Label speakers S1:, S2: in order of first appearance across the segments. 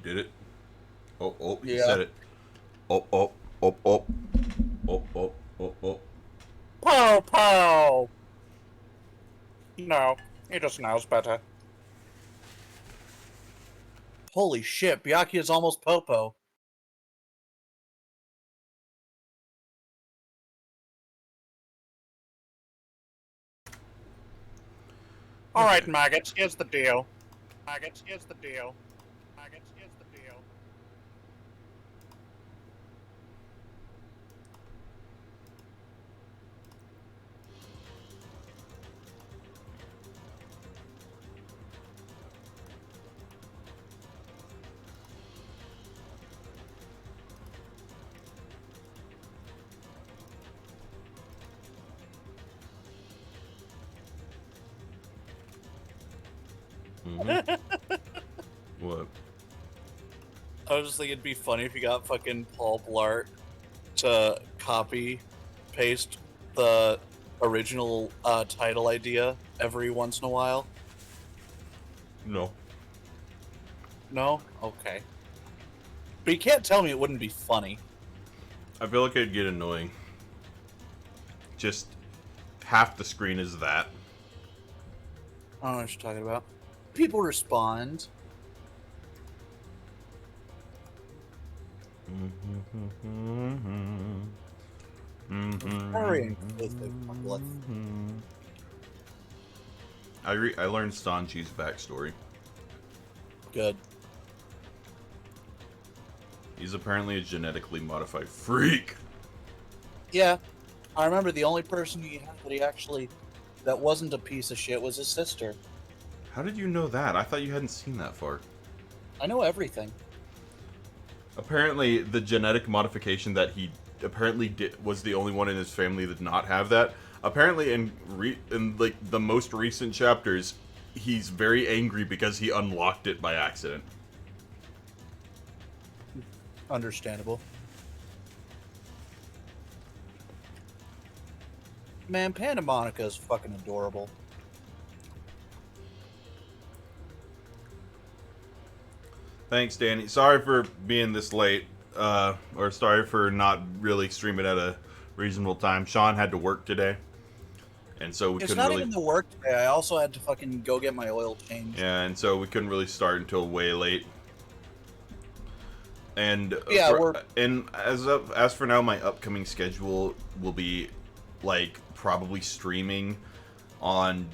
S1: did it? Oh, oh, he
S2: Yeah.
S1: said it. Oh, oh, oh, oh. Oh, oh, oh, oh.
S2: Pow, pow! No, he just knows better. Holy shit, Byakuya is almost Popo. Alright,
S1: Okay.
S2: maggots, here's the deal. Maggots, here's the deal. Maggots, here's the deal.
S1: What?
S2: I was just thinking it'd be funny if you got fucking Paul Blart to copy paste the original title idea every once in a while.
S1: No.
S2: No? Okay. But you can't tell me it wouldn't be funny.
S1: I feel like it'd get annoying. Just half the screen is that.
S2: I don't know what you're talking about. People respond. Very inclusive public.
S1: I learned Sanji's backstory.
S2: Good.
S1: He's apparently a genetically modified freak.
S2: Yeah. I remember the only person that wasn't a piece of shit was his sister.
S1: How did you know that? I thought you hadn't seen that far.
S2: I know everything.
S1: Apparently, the genetic modification that he apparently did was the only one in his family that did not have that. Apparently, in like the most recent chapters, he's very angry because he unlocked it by accident.
S2: Understandable. Man, Panda Monica is fucking adorable.
S1: Thanks, Danny. Sorry for being this late, or sorry for not really streaming at a reasonable time. Sean had to work today, and so we
S2: It's
S1: couldn't
S2: not
S1: really.
S2: even the work today. I also had to fucking go get my oil changed.
S1: Yeah, and so we couldn't really start until way late. And
S2: Yeah,
S1: as for now, my upcoming schedule will be like probably streaming on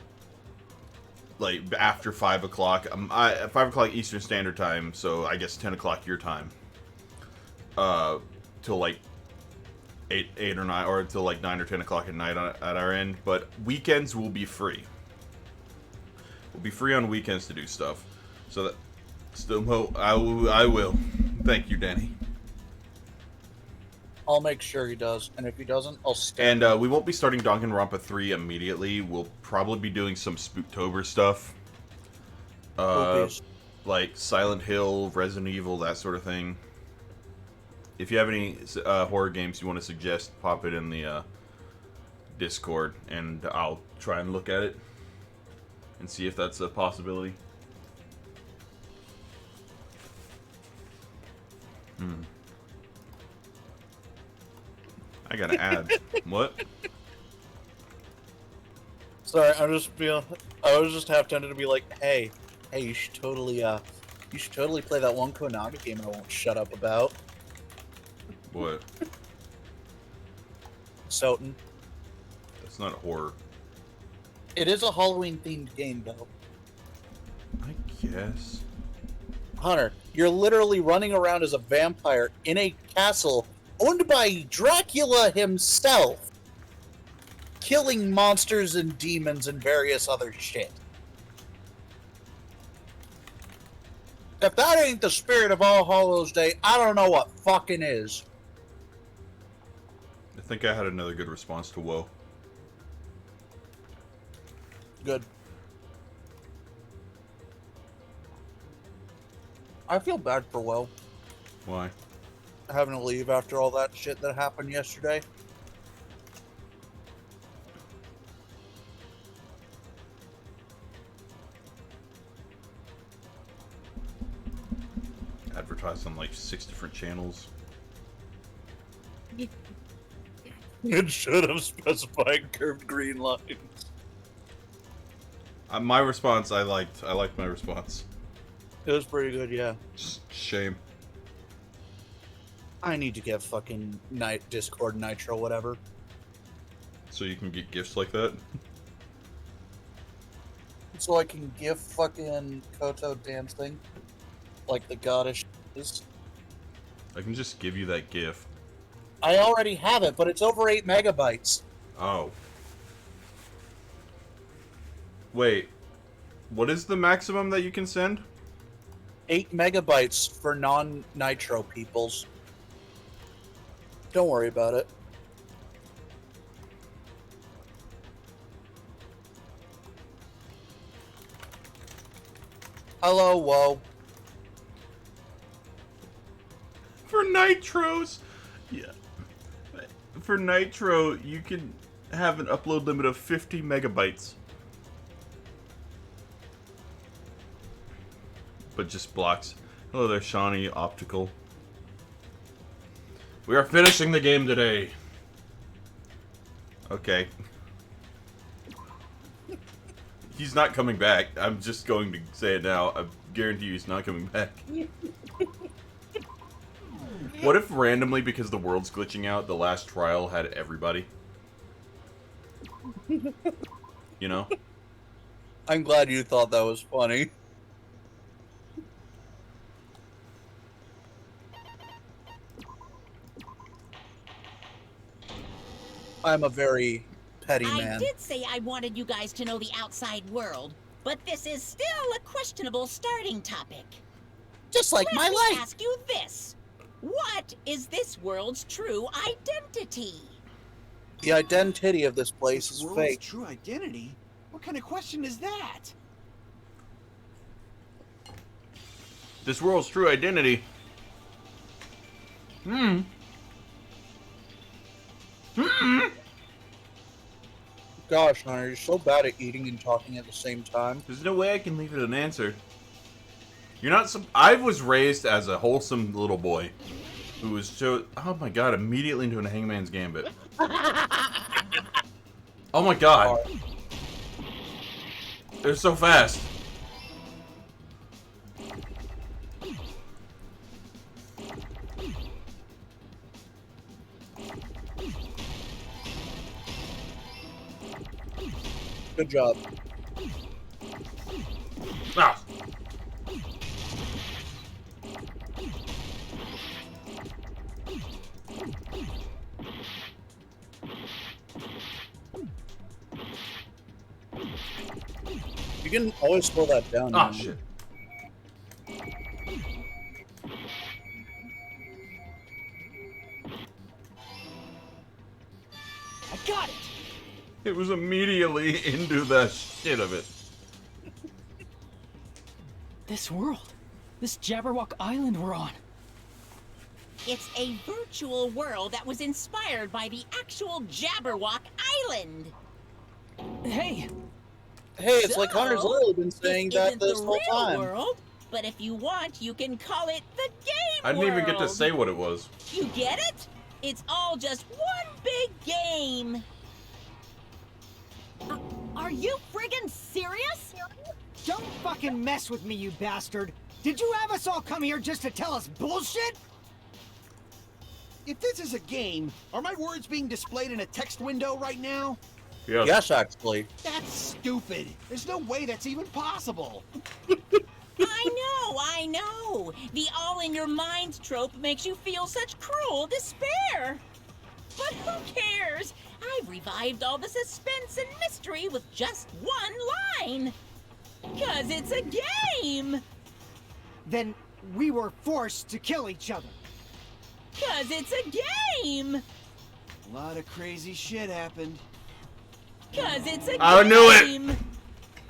S1: like after 5 o'clock. 5 o'clock Eastern Standard Time, so I guess 10 o'clock your time. Till like eight or nine, or till like 9 or 10 o'clock at night at our end. But weekends will be free. We'll be free on weekends to do stuff. So that still, I will. Thank you, Danny.
S2: I'll make sure he does, and if he doesn't, I'll stand.
S1: And we won't be starting Danganronpa 3 immediately. We'll probably be doing some Spooktober stuff. Like Silent Hill, Resident Evil, that sort of thing. If you have any horror games you want to suggest, pop it in the Discord, and I'll try and look at it and see if that's a possibility. I gotta add. What?
S2: Sorry, I was just half tempted to be like, hey, you should totally play that one Konami game I won't shut up about.
S1: What?
S2: Soten.
S1: That's not horror.
S2: It is a Halloween themed game though.
S1: I guess.
S2: Hunter, you're literally running around as a vampire in a castle owned by Dracula himself, killing monsters and demons and various other shit. If that ain't the spirit of All Hallows Day, I don't know what fucking is.
S1: I think I had another good response to Woe.
S2: Good. I feel bad for Will
S1: Why?
S2: having to leave after all that shit that happened yesterday.
S1: God broadcast on like 6 different channels.
S2: It should have specified curved green lines.
S1: My response, I liked my response.
S2: It was pretty good, yeah.
S1: Shame.
S2: I need to get fucking Discord Nitro, whatever.
S1: So you can get gifts like that?
S2: So I can give fucking Koto dancing. Like the goddess is.
S1: I can just give you that GIF.
S2: I already have it, but it's over 8 megabytes.
S1: Oh. Wait. What is the maximum that you can send?
S2: 8 megabytes for non-Nitro peoples. Don't worry about it. Hello, whoa.
S1: For Nitros? Yeah. For Nitro, you can have an upload limit of 50 megabytes. But just blocks. Hello there, Shawnee Optical. We are finishing the game today. Okay. He's not coming back. I'm just going to say it now. I guarantee you he's not coming back. What if randomly, because the world's glitching out, the last trial had everybody? You know?
S2: I'm glad you thought that was funny. I'm a very petty man.
S3: I did say I wanted you guys to know the outside world, but this is still a questionable starting topic.
S2: Just like my
S3: Let me
S2: life.
S3: ask you this. What is this world's true identity?
S2: The identity of this place is
S4: World's
S2: fake.
S4: true identity? What kind of question is that?
S1: This world's true identity.
S2: Gosh, Hunter, you're so bad at eating and talking at the same time.
S1: There's no way I can leave it an answer. You're not some. I was raised as a wholesome little boy who was so. Oh my god! Immediately into a Hangman's Gambit. Oh my god! They're so fast.
S2: Good job.
S1: Ah.
S2: You can always slow that down.
S1: Ah,
S2: man.
S1: shit.
S4: I got it!
S1: It was immediately into the shit of it.
S5: This world. This Jabberwock Island we're on.
S3: It's a virtual world that was inspired by the actual Jabberwock Island.
S5: Hey,
S2: Hey, it's like Hunter's literally been saying
S3: this
S2: that
S3: isn't
S2: this
S3: the
S2: whole
S3: real
S2: time.
S3: world, but if you want, you can call it the game
S1: I didn't even get to
S3: world.
S1: say what it was.
S3: You get it? It's all just one big game.
S6: Are you friggin' serious?
S4: Don't fucking mess with me, you bastard! Did you have us all come here just to tell us bullshit? If this is a game, are my words being displayed in a text window right now?
S1: Yes.
S2: Yes, actually.
S4: That's stupid. There's no way that's even possible.
S3: I know. The all-in-your-mind trope makes you feel such cruel despair. But who cares? I've revived all the suspense and mystery with just one line. 'Cause it's a game.
S4: Then we were forced to kill each other.
S3: 'Cause it's a game.
S4: A lot of crazy shit happened.
S3: 'Cause it's a game.
S1: I knew it.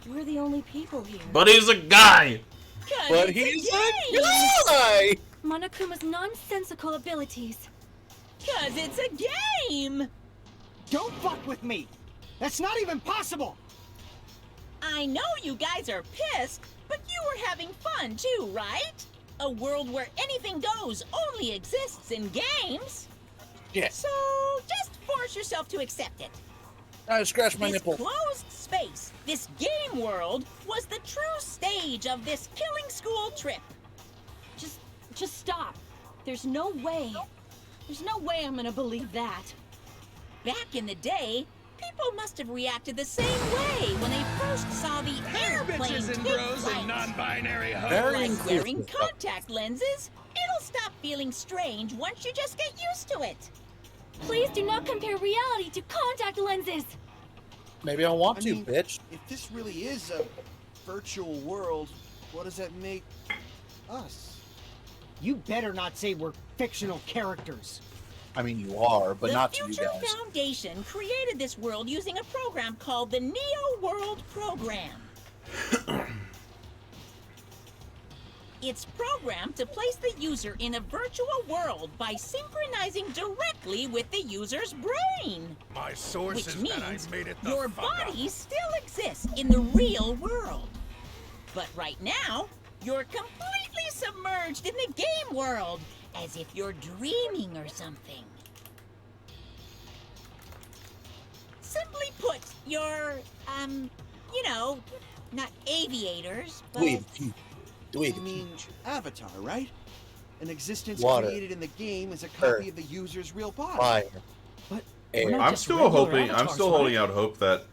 S6: We're the only people here.
S1: But he's a guy!
S3: 'Cause
S2: But
S3: it's
S2: he's
S3: a
S2: a
S3: game.
S2: guy!
S6: Monokuma's nonsensical abilities.
S3: 'Cause it's a game.
S4: Don't fuck with me! That's not even possible!
S3: I know you guys are pissed, but you were having fun too, right? A world where anything goes only exists in games.
S2: Yeah.
S3: So just force yourself to accept it.
S2: I scratched my
S3: This
S2: nipple.
S3: closed space, this game world, was the true stage of this killing school trip.
S6: Just stop. There's no way. There's no way I'm gonna believe that.
S3: Back in the day, people must have reacted the same way when they first saw the airplane take flight.
S7: non-binary
S2: Very
S3: Like wearing
S2: inclusive.
S3: contact lenses, it'll stop feeling strange once you just get used to it.
S6: Please do not compare reality to contact lenses.
S2: Maybe I want
S8: I
S2: to,
S8: mean,
S2: bitch.
S8: If this really is a virtual world, what does that make us?
S4: You better not say we're fictional characters.
S2: I mean, you are, but
S3: the
S2: not to you
S3: Future
S2: guys.
S3: Foundation created this world using a program called the Neo World Program. It's programmed to place the user in a virtual world by synchronizing directly with the user's brain.
S7: My source
S3: Which
S7: is that I
S3: means
S7: made it the
S3: your
S7: fuck up.
S3: body still exists in the real world. But right now, you're completely submerged in the game world, as if you're dreaming or something. Simply put, you're, you know, not aviators, but...
S8: You mean Avatar, right? An existence
S2: Water.
S8: created in the game is a copy
S2: Earth.
S8: of the user's real body.
S2: Fire.
S5: But
S2: Air.
S5: we're not
S1: I'm
S5: just
S1: still
S5: regular
S1: hoping. I'm
S5: avatars,
S1: still
S5: right?
S1: holding out hope that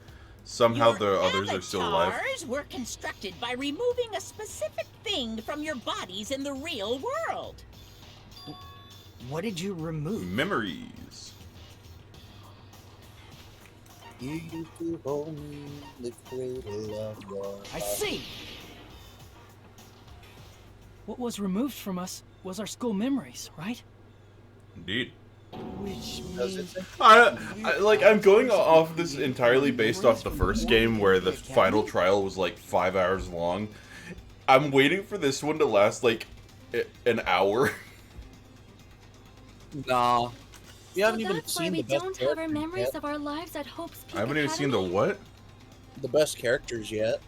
S1: somehow
S3: Your
S1: the others are still alive.
S3: avatars were constructed by removing a specific thing from your bodies in the real world.
S4: What did you remove?
S1: Memories.
S2: You used to hold me in the cradle of your
S4: I see.
S5: What was removed from us was our school memories, right?
S1: Indeed.
S8: Which
S2: Does it
S8: means
S2: say?
S1: I'm going off this entirely based off the first game where the final trial was like 5 hours long. I'm waiting for this one to last like an hour.
S2: Nah. You
S6: So
S2: haven't even
S6: that's why
S2: seen
S6: we
S2: the best
S6: don't have our
S2: characters
S6: memories
S2: yet.
S6: of our lives at Hope's Peak
S1: I haven't even seen the
S6: Academy?
S1: what?
S2: The best characters yet.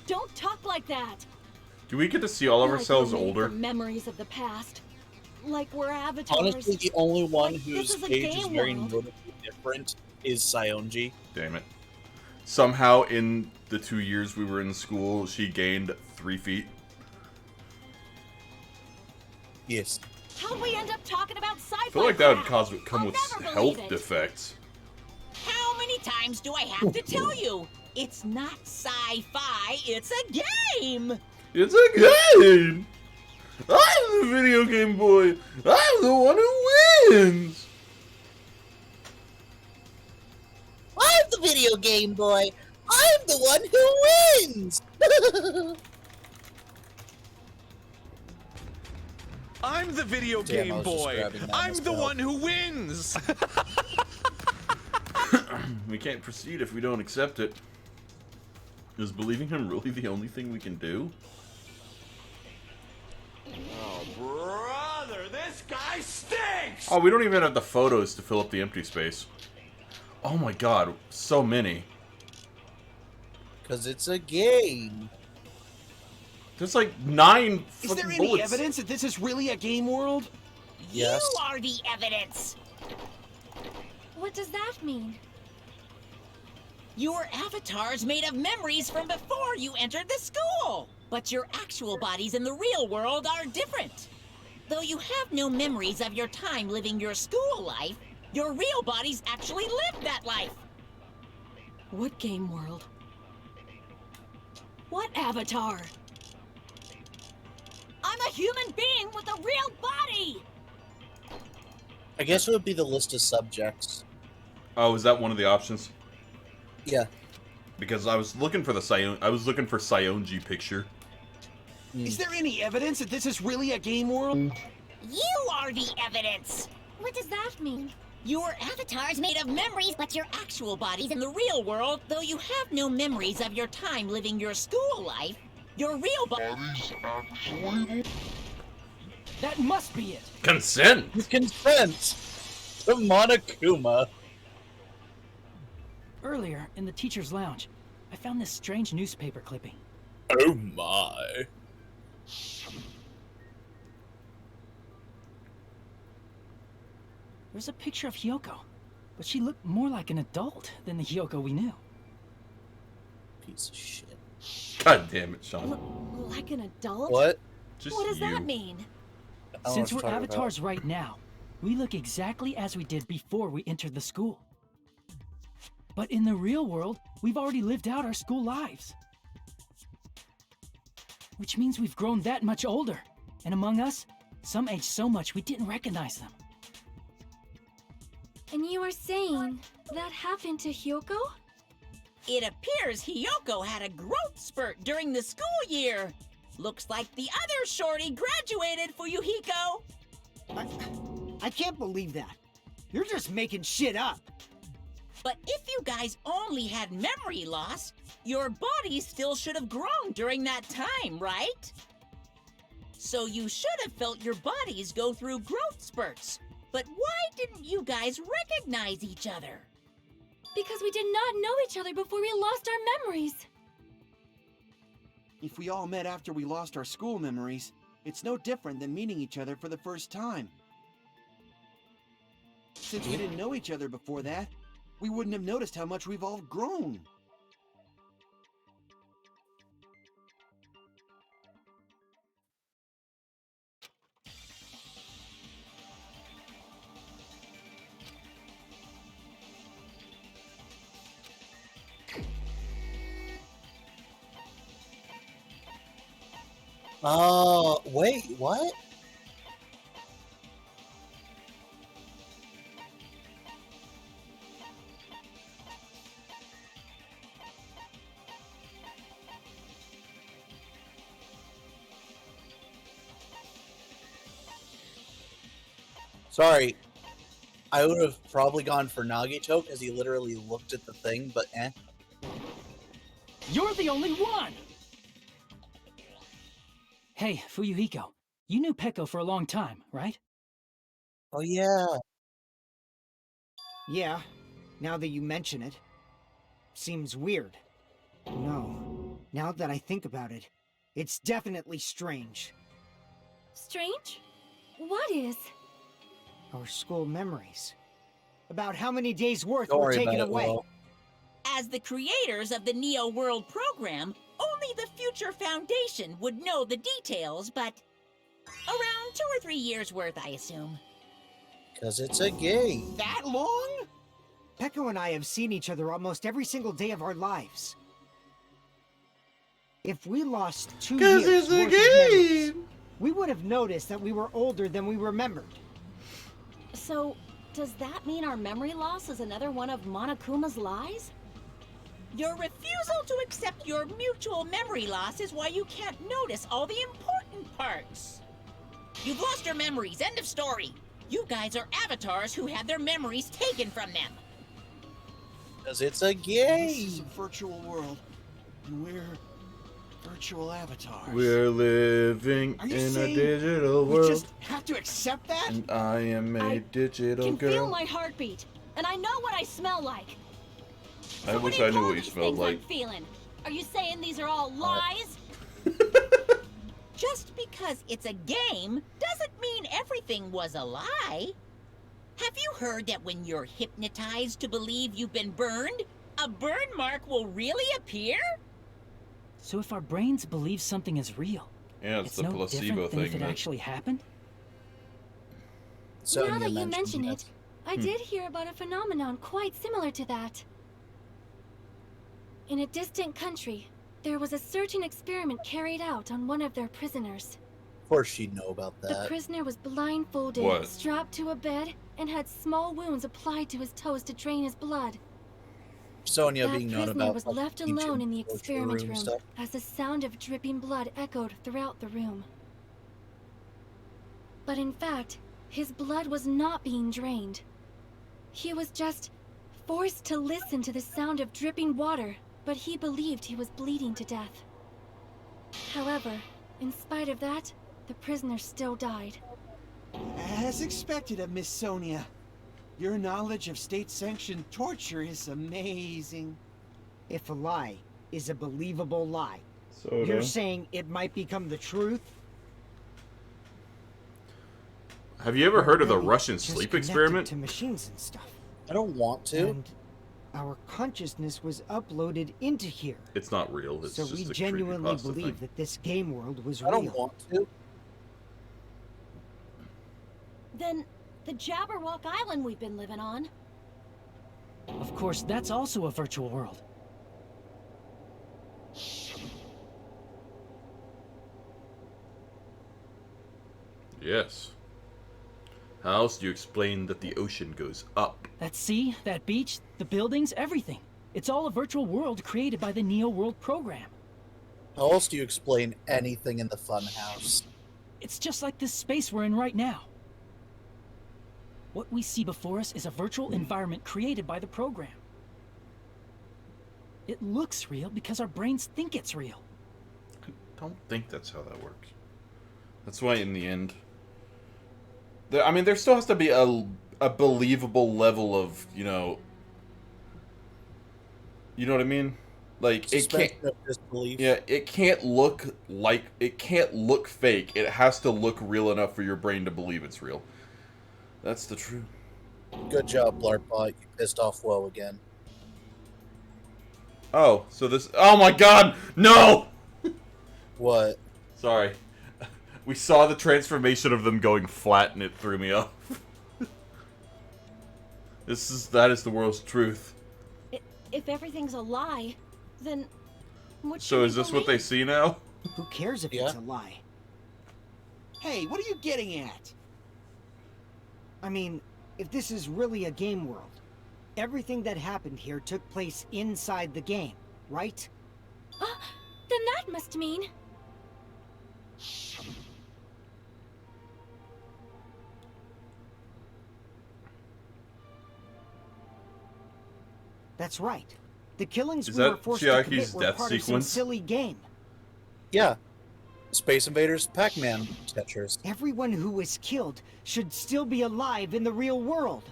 S6: Don't talk like that.
S1: Do we get to see all of
S6: Like
S1: ourselves
S6: we're made
S1: older?
S6: from memories of the past. Like we're avatars.
S2: Honestly, the only one
S6: Like,
S2: whose
S6: this is a
S2: cage is
S6: game
S2: very
S6: world.
S2: notably different is Sionji.
S1: Damn it. Somehow in the 2 years we were in school, she gained 3 feet.
S6: How'd
S2: Yes.
S6: we end up talking about sci-fi
S1: I feel like that would
S6: crap?
S1: come
S6: I'll
S1: with
S6: never
S1: health
S6: believe it.
S1: defects.
S3: How many times do I have to tell you? It's not sci-fi, it's a game!
S1: It's a game! I'm the video game boy! I'm the one who wins!
S2: I'm the video game boy. I'm the one who wins.
S7: I'm the video
S2: Damn, I
S7: game
S2: was just
S7: boy.
S2: grabbing that
S7: I'm the
S2: myself.
S7: one who wins.
S1: We can't proceed if we don't accept it. Is believing him really the only thing we can do?
S7: Oh, brother, this guy stinks.
S1: Oh, we don't even have the photos to fill up the empty space. Oh my god, so many.
S2: Because it's a game.
S1: There's like 9
S8: is
S1: fucking
S8: there any
S1: bullets.
S8: evidence that this is really a game world?
S2: Yes.
S3: You are the evidence!
S6: What does that mean?
S3: Your avatars made of memories from before you entered the school! But your actual bodies in the real world are different. Though you have no memories of your time living your school life, your real bodies actually lived that life.
S6: What game world? What avatar? I'm a human being with a real body!
S2: I guess it would be the list of subjects.
S1: Oh, is that one of the options?
S2: Yeah.
S1: Because I was looking for the Sionji picture.
S8: Is there any evidence that this is really a game world?
S3: You are the evidence!
S6: What does that mean?
S3: Your avatar's made of memories, but your actual bodies in the real world, though you have no memories of your time living your school life, your real bodies
S5: That must be it.
S1: Consent!
S2: Consent to Monokuma.
S5: Earlier, in the teacher's lounge, I found this strange newspaper clipping.
S2: Oh my.
S5: There's a picture of Hyoko, but she looked more like an adult than the Hyoko we knew.
S2: Piece of shit.
S1: God damn it, Sean.
S6: Like an adult?
S2: What?
S1: Just
S6: What does
S1: you.
S6: that mean?
S2: I don't know
S5: Since
S2: what
S5: we're
S2: you're talking
S5: avatars right now, we look exactly as we did before we entered the school. But in the real world, we've already lived out our school lives. Which means we've grown that much older. And among us, some aged so much we didn't recognize them.
S9: And you are saying that happened to Hyoko?
S3: It appears Hyoko had a growth spurt during the school year. Looks like the other shorty graduated for Yuhiko.
S4: I can't believe that. You're just making shit up.
S3: But if you guys only had memory loss, your body still should have grown during that time, right? So you should have felt your bodies go through growth spurts. But why didn't you guys recognize each other?
S9: Because we did not know each other before we lost our memories.
S8: If we all met after we lost our school memories, it's no different than meeting each other for the first time. Since we didn't know each other before that, we wouldn't have noticed how much we've all grown.
S2: Oh, wait, what? Sorry. I would have probably gone for Nagito because he literally looked at the thing, but eh.
S5: You're the only one! Hey, Fuyuhiko, you knew Peko for a long time, right?
S2: Oh, yeah.
S4: Yeah, now that you mention it. Seems weird. No, now that I think about it, it's definitely strange.
S9: Strange? What is?
S4: Our school memories. About how many days' worth
S2: Don't
S4: were
S2: worry
S4: taken
S2: about it,
S4: away.
S2: Will.
S3: As the creators of the Neo World program, only the Future Foundation would know the details, but around 2 or 3 years worth, I assume.
S2: Because it's a game.
S4: That long? Peko and I have seen each other almost every single day of our lives. If we lost 2 years
S1: It's a
S4: worth of memories,
S1: game.
S4: we would have noticed that we were older than we remembered.
S6: So, does that mean our memory loss is another one of Monokuma's lies?
S3: Your refusal to accept your mutual memory loss is why you can't notice all the important parts. You've lost your memories, end of story. You guys are avatars who had their memories taken from them.
S2: Because it's a
S8: This is
S2: game.
S8: a virtual world, and we're virtual avatars.
S1: We're living
S4: Are you
S1: in a
S4: saying
S1: digital
S4: We
S1: world,
S4: just have to accept that?
S1: and I am a
S6: I
S1: digital
S6: Can feel
S1: girl.
S6: my heartbeat, and I know what I smell like.
S1: I
S6: So
S1: wish
S6: do you
S1: I knew
S6: call
S1: what you
S6: these
S1: smelled
S6: things
S1: like.
S6: I'm feeling? Are you saying these are all lies?
S3: Just because it's a game doesn't mean everything was a lie. Have you heard that when you're hypnotized to believe you've been burned, a burn mark will really appear?
S5: So if our brains believe something is real,
S1: Yeah,
S5: it's
S1: it's the
S5: no
S1: placebo
S5: different than if
S1: thing.
S5: it actually happened?
S2: So
S9: Now that you mention it, I
S1: Hmm.
S9: did hear about a phenomenon quite similar to that. In a distant country, there was a certain experiment carried out on one of their prisoners.
S2: Of course she'd know about
S9: The
S2: that.
S9: prisoner was blindfolded,
S1: What?
S9: strapped to a bed, and had small wounds applied to his toes to drain his blood.
S2: Sonya
S9: That
S2: being known
S9: prisoner
S2: about
S9: was
S2: like,
S9: left
S2: ancient
S9: alone in the
S2: torture
S9: experiment
S2: room
S9: room
S2: stuff.
S9: as the sound of dripping blood echoed throughout the room. But in fact, his blood was not being drained. He was just forced to listen to the sound of dripping water, but he believed he was bleeding to death. However, in spite of that, the prisoner still died.
S8: As expected of Miss Sonia, your knowledge of state-sanctioned torture is amazing.
S4: If a lie is a believable lie,
S1: Soda.
S4: you're saying it might become the truth?
S1: Have you ever heard of the
S4: Really
S1: Russian
S4: just
S1: sleep
S4: connected
S1: experiment?
S4: to machines and stuff.
S2: I don't want to.
S4: And our consciousness was uploaded into here.
S1: It's not real. It's
S4: So
S1: just
S4: we
S1: a
S4: genuinely
S1: creepypasta
S4: believe
S1: thing.
S4: that this game world was
S2: I don't
S4: real.
S2: want to.
S6: Then the Jabberwock Island we've been living on.
S5: Of course, that's also a virtual world.
S1: Yes. How else do you explain that the ocean goes up?
S5: That sea, that beach, the buildings, everything. It's all a virtual world created by the Neo World program.
S2: How else do you explain anything in the funhouse?
S5: It's just like this space we're in right now. What we see before us is a virtual environment created by the program. It looks real because our brains think it's real.
S1: I don't think that's how that works. That's why in the end... I mean, there still has to be a believable level of, you know what I mean? Like, it can't...
S2: Suspension of disbelief.
S1: Yeah, it can't look fake. It has to look real enough for your brain to believe it's real. That's the truth.
S2: Good job, Blarpot. You pissed off Woe again.
S1: Oh, so this... Oh my god! No!
S2: What?
S1: Sorry. We saw the transformation of them going flat and it threw me off. That is the world's truth.
S6: If everything's a lie, then what should
S1: So
S6: we
S1: is this what they
S6: believe?
S1: see now?
S4: Who cares if
S2: Yeah.
S4: it's a lie?
S8: Hey, what are you getting at?
S4: I mean, if this is really a game world, everything that happened here took place inside the game, right?
S9: Then that must mean...
S4: That's right. The killings
S1: Is
S4: we
S1: that
S4: were forced to
S1: Chiaki's
S4: commit were
S1: death
S4: part of some
S1: sequence?
S4: silly game.
S2: Yeah. Space Invaders Pac-Man sketchers.
S4: Everyone who was killed should still be alive in the real world.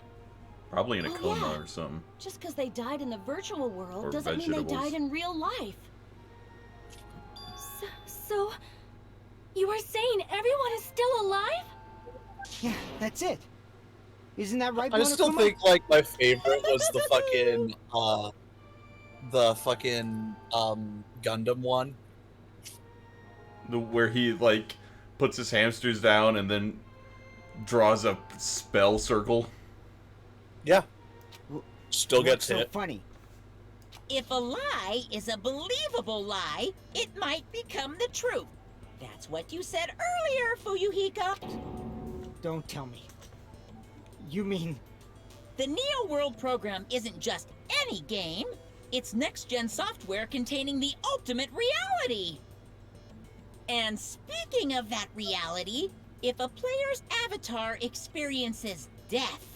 S1: Probably in a
S6: Oh,
S1: coma
S6: yeah.
S1: or something.
S6: Just because they died in the virtual world
S1: Or
S6: doesn't mean they
S1: vegetables.
S6: died in real life.
S9: So... You are saying everyone is still alive?
S4: Yeah, that's it. Isn't that right,
S2: I still
S4: Monokuma?
S2: think, like, my favorite was the fucking Gundam one.
S1: Where he, like, puts his hamsters down and then draws a spell circle.
S2: Yeah. Still
S4: What's
S2: gets
S4: so
S2: hit.
S4: funny?
S3: If a lie is a believable lie, it might become the truth. That's what you said earlier, Fuyuhiko.
S4: Don't tell me. You mean...
S3: The Neo World program isn't just any game. It's next-gen software containing the ultimate reality. And speaking of that reality, if a player's avatar experiences death,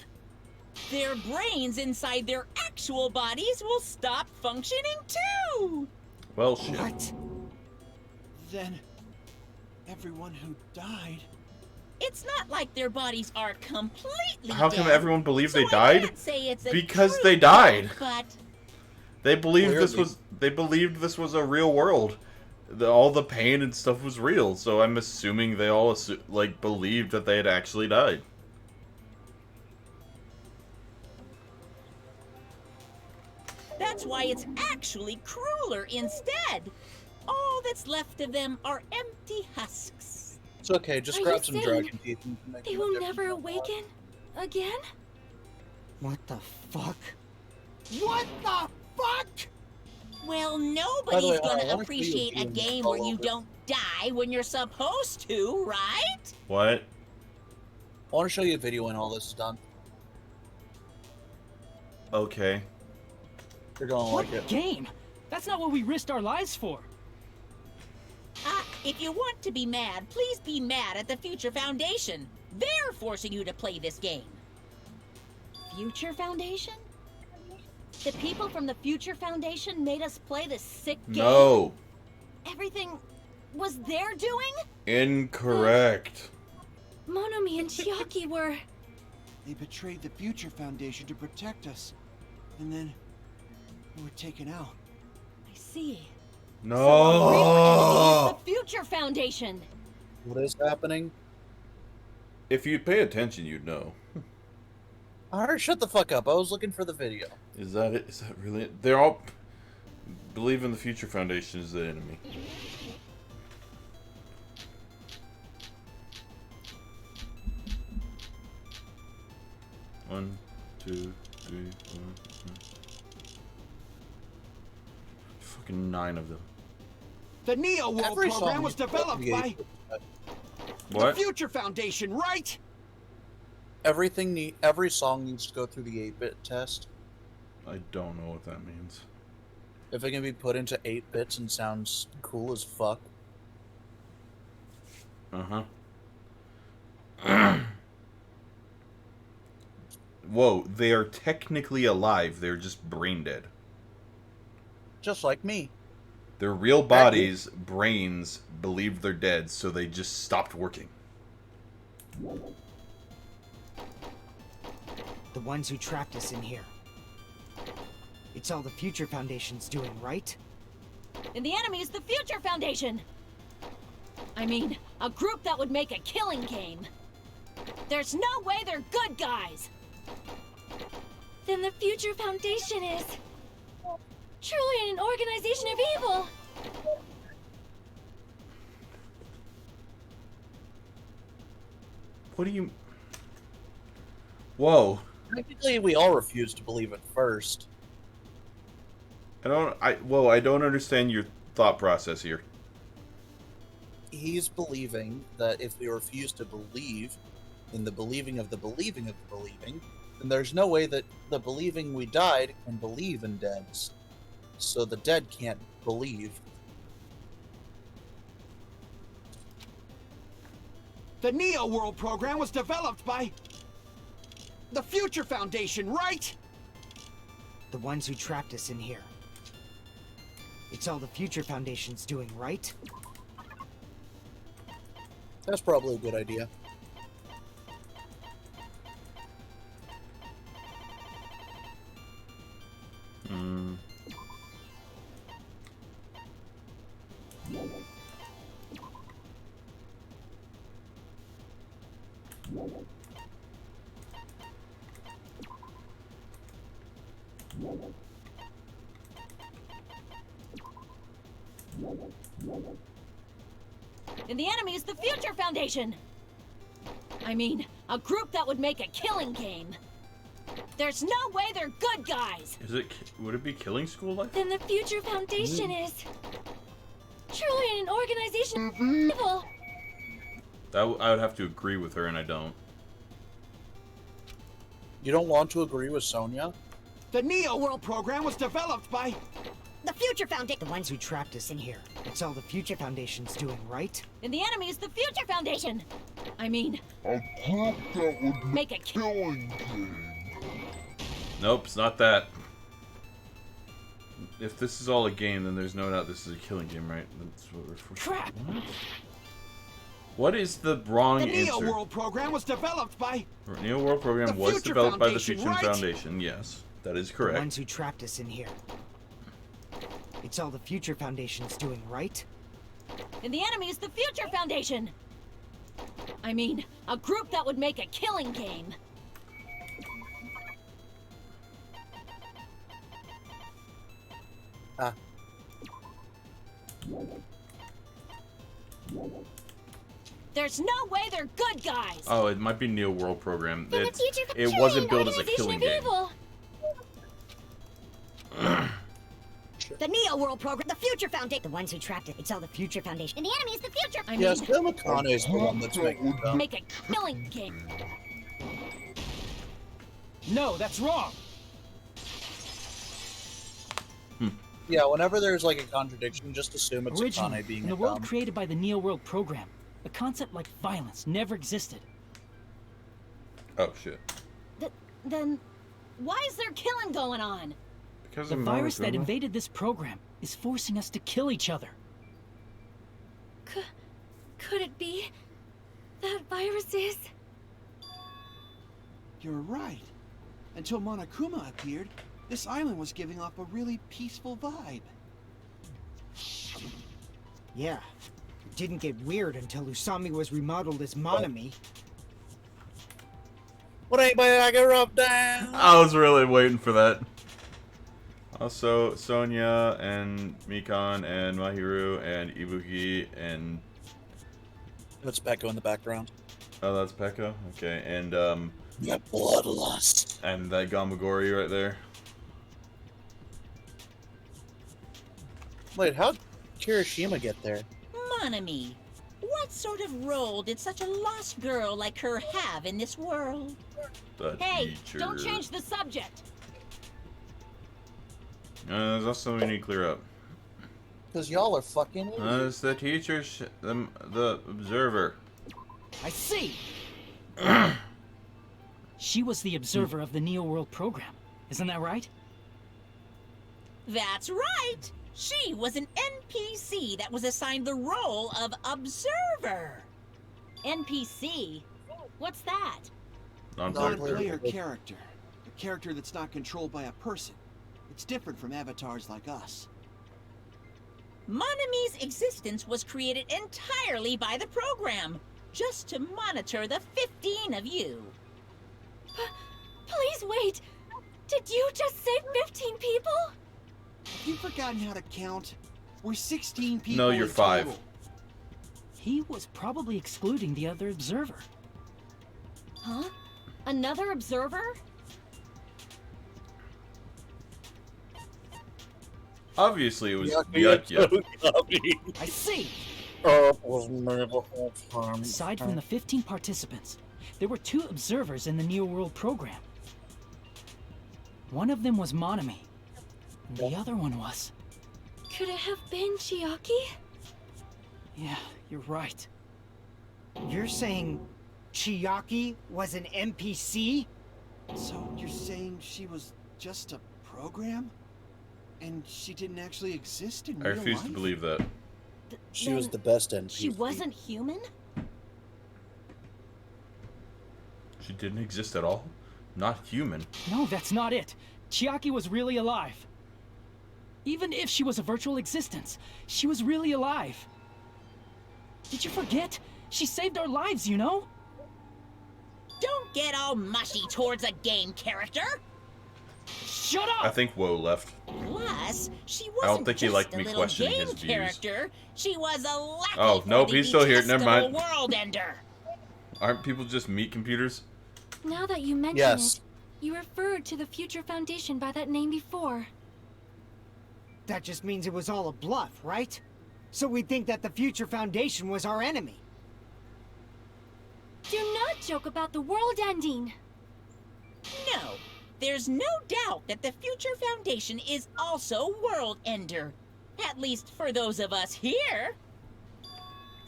S3: their brains inside their actual bodies will stop functioning too!
S1: Well, shit.
S4: What?
S8: Then everyone who died.
S3: It's not like their bodies are completely
S1: How come
S3: dead,
S1: everyone believed
S3: so
S1: they
S3: I
S1: died?
S3: can't say it's a
S1: Because
S3: true
S1: they died.
S3: death, But
S1: They believed
S2: Clearly.
S1: they believed this was a real world. All the pain and stuff was real, so I'm assuming they all believed that they had actually died.
S3: that's why it's actually crueler instead. All that's left of them are empty husks.
S2: It's okay, just
S9: Are
S2: grab
S9: you
S2: some
S9: saying
S2: dragon teeth and make
S9: They
S2: them
S9: will
S2: a
S9: never
S2: different one.
S9: awaken? Again?
S4: What the fuck?
S8: What the fuck?
S3: Well,
S2: By the
S3: nobody's
S2: way, I
S3: gonna
S2: wanna see
S3: appreciate
S2: you
S3: a
S2: do
S3: game
S2: all
S3: where you
S2: over.
S3: don't die when you're supposed to, right?
S1: What?
S2: I want to show you a video when all this is done.
S1: Okay.
S2: You're gonna
S5: What
S2: like it.
S5: game? That's not what we risked our lives for.
S3: If you want to be mad, please be mad at the Future Foundation. They're forcing you to play this game.
S6: Future Foundation? The people from the Future Foundation made us play this sick game?
S1: No.
S6: Everything was their doing?
S1: Incorrect.
S9: Monomi and Chiaki were...
S8: They betrayed the Future Foundation to protect us. And then we were taken out.
S6: I see.
S1: No.
S6: So our real enemy is the Future Foundation.
S2: What is happening?
S1: If you pay attention, you'd know.
S2: Alright, shut the fuck up. I was looking for the video.
S1: Is that it? Is that really it? They're all believe in the Future Foundation is the enemy. One, two, three, four, fucking 9 of them.
S8: The Neo World
S2: Every
S8: program
S2: song
S8: was
S2: needs to go
S8: developed
S2: through the
S8: by
S2: 8-bit.
S1: What?
S8: the Future Foundation, right?
S2: Every song needs to go through the 8-bit test.
S1: I don't know what that means.
S2: If it can be put into 8 bits and sounds cool as fuck.
S1: Whoa, they are technically alive. They're just brain dead.
S2: Just like me.
S1: Their real bodies, brains, believe they're dead, so they just stopped working.
S4: The ones who trapped us in here. It's all the Future Foundation's doing, right?
S6: And the enemy is the Future Foundation! I mean, a group that would make a killing game. There's no way they're good guys!
S9: Then the Future Foundation is truly an organization of evil.
S1: What do you... Whoa.
S2: Technically, we all refused to believe it first.
S1: I don't understand your thought process here.
S2: He's believing that if we refuse to believe in the believing of the believing of the believing, then there's no way that the believing we died can believe in deads. So the dead can't believe.
S8: The Neo World program was developed by the Future Foundation, right?
S4: The ones who trapped us in here. It's all the Future Foundation's doing, right?
S2: That's probably a good idea.
S6: And the enemy is the Future Foundation! I mean, a group that would make a killing game. There's no way they're good guys!
S1: Would it be Killing School Life?
S9: Then the Future Foundation is truly an organization of evil.
S1: I would have to agree with her, and I don't.
S2: You don't want to agree with Sonia?
S8: The Neo World program was developed by
S6: The Future Foundation!
S4: The ones who trapped us in here. It's all the Future Foundation's doing, right?
S6: And the enemy is the Future Foundation! I mean,
S10: A group that would
S6: make a
S10: killing game.
S1: Nope, it's not that. If this is all a game, then there's no doubt this is a killing game, right? That's what we're for.
S6: crap!
S1: What is the wrong
S8: the Neo
S1: answer?
S8: World program was developed by
S1: Neo World program
S8: The
S1: was
S8: Future
S1: developed by the
S8: Foundation,
S1: Future
S8: right?
S1: Foundation. Yes, that is
S4: The
S1: correct.
S4: ones who trapped us in here. It's all the Future Foundation's doing, right?
S6: And the enemy is the Future Foundation! I mean, a group that would make a killing game. There's no way they're good guys!
S1: Oh, it might be Neo World program.
S9: Then the
S1: It's,
S9: Future
S1: it
S9: Foundation
S1: wasn't
S9: is
S1: built
S9: an
S1: as a
S9: organization
S1: killing
S9: of
S1: game.
S9: evil.
S6: The Neo World program, the Future Foundation. The ones who trapped it, it's all the Future Foundation.
S3: And the enemy is the future.
S6: I mean,
S2: Yes, Bill McConaughey is the one that's making it up.
S6: make a killing game.
S5: No, that's wrong.
S2: Yeah, whenever there's like a contradiction, just assume it's
S5: Originally,
S2: Akane being
S5: in the
S2: a
S5: world
S2: dumb.
S5: created by the Neo World program, a concept like violence never existed.
S1: Oh shit!
S6: Then, why is there killing going on?
S1: Because
S5: The
S1: of
S5: virus that
S1: Naruto.
S5: invaded this program is forcing us to kill each other.
S9: Could it be that virus is?
S8: You're right. Until Monokuma appeared, this island was giving off a really peaceful vibe.
S4: Yeah. It didn't get weird until Usami was remodeled as Monami.
S2: What anybody I get rubbed down?
S1: I was really waiting for that. Also, Sonya and Mikan and Mahiru and Ibuki and...
S2: What's Pekko in the background?
S1: Oh, that's Pekka? Okay, and,
S2: Yeah, bloodlust.
S1: and that Gamagori right there.
S2: Wait, how'd Kirishima get there?
S3: Monami, what sort of role did such a lost girl like her have in this world?
S1: The
S6: Hey,
S1: teacher.
S6: don't change the subject.
S1: There's also something we need to clear up.
S2: Because y'all are fucking idiots.
S1: It's the teacher, the observer.
S5: I see. She was the observer of the Neo World program. Isn't that right?
S3: That's right! She was an NPC that was assigned the role of observer.
S6: NPC? What's that?
S8: Non-player character. A character that's not controlled by a person. It's different from avatars like us.
S3: Monami's existence was created entirely by the program, just to monitor the 15 of you.
S9: Please wait. Did you just say 15 people?
S8: Have you forgotten how to count? We're 16 people.
S1: No, you're
S8: in
S1: 5.
S8: total.
S5: He was probably excluding the other observer.
S6: Huh? Another observer?
S1: Obviously, it was Yuck.
S5: I see. Aside from the 15 participants, there were 2 observers in the Neo World program. One of them was Monami, and the other one was...
S9: Could it have been Chiaki?
S5: Yeah, you're right.
S4: You're saying Chiaki was an NPC?
S8: So you're saying she was just a program? And she didn't actually exist in
S1: I
S8: real
S1: refuse
S8: life?
S1: to believe that.
S2: She was the best NPC.
S6: She wasn't human?
S1: She didn't exist at all? Not human.
S5: No, that's not it. Chiaki was really alive. Even if she was a virtual existence, she was really alive. Did you forget? She saved our lives, you know?
S3: Don't get all mushy towards a game character.
S5: Shut up!
S1: I think Woe left.
S3: Plus, she wasn't
S1: I don't think he
S3: just
S1: liked
S3: a
S1: me
S3: little
S1: questioning
S3: game
S1: his views.
S3: character. She was a lackey
S1: Oh,
S3: for
S1: nope,
S3: the
S1: he's still here. Never
S3: detestable
S1: mind.
S3: World ender.
S1: Aren't people just meat computers?
S9: Now that you mention
S2: Yes.
S9: it, you referred to the Future Foundation by that name before.
S4: That just means it was all a bluff, right? So we think that the Future Foundation was our enemy.
S9: Do not joke about the world ending.
S3: No, there's no doubt that the Future Foundation is also world ender. At least for those of us here.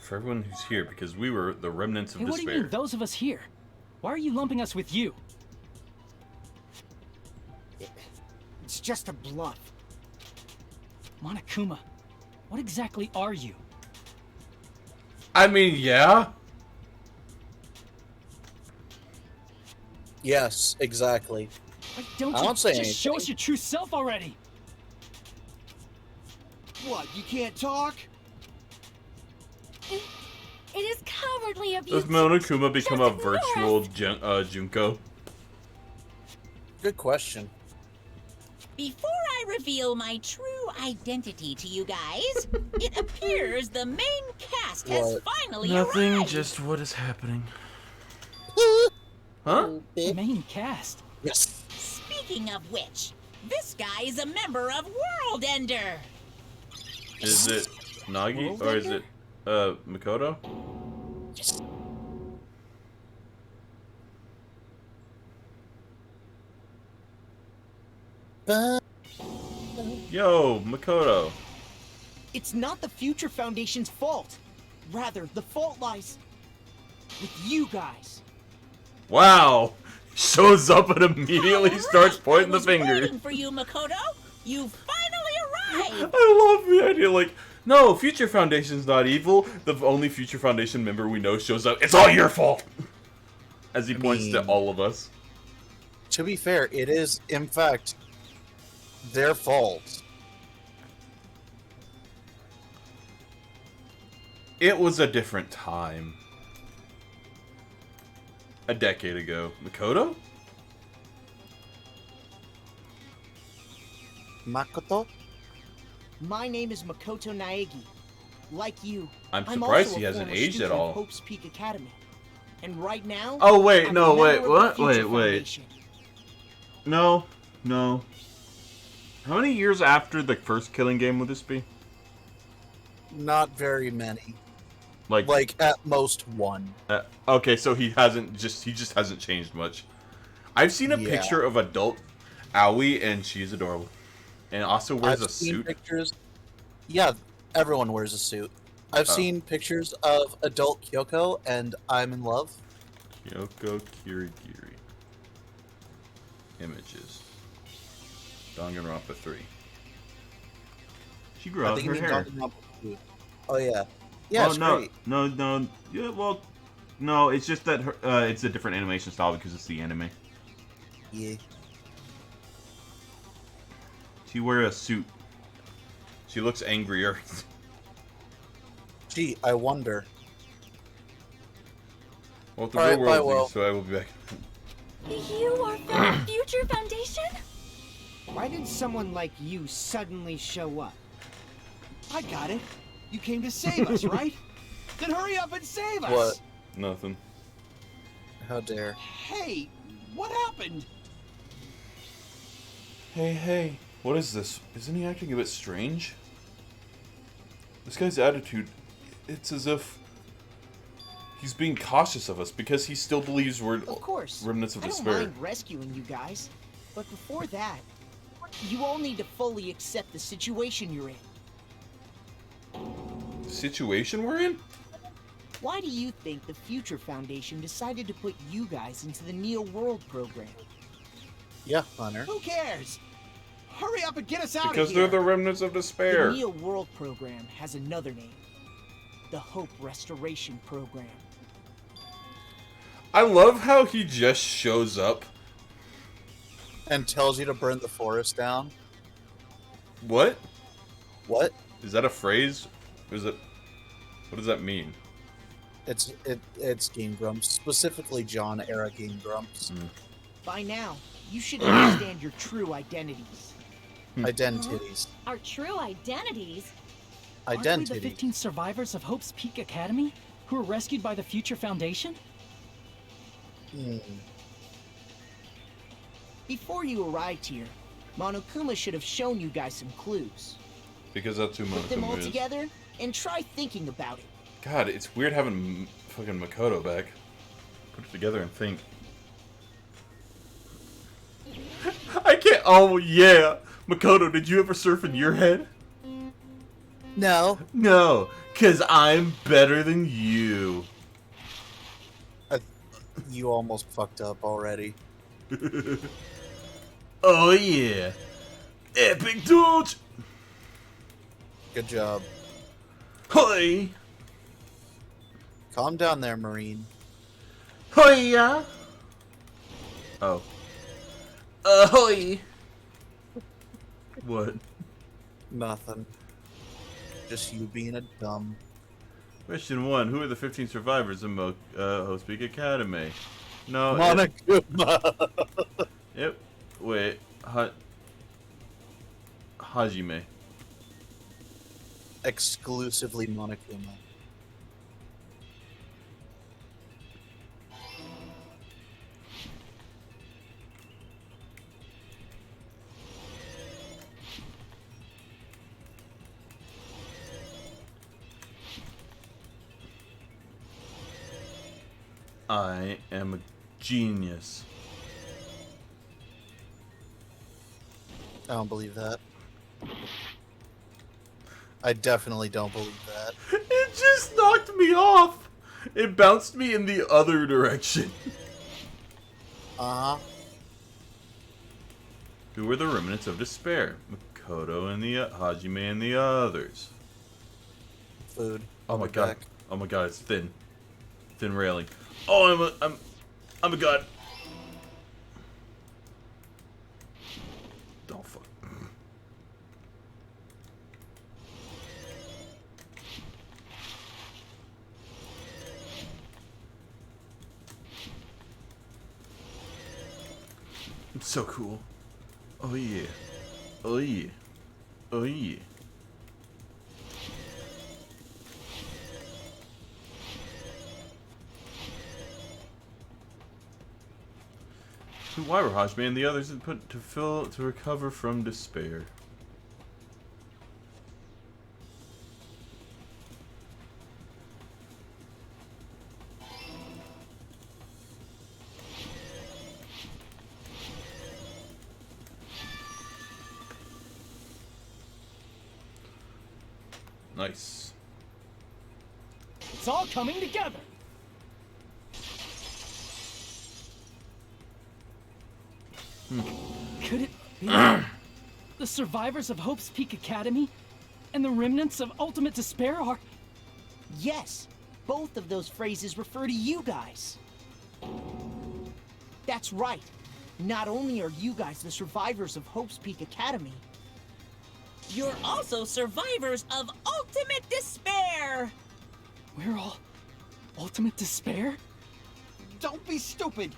S1: For everyone who's here, because we were the remnants of
S5: Hey, what do you
S1: despair.
S5: mean, those of us here? Why are you lumping us with you?
S4: It's just a bluff.
S5: Monokuma, what exactly are you?
S1: I mean, yeah.
S2: Yes, exactly.
S5: Why don't
S2: I
S5: you
S2: don't say
S5: just show
S2: anything.
S5: us your true self already?
S8: What, you can't talk?
S9: It is cowardly of you.
S1: Does Monokuma become a
S9: just ignore
S1: virtual
S9: us.
S1: Junko?
S2: Good question.
S3: Before I reveal my true identity to you guys, it appears the main cast has
S2: What?
S3: finally
S1: Nothing,
S3: arrived.
S1: just what is happening. Huh?
S5: Main cast.
S2: Yes.
S3: Speaking of which, this guy is a member of World Ender.
S1: Is it Nagi or is it Makoto? Yo, Makoto.
S4: It's not the Future Foundation's fault. Rather, the fault lies with you guys.
S1: Wow. Shows up and immediately starts pointing
S3: I
S1: the
S3: was
S1: finger.
S3: waiting for you, Makoto. You finally arrived.
S1: I love the idea, like, no, Future Foundation's not evil. The only Future Foundation member we know shows up. It's all your fault! As he points to
S2: mean-
S1: all of us.
S2: To be fair, it is, in fact, their fault.
S1: It was a different time. A decade ago. Makoto?
S2: Makoto?
S4: My name is Makoto Naegi. Like you,
S1: I'm
S4: I'm
S1: surprised
S4: also
S1: he
S4: a
S1: hasn't
S4: former
S1: aged
S4: student
S1: at
S4: of
S1: all.
S4: Hope's Peak Academy. And right now,
S1: Oh, wait,
S4: I'm
S1: no,
S4: a member
S1: wait,
S4: of the
S1: what?
S4: Future
S1: Wait.
S4: Foundation.
S1: No. How many years after the first Killing Game would this be?
S2: Not very many.
S1: Like
S2: at most one.
S1: okay, so he just hasn't changed much. I've seen a
S2: Yeah.
S1: picture of adult Aoi, and she's adorable, and also wears
S2: I've
S1: a
S2: seen
S1: suit.
S2: pictures. Yeah, everyone wears a suit. I've
S1: Oh.
S2: seen pictures of adult Kyoko, and I'm in love.
S1: Kyoko Kirigiri. Images. Danganronpa 3. She grew
S2: I
S1: out
S2: think
S1: her
S2: you mean
S1: hair.
S2: Danganronpa 2. Oh yeah, yeah,
S1: Oh
S2: it's
S1: no,
S2: great.
S1: no. Yeah, well, no. It's just that it's a different animation style because it's the anime.
S2: Yeah.
S1: She wear a suit. She looks angrier.
S2: Gee, I wonder.
S1: Well, the
S2: Alright,
S1: real
S2: bye,
S1: world
S2: Will.
S1: leaves, so I will be back.
S9: You are from the Future Foundation?
S4: Why did someone like you suddenly show up?
S8: I got it. You came to save us, right? Then hurry up and save us!
S2: What?
S1: Nothing.
S2: How dare.
S8: Hey, what happened?
S1: Hey, what is this? Isn't he acting a bit strange? This guy's attitude, it's as if he's being cautious of us because he still believes we're
S4: Of course.
S1: remnants of
S4: I don't
S1: despair.
S4: mind rescuing you guys, but before that, you all need to fully accept the situation you're in.
S1: The situation we're in?
S4: Why do you think the Future Foundation decided to put you guys into the Neo World program?
S2: Yeah, Hunter.
S8: Who cares? Hurry up and get us out
S1: Because
S8: of
S1: they're
S8: here!
S1: the remnants of
S4: The
S1: despair.
S4: Neo World program has another name. The Hope Restoration Program.
S1: I love how he just shows up.
S2: And tells you to burn the forest down.
S1: What?
S2: What?
S1: Is that a phrase? Or is it? What does that mean?
S2: It's Game Grumps, specifically John era Game Grumps.
S4: By now, you should understand your true identities.
S2: Identities.
S6: Our true identities?
S5: Aren't we the
S2: Identity.
S5: 15 survivors of Hope's Peak Academy who were rescued by the Future Foundation?
S2: Hmm.
S4: Before you arrived here, Monokuma should have shown you guys some clues.
S1: Because that's who
S4: Put them all
S1: Monokuma is.
S4: together and try thinking about it.
S1: God, it's weird having fucking Makoto back. Put it together and think. I can't. Oh yeah, Makoto, did you ever surf in your head?
S2: No.
S1: No, cause I'm better than you.
S2: You almost fucked up already.
S1: Oh yeah, epic dude.
S2: Good job.
S1: Hoi,
S2: Calm down there, Marine.
S1: hoya. Oh. Hoi. What?
S2: Nothing. Just you being a dumb.
S1: Question 1. Who are the 15 survivors of Hope's Peak Academy? No.
S2: Monokuma.
S1: Yep. Wait. Hajime.
S2: Exclusively Monokuma.
S1: I am a genius.
S2: I don't believe that. I definitely don't believe that.
S1: It just knocked me off. It bounced me in the other direction.
S2: Uh-huh.
S1: Who are the remnants of despair? Makoto and the Hajime and the others.
S2: Food.
S1: Oh my
S2: Back.
S1: god. Oh my god, it's thin. Thin railing. Oh, I'm a god. Don't fuck. It's so cool. Oh yeah. Oh yeah. Oh yeah. Why were Hajime and the others put to recover from despair? Nice.
S5: It's all coming together. Could it be the survivors of Hope's Peak Academy and the remnants of Ultimate Despair are...
S4: Yes, both of those phrases refer to you guys. That's right. Not only are you guys the survivors of Hope's Peak Academy,
S3: You're also survivors of Ultimate Despair!
S5: We're all Ultimate Despair?
S8: Don't be stupid!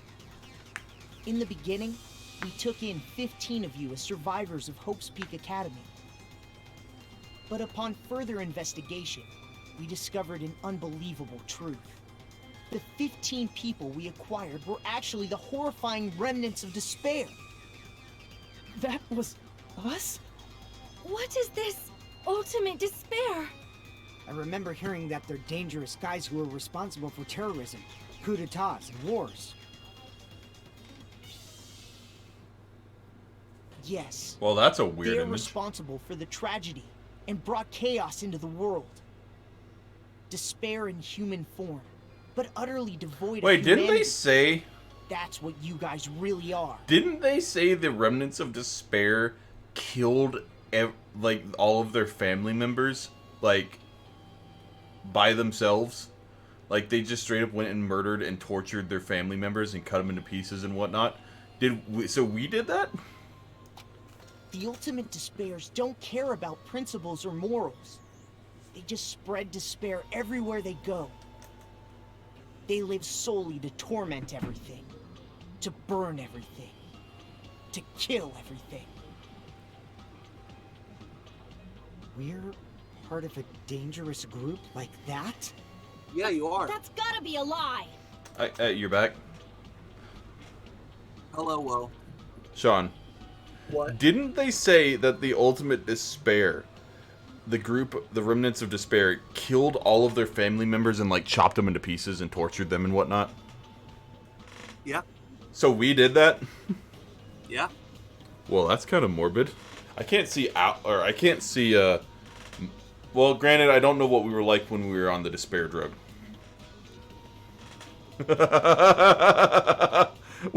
S4: in the beginning, we took in 15 of you as survivors of Hope's Peak Academy. But upon further investigation, we discovered an unbelievable truth. The 15 people we acquired were actually the horrifying remnants of despair.
S5: That was us?
S9: What is this ultimate despair?
S4: I remember hearing that they're dangerous guys who are responsible for terrorism, coup d'etats, and wars. Yes.
S1: Well, that's a weird
S4: They're
S1: image.
S4: responsible for the tragedy and brought chaos into the world. Despair in human form, but utterly devoid
S1: Wait,
S4: of
S1: didn't
S4: humanity.
S1: they say...
S4: That's what you guys really are.
S1: Didn't they say the remnants of despair killed, like, all of their family members, like, by themselves? Like, they just straight up went and murdered and tortured their family members and cut them into pieces and whatnot? So we did that?
S4: The ultimate despairs don't care about principles or morals. They just spread despair everywhere they go. They live solely to torment everything, to burn everything, to kill everything. We're part of a dangerous group like that?
S2: Yeah, you are.
S6: That's gotta be a lie.
S1: You're back.
S2: Hello, Will.
S1: Sean,
S2: What?
S1: didn't they say that the ultimate despair, the group, the remnants of despair, killed all of their family members and, like, chopped them into pieces and tortured them and whatnot?
S2: Yeah.
S1: So we did that?
S2: Yeah.
S1: Well, that's kind of morbid. I can't see I can't see, well, granted, I don't know what we were like when we were on the despair drug.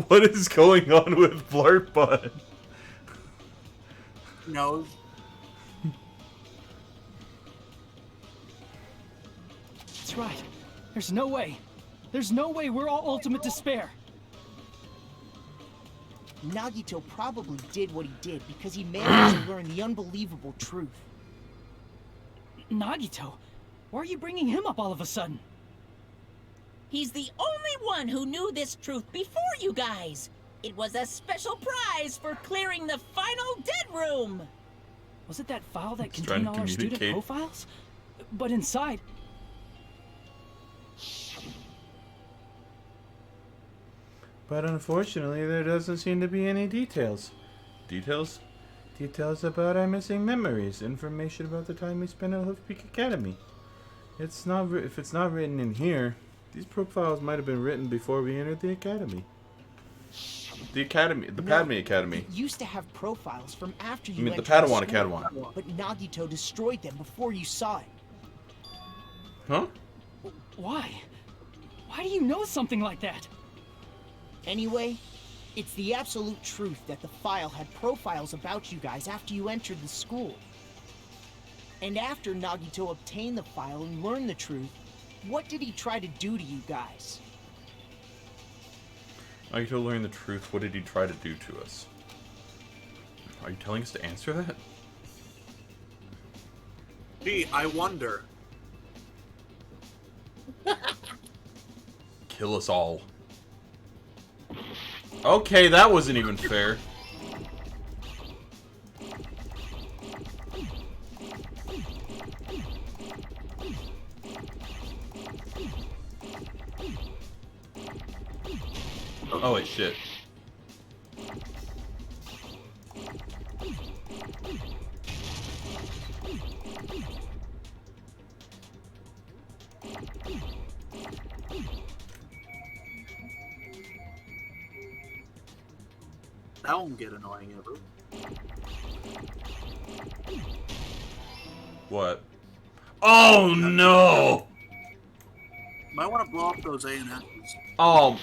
S1: What is going on with Blurt Bud?
S2: No.
S5: That's right. There's no way. There's no way we're all Ultimate Despair.
S4: Nagito probably did what he did because he managed to learn the unbelievable truth.
S5: Nagito? Why are you bringing him up all of a sudden?
S3: He's the only one who knew this truth before you guys. It was a special prize for clearing the final dead room.
S5: Was it that file that
S1: He's
S5: contained
S1: trying to
S5: all our student
S1: communicate.
S5: profiles? But inside...
S1: But unfortunately, there doesn't seem to be any details. Details? Details about our missing memories. Information about the time we spent at Hoof Peak Academy. It's not. If it's not written in here, these profiles might have been written before we entered the academy. The academy, the Padme Academy.
S4: It used to have profiles from after you
S1: I mean, the
S4: entered
S1: Padawan
S4: school,
S1: Academy.
S4: but Nagito destroyed them before you saw it.
S1: Huh?
S5: Why? Why do you know something like that?
S4: Anyway, it's the absolute truth that the file had profiles about you guys after you entered the school. And after Nagito obtained the file and learned the truth, what did he try to do to you guys?
S1: Nagito learned the truth. What did he try to do to us? Are you telling us to answer that?
S2: Gee, I wonder.
S1: Kill us all. Okay, that wasn't even fair. Oh, wait, shit.
S2: That won't get annoying ever.
S1: What? Oh, no!
S2: Might want to blow up those A&Ss.
S1: Oh.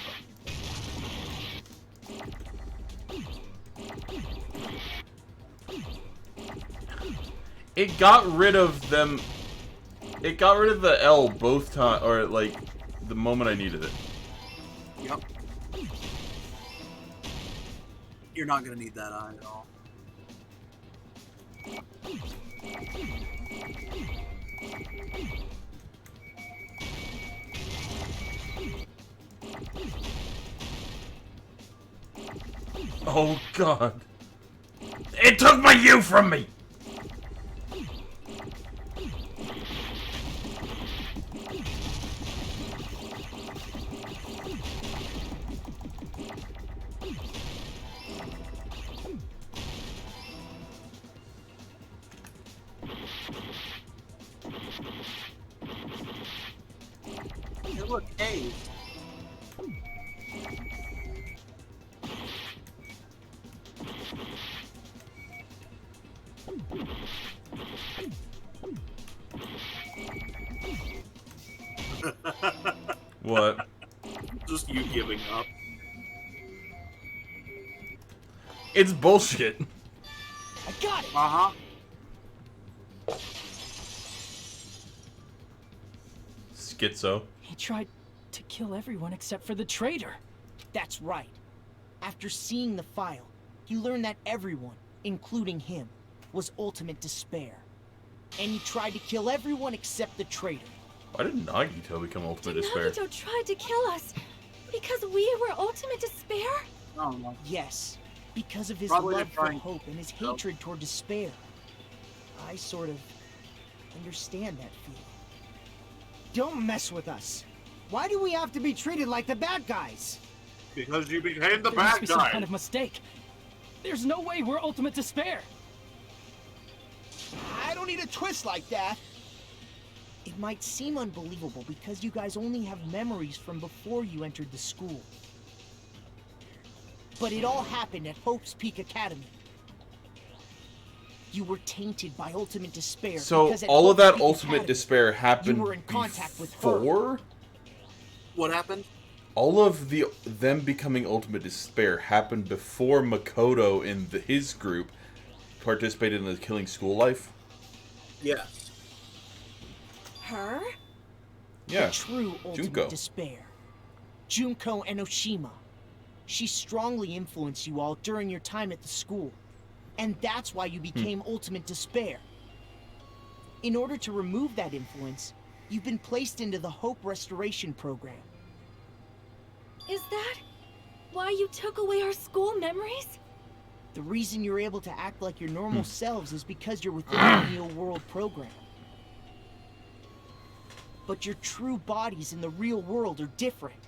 S1: It got rid of them. It got rid of the L both times, or like the moment I needed it.
S2: Yep. You're not gonna need that eye at all.
S1: Oh god. It took my U from me!
S2: Hey, look, A's.
S1: What?
S2: Just you giving up.
S1: It's bullshit.
S4: I got it!
S2: Uh-huh.
S1: Schizo.
S5: He tried to kill everyone except for the traitor.
S4: That's right. After seeing the file, you learn that everyone, including him, was ultimate despair. And he tried to kill everyone except the traitor.
S1: Why did Nagito become Ultimate
S9: Did
S1: Despair?
S9: Nagito tried to kill us because we were ultimate despair?
S2: Oh, no.
S4: Yes, because of his
S2: Probably
S4: love for
S2: trying-
S4: hope and his hatred toward despair. I sort of understand that feeling.
S8: Don't mess with us. Why do we have to be treated like the bad guys?
S2: Because you became the
S5: There must
S2: bad
S5: be some
S2: guy.
S5: kind of mistake. There's no way we're ultimate despair.
S8: I don't need a twist like that.
S4: It might seem unbelievable because you guys only have memories from before you entered the school. But it all happened at Hope's Peak Academy. You were tainted by ultimate despair.
S1: So
S4: because at
S1: all of
S4: Hope's
S1: that
S4: Peak
S1: ultimate
S4: Academy,
S1: despair happened
S4: you were in contact with her.
S1: before?
S2: What happened?
S1: All of them becoming Ultimate Despair happened before Makoto and his group participated in the Killing School Life?
S2: Yes.
S9: Her?
S1: Yeah.
S4: The true ultimate
S1: Junko.
S4: despair. Junko Enoshima. She strongly influenced you all during your time at the school. And that's why you became ultimate despair. In order to remove that influence, you've been placed into the Hope Restoration Program.
S9: Is that why you took away our school memories?
S4: The reason you're able to act like your normal selves is because you're within the real world program. But your true bodies in the real world are different.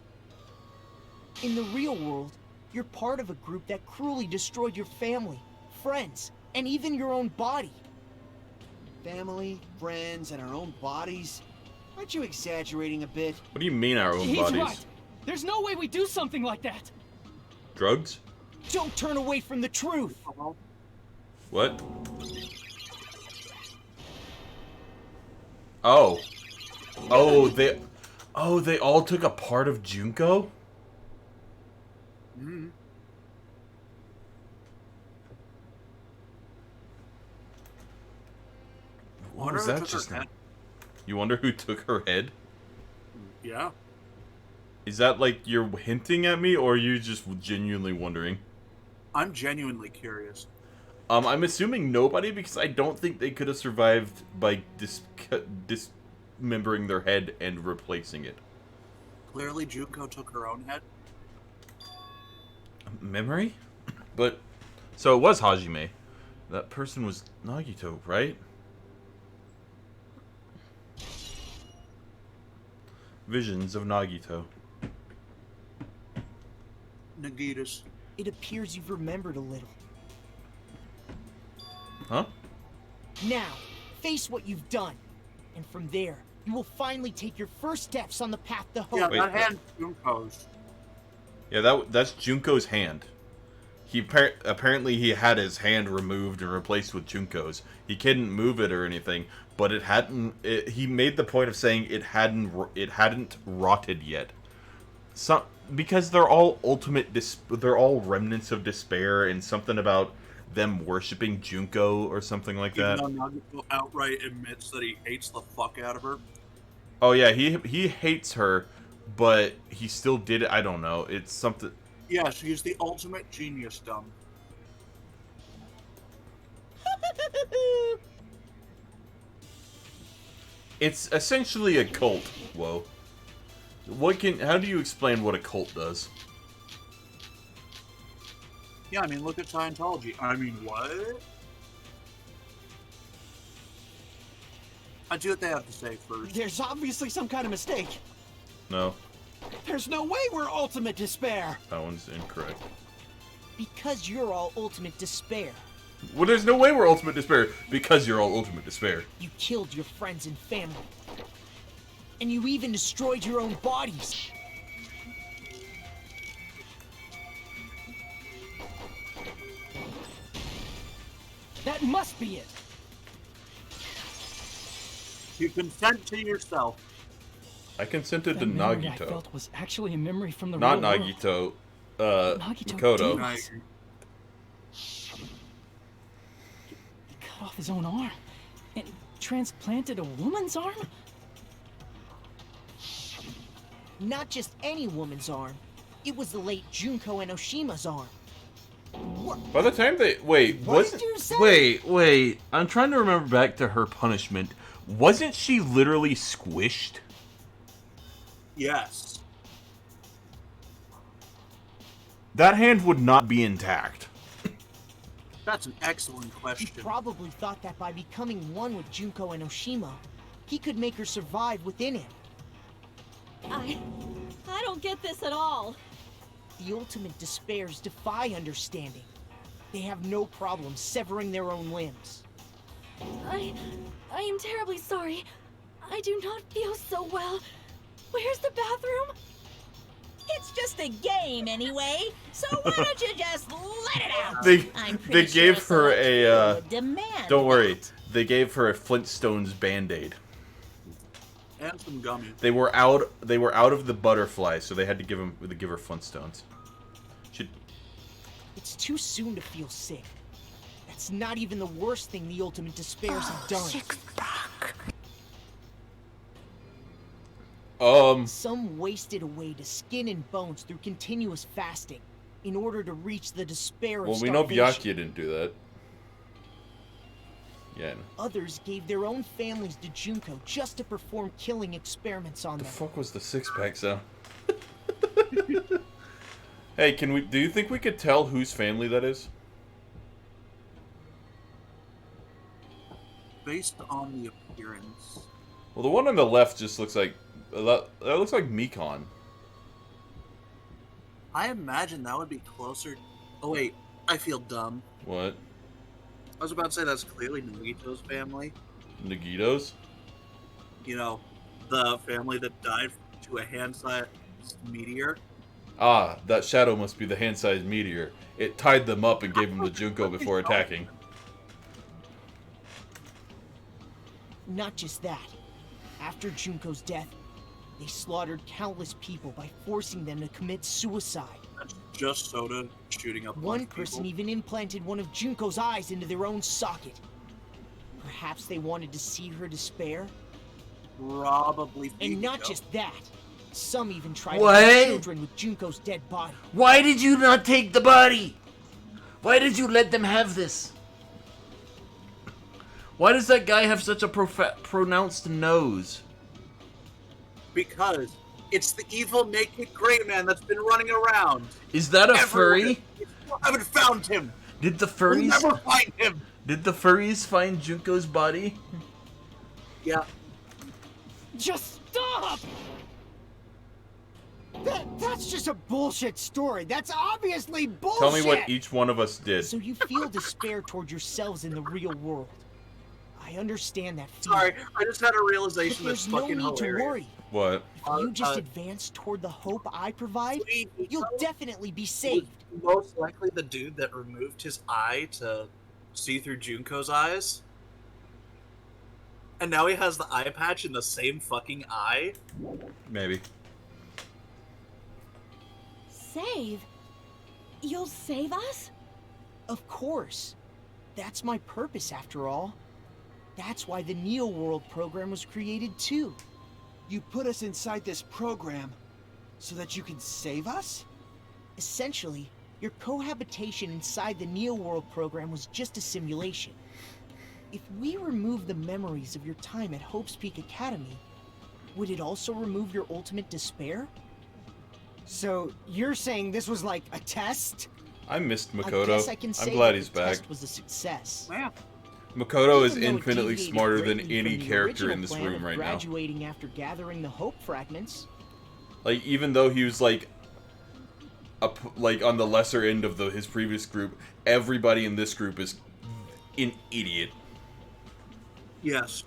S4: In the real world, you're part of a group that cruelly destroyed your family, friends, and even your own body.
S8: Family, friends, and our own bodies? Aren't you exaggerating a bit?
S1: What do you mean our own
S5: He's
S1: bodies?
S5: right. There's no way we do something like that.
S1: Drugs?
S4: Don't turn away from the truth!
S1: What? Oh. They all took a part of Junko?
S2: Mm-hmm.
S1: What was that just now? You wonder who took her head?
S2: Yeah.
S1: Is that like you're hinting at me, or are you just genuinely wondering?
S2: I'm genuinely curious.
S1: I'm assuming nobody, because I don't think they could have survived by dismembering their head and replacing it.
S2: Clearly, Junko took her own head.
S1: memory? But, so it was Hajime. That person was Nagito, right? Visions of Nagito.
S2: Nagitas.
S4: It appears you've remembered a little.
S1: Huh?
S4: Now, face what you've done. And from there, you will finally take your first steps on the path to hope.
S2: Yeah,
S1: Wait,
S2: that hand Junko's.
S1: Yeah, that's Junko's hand. Apparently he had his hand removed and replaced with Junko's. He couldn't move it or anything, but it hadn't. He made the point of saying it hadn't rotted yet. Because they're all they're all remnants of despair, and something about them worshiping Junko or something like that.
S2: Even though Nagito outright admits that he hates the fuck out of her.
S1: Oh yeah, he hates her, but he still did it. I don't know. It's something.
S2: Yes, he's the ultimate genius, dumb.
S1: It's essentially a cult. Whoa. How do you explain what a cult does?
S2: Yeah, I mean, look at Scientology. I mean, what? I'd see what they have to say first.
S8: There's obviously some kind of mistake.
S1: No,
S8: There's no way we're ultimate despair.
S1: that one's incorrect.
S4: Because you're all ultimate despair.
S1: Well, there's no way we're ultimate despair because you're all ultimate despair.
S4: You killed your friends and family. And you even destroyed your own bodies.
S5: That must be it.
S2: You consent to yourself.
S1: I consented to
S5: That memory I
S1: Nagito,
S5: felt was actually a memory from the
S1: not
S5: real world.
S1: Nagito.
S5: Nagito
S1: Makoto.
S5: did. He cut off his own arm and transplanted a woman's arm?
S4: Not just any woman's arm. It was the late Junko Enoshima's arm.
S1: By the time they
S4: What did you say?
S1: wait. I'm trying to remember back to her punishment. Wasn't she literally squished?
S2: Yes.
S1: That hand would not be intact.
S2: That's an excellent
S4: He
S2: question.
S4: probably thought that by becoming one with Junko Enoshima, he could make her survive within him.
S6: I don't get this at all.
S4: The ultimate despairs defy understanding. They have no problem severing their own limbs.
S9: I am terribly sorry. I do not feel so well. Where's the bathroom?
S3: It's just a game anyway, so why don't you just let it out? I'm
S1: They
S3: pretty
S1: gave
S3: sure
S1: her
S3: Select
S1: a
S3: would demand
S1: don't worry.
S3: that.
S1: They gave her a Flintstones band-aid.
S2: And some gummies.
S1: They were out of the butterfly, so they had to give her Flintstones.
S4: It's too soon to feel sick. That's not even the worst thing the ultimate despairs have done. Some wasted away to skin and bones through continuous fasting in order to reach the despair of
S1: Well, we know
S4: starvation.
S1: Byakuya didn't do that. Yeah.
S4: Others gave their own families to Junko just to perform killing experiments on
S1: The
S4: them.
S1: fuck was the six-pack sound? Hey, do you think we could tell whose family that is?
S2: Based on the appearance.
S1: Well, the one on the left just looks like that looks like Mikon.
S2: I imagine that would be closer. Oh wait, I feel dumb.
S1: What?
S2: I was about to say that's clearly Nagito's family.
S1: Nagitos?
S2: You know, the family that died to a hand-sized meteor.
S1: Ah, that shadow must be the hand-sized meteor. It tied them up and gave them to Junko before attacking.
S4: Not just that. After Junko's death, they slaughtered countless people by forcing them to commit suicide.
S2: That's just Soda shooting up.
S4: One person even implanted one of Junko's eyes into their own socket. Perhaps they wanted to see her despair?
S2: Probably.
S4: And not just that. Some even tried
S1: What?
S4: to have children with Junko's dead body.
S1: Why did you not take the body? Why did you let them have this? Why does that guy have such a pronounced nose?
S2: Because It's the evil naked gray man that's been running around.
S1: Is that a
S2: everywhere.
S1: furry?
S2: You still haven't found him.
S1: Did the
S2: We'll
S1: furries?
S2: never find him.
S1: Did the furries find Junko's body?
S2: Yeah.
S5: Just stop!
S8: That's just a bullshit story. That's obviously bullshit.
S1: Tell me what each one of us did.
S4: So you feel despair toward yourselves in the real world. I understand that feeling.
S2: Sorry, I just had a
S4: But
S2: realization that's
S4: there's no
S2: fucking
S4: need
S2: hilarious.
S4: to worry.
S1: What?
S4: If you just advance toward the hope I provide,
S2: Sweet
S4: you'll
S2: Nico
S4: definitely be
S2: was
S4: saved.
S2: most likely the dude that removed his eye to see through Junko's eyes. And now he has the eye patch in the same fucking eye.
S1: Maybe.
S6: Save? You'll save us?
S4: Of course. That's my purpose, after all. That's why the Neo World program was created, too.
S8: You put us inside this program so that you can save us?
S4: Essentially, your cohabitation inside the Neo World program was just a simulation. If we remove the memories of your time at Hope's Peak Academy, would it also remove your ultimate despair?
S8: So, you're saying this was like a test?
S1: I missed
S4: I
S1: Makoto.
S4: guess I can say
S1: I'm glad
S4: that
S1: he's
S4: the
S1: back.
S4: test was a success.
S2: Yeah.
S1: Makoto is
S4: Even though it
S1: infinitely
S4: deviated
S1: smarter than
S4: greatly
S1: any
S4: from the
S1: character
S4: original
S1: in this
S4: plan
S1: room
S4: of
S1: right now.
S4: graduating after gathering the Hope fragments.
S1: Like, even though he was like on the lesser end of his previous group, everybody in this group is an idiot.
S2: Yes.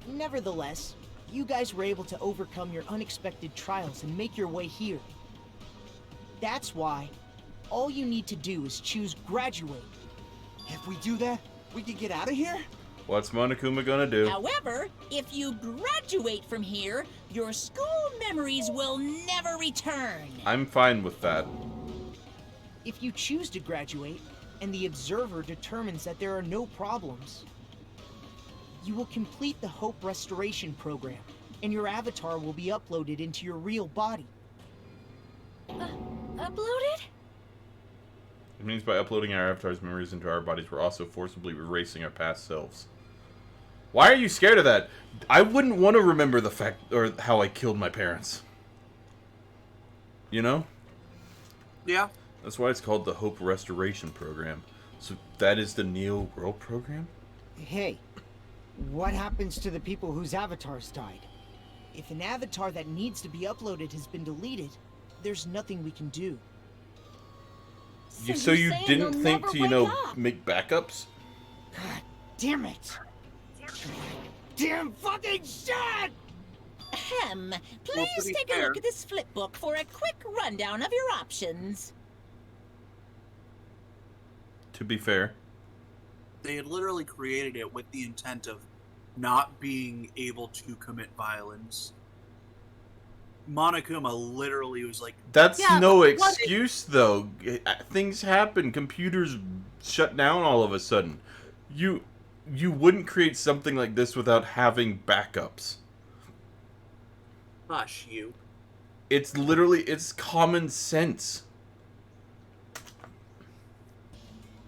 S4: Nevertheless, you guys were able to overcome your unexpected trials and make your way here. That's why all you need to do is choose graduate.
S8: If we do that, we can get out of here?
S1: What's Monokuma gonna do?
S3: However, if you graduate from here, your school memories will never return.
S1: I'm fine with that.
S4: If you choose to graduate, and the observer determines that there are no problems, you will complete the Hope Restoration Program, and your avatar will be uploaded into your real body.
S9: Uploaded?
S1: It means by uploading our avatar's memories into our bodies, we're also forcibly erasing our past selves. Why are you scared of that? I wouldn't want to remember the fact, or how I killed my parents. You know?
S2: Yeah.
S1: That's why it's called the Hope Restoration Program. So that is the Neo World Program?
S8: Hey, what happens to the people whose avatars died?
S4: If an avatar that needs to be uploaded has been deleted, there's nothing we can do.
S1: So you
S6: saying
S1: didn't
S6: you'll
S1: think
S6: never
S1: to, you
S6: wake
S1: know,
S6: up?
S1: make backups?
S8: God damn it! Damn fucking shit!
S3: Ahem.
S2: to
S3: Please
S2: be
S3: take a
S2: fair-
S3: look at this flip book for a quick rundown of your options.
S1: To be fair.
S2: They had literally created it with the intent of not being able to commit violence. Monokuma literally was like,
S1: That's
S2: Yeah,
S1: no
S2: but what
S1: excuse, though. Things happen. Computers shut down all of a sudden. You wouldn't create something like this without having backups.
S2: hush you.
S1: It's literally, it's common sense.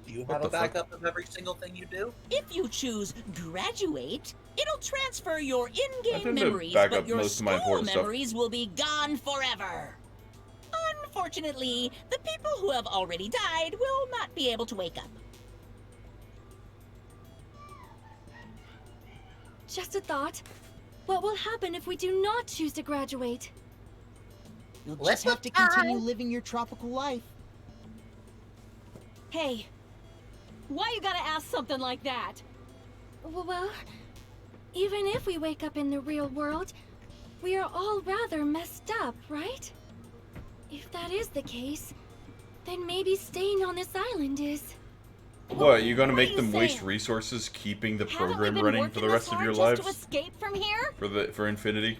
S2: Do you
S1: What
S2: have a
S1: the fuck?
S2: backup of every single thing you do?
S3: If you choose graduate, it'll transfer your
S1: I
S3: in-game
S1: tend to
S3: memories,
S1: back
S3: but
S1: up
S3: your
S1: most of my
S3: school
S1: important stuff.
S3: memories will be gone forever. Unfortunately, the people who have already died will not be able to wake up.
S9: Just a thought. What will happen if we do not choose to graduate?
S4: You'll
S2: Let
S4: just have to continue living your tropical life.
S6: Hey, why you gotta ask something like that?
S9: Well, even if we wake up in the real world, we are all rather messed up, right? If that is the case, then maybe staying on this island is...
S1: What, you gonna
S6: What
S1: make
S6: are you
S1: them waste
S6: saying?
S1: resources keeping the
S6: Haven't we
S1: program
S6: been
S1: running for
S6: working
S1: the
S6: this
S1: rest of
S6: hard
S1: your
S6: just to
S1: lives?
S6: escape from here?
S1: For infinity?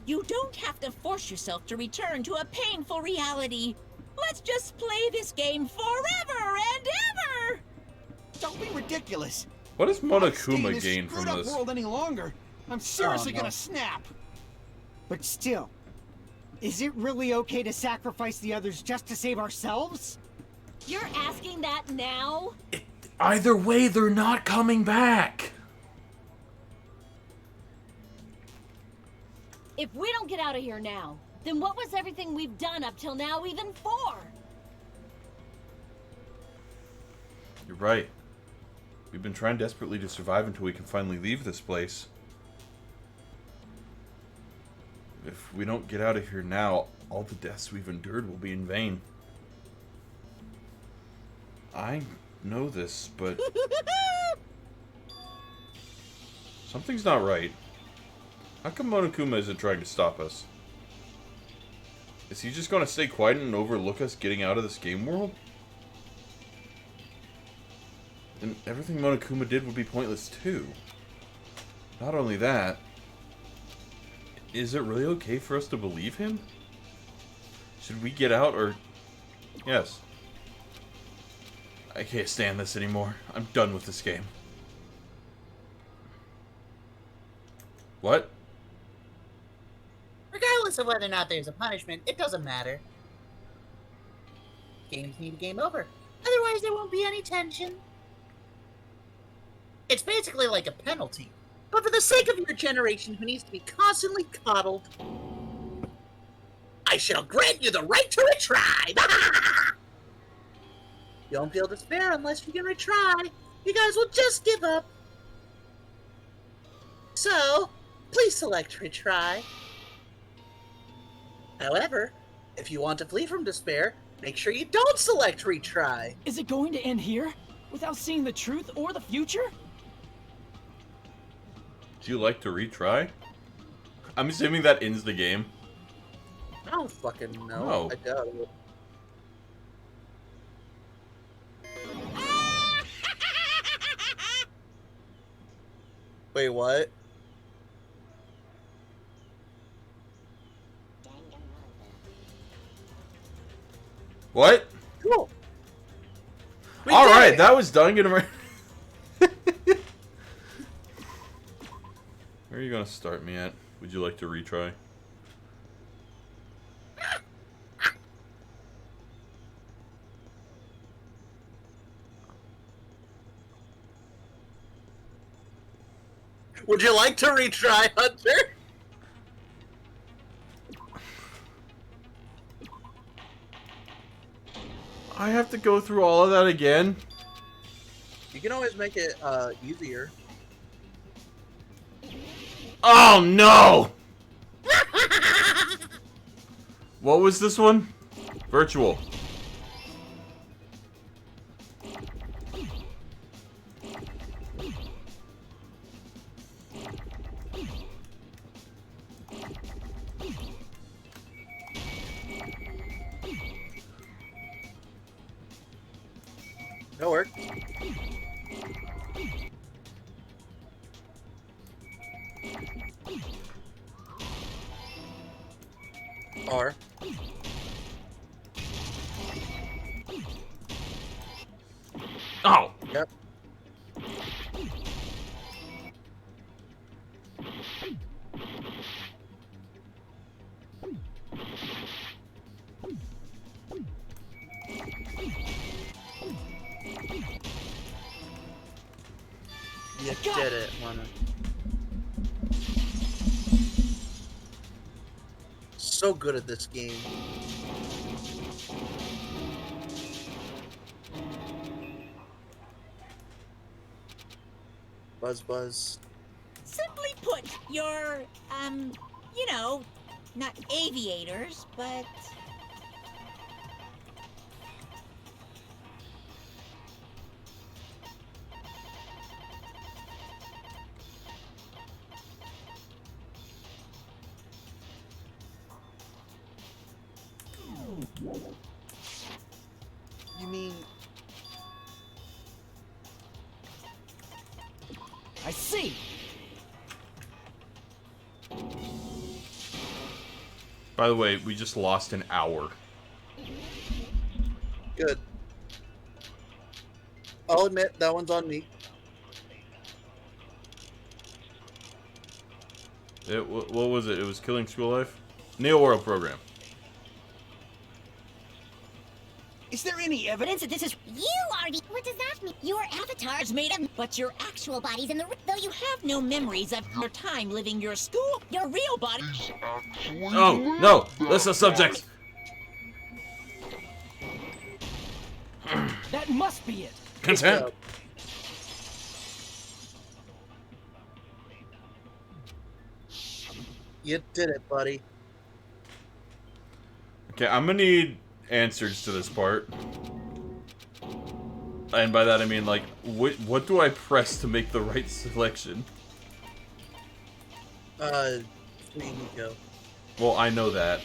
S3: You don't have to force yourself to return to a painful reality. Let's just play this game forever and ever!
S8: Don't be ridiculous.
S1: What does
S8: If I stay in
S1: Monokuma
S8: this
S1: gain from
S8: screwed up
S1: this?
S8: world any longer, I'm seriously
S2: no.
S8: gonna snap. But still, is it really okay to sacrifice the others just to save ourselves?
S6: You're asking that now?
S1: Either way, they're not coming back.
S6: If we don't get out of here now, then what was everything we've done up till now even for?
S1: You're right. We've been trying desperately to survive until we can finally leave this place. If we don't get out of here now, all the deaths we've endured will be in vain. I know this, but... something's not right. How come Monokuma isn't trying to stop us? Is he just going to stay quiet and overlook us getting out of this game world? Then everything Monokuma did would be pointless too. Not only that, is it really okay for us to believe him? Should we get out or... Yes. I can't stand this anymore. I'm done with this game. What?
S2: Regardless of whether or not there's a punishment, it doesn't matter. Games need a game over. Otherwise, there won't be any tension. It's basically like a penalty. But for the sake of your generation who needs to be constantly coddled, I shall grant you the right to retry! Don't feel despair unless you can retry. You guys will just give up. So, please select retry. However, if you want to flee from despair, make sure you don't select retry.
S5: Is it going to end here? Without seeing the truth or the future?
S1: Do you like to retry? I'm assuming that ends the game.
S2: I don't fucking know.
S1: No.
S2: I doubt it. Wait, what?
S1: What?
S2: Cool.
S1: Alright, that was Danganronpa. Where are you gonna start me at? Would you like to retry?
S2: Would you like to retry, Hunter?
S1: I have to go through all of that again?
S2: You can always make it easier.
S1: Oh no! What was this one? Virtual.
S2: That'll work. R.
S1: Oh!
S2: Yep. You did it, Lana. So good at this game. Buzz buzz.
S3: Simply put, you're, you know, not aviators, but...
S8: You mean...
S5: I see!
S1: By the way, we just lost an hour.
S2: Good. I'll admit, that one's on me.
S1: What was it? It was Killing School Life? Neo World Program.
S8: Is there any evidence that this is...
S6: You are the... What does that mean? Your avatar's made of... But your actual body's in the... Though you have no memories of your time living your school, your real body...
S1: Oh, no! List of subjects!
S5: That must be it.
S1: Consent!
S2: You did it, buddy.
S1: Okay, I'm gonna need answers to this part. And by that I mean, like, what do I press to make the right selection?
S2: There you go.
S1: Well, I know that.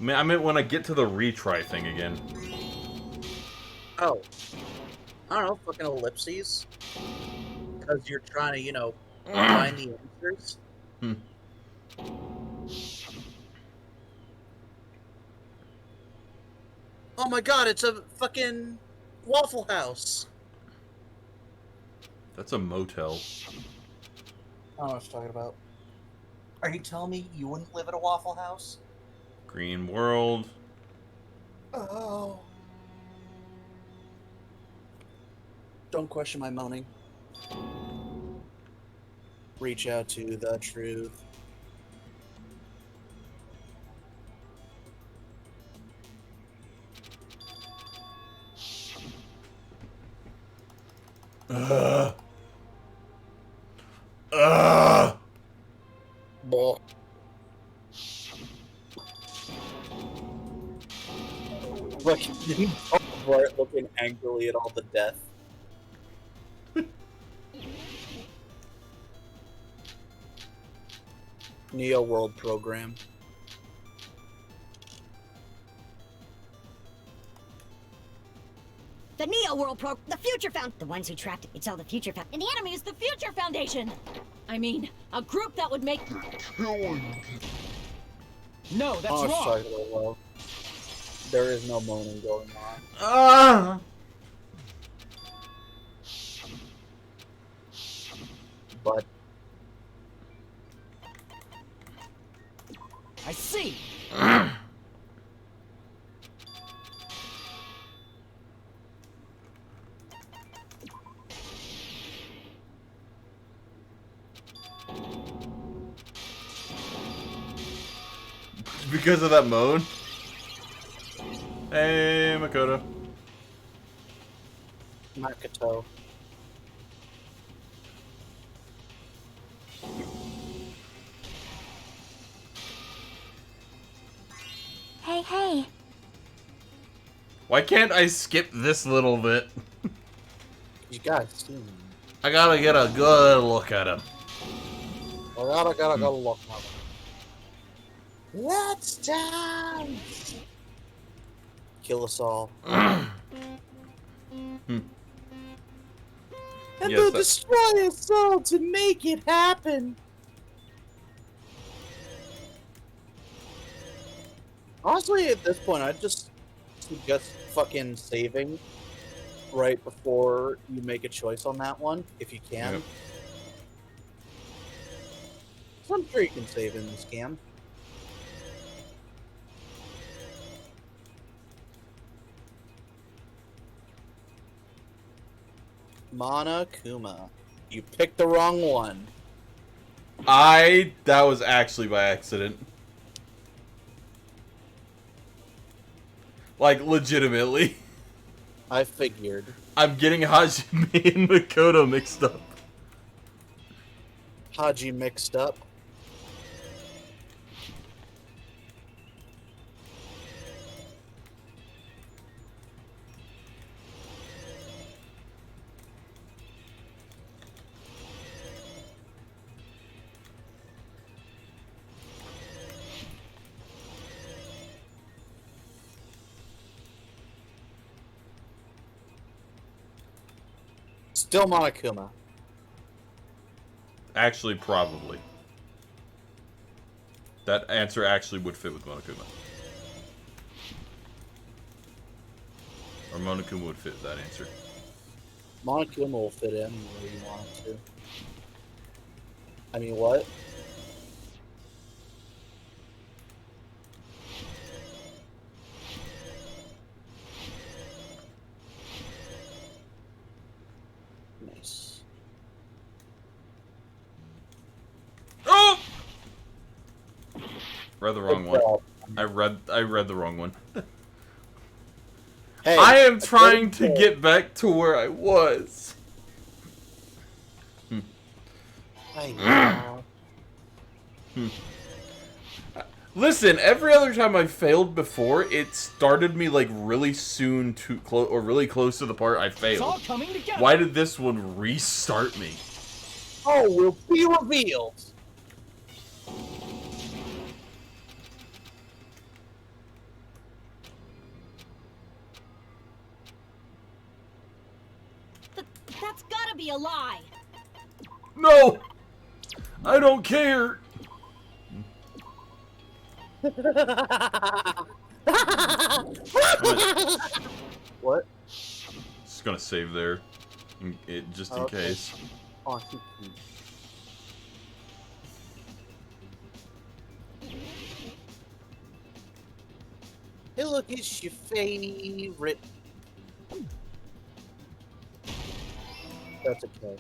S1: I meant when I get to the retry thing again.
S2: Oh. I don't know, fucking ellipses. Because you're trying to, you know, find the answers.
S1: Hmm.
S2: Oh my god, it's a fucking Waffle House.
S1: That's a motel.
S2: I don't know what I was talking about. Are you telling me you wouldn't live at a Waffle House?
S1: Green world.
S2: Oh. Don't question my moaning. Reach out to the truth. Bull. Look, Bart looking angrily at all the death. Neo World program.
S6: The Neo World the Future Found... The ones who trapped it, it's all the Future Found... And the enemy is the Future Foundation! I mean, a group that would make...
S10: Killing.
S5: No, that's
S2: Oh,
S5: wrong.
S2: sorry, love. There is no moaning going on.
S1: Ah!
S2: But
S5: I see.
S1: Because of that moan? Hey, Makoto.
S2: Makoto.
S9: Hey.
S1: Why can't I skip this little bit?
S2: You guys see me.
S1: I gotta get a good look at him.
S2: I gotta go look at him. Let's dance! Kill us all. And
S1: Yes,
S2: they'll
S1: that-
S2: destroy us all to make it happen! Honestly, at this point, I'd just suggest fucking saving right before you make a choice on that one, if you can.
S1: Yep.
S2: So I'm sure you can save in this game. Monokuma. You picked the wrong one.
S1: That was actually by accident. Like, legitimately.
S2: I figured.
S1: I'm getting Hajime and Makoto mixed up.
S2: Haji mixed up. Still Monokuma.
S1: Actually, probably. That answer actually would fit with Monokuma. Or Monokuma would fit that answer.
S2: Monokuma will fit in where you want it to. I mean, what?
S1: Read the wrong one. I read the wrong one.
S2: Hey,
S1: I am trying to get back to where I was.
S2: I know.
S1: Listen, every other time I failed before, it started me like really soon to close or really close to the part I
S5: It's all
S1: failed.
S5: coming together.
S1: Why did this one restart me?
S2: Oh, will be revealed.
S6: That's gotta be a lie.
S1: No! I don't care!
S2: What?
S1: Just gonna save there. Just in
S2: Okay.
S1: case.
S2: Hey, look, it's your favorite. That's okay.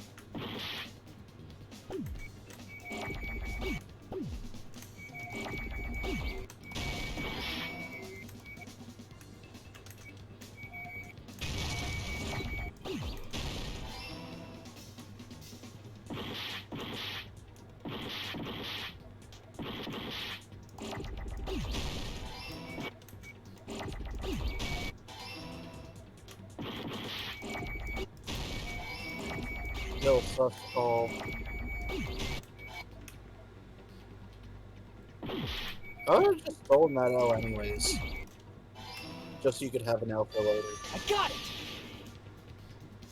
S2: No, first of all. I would have just stolen that L anyways. Just so you could have an L for later.
S5: I got it.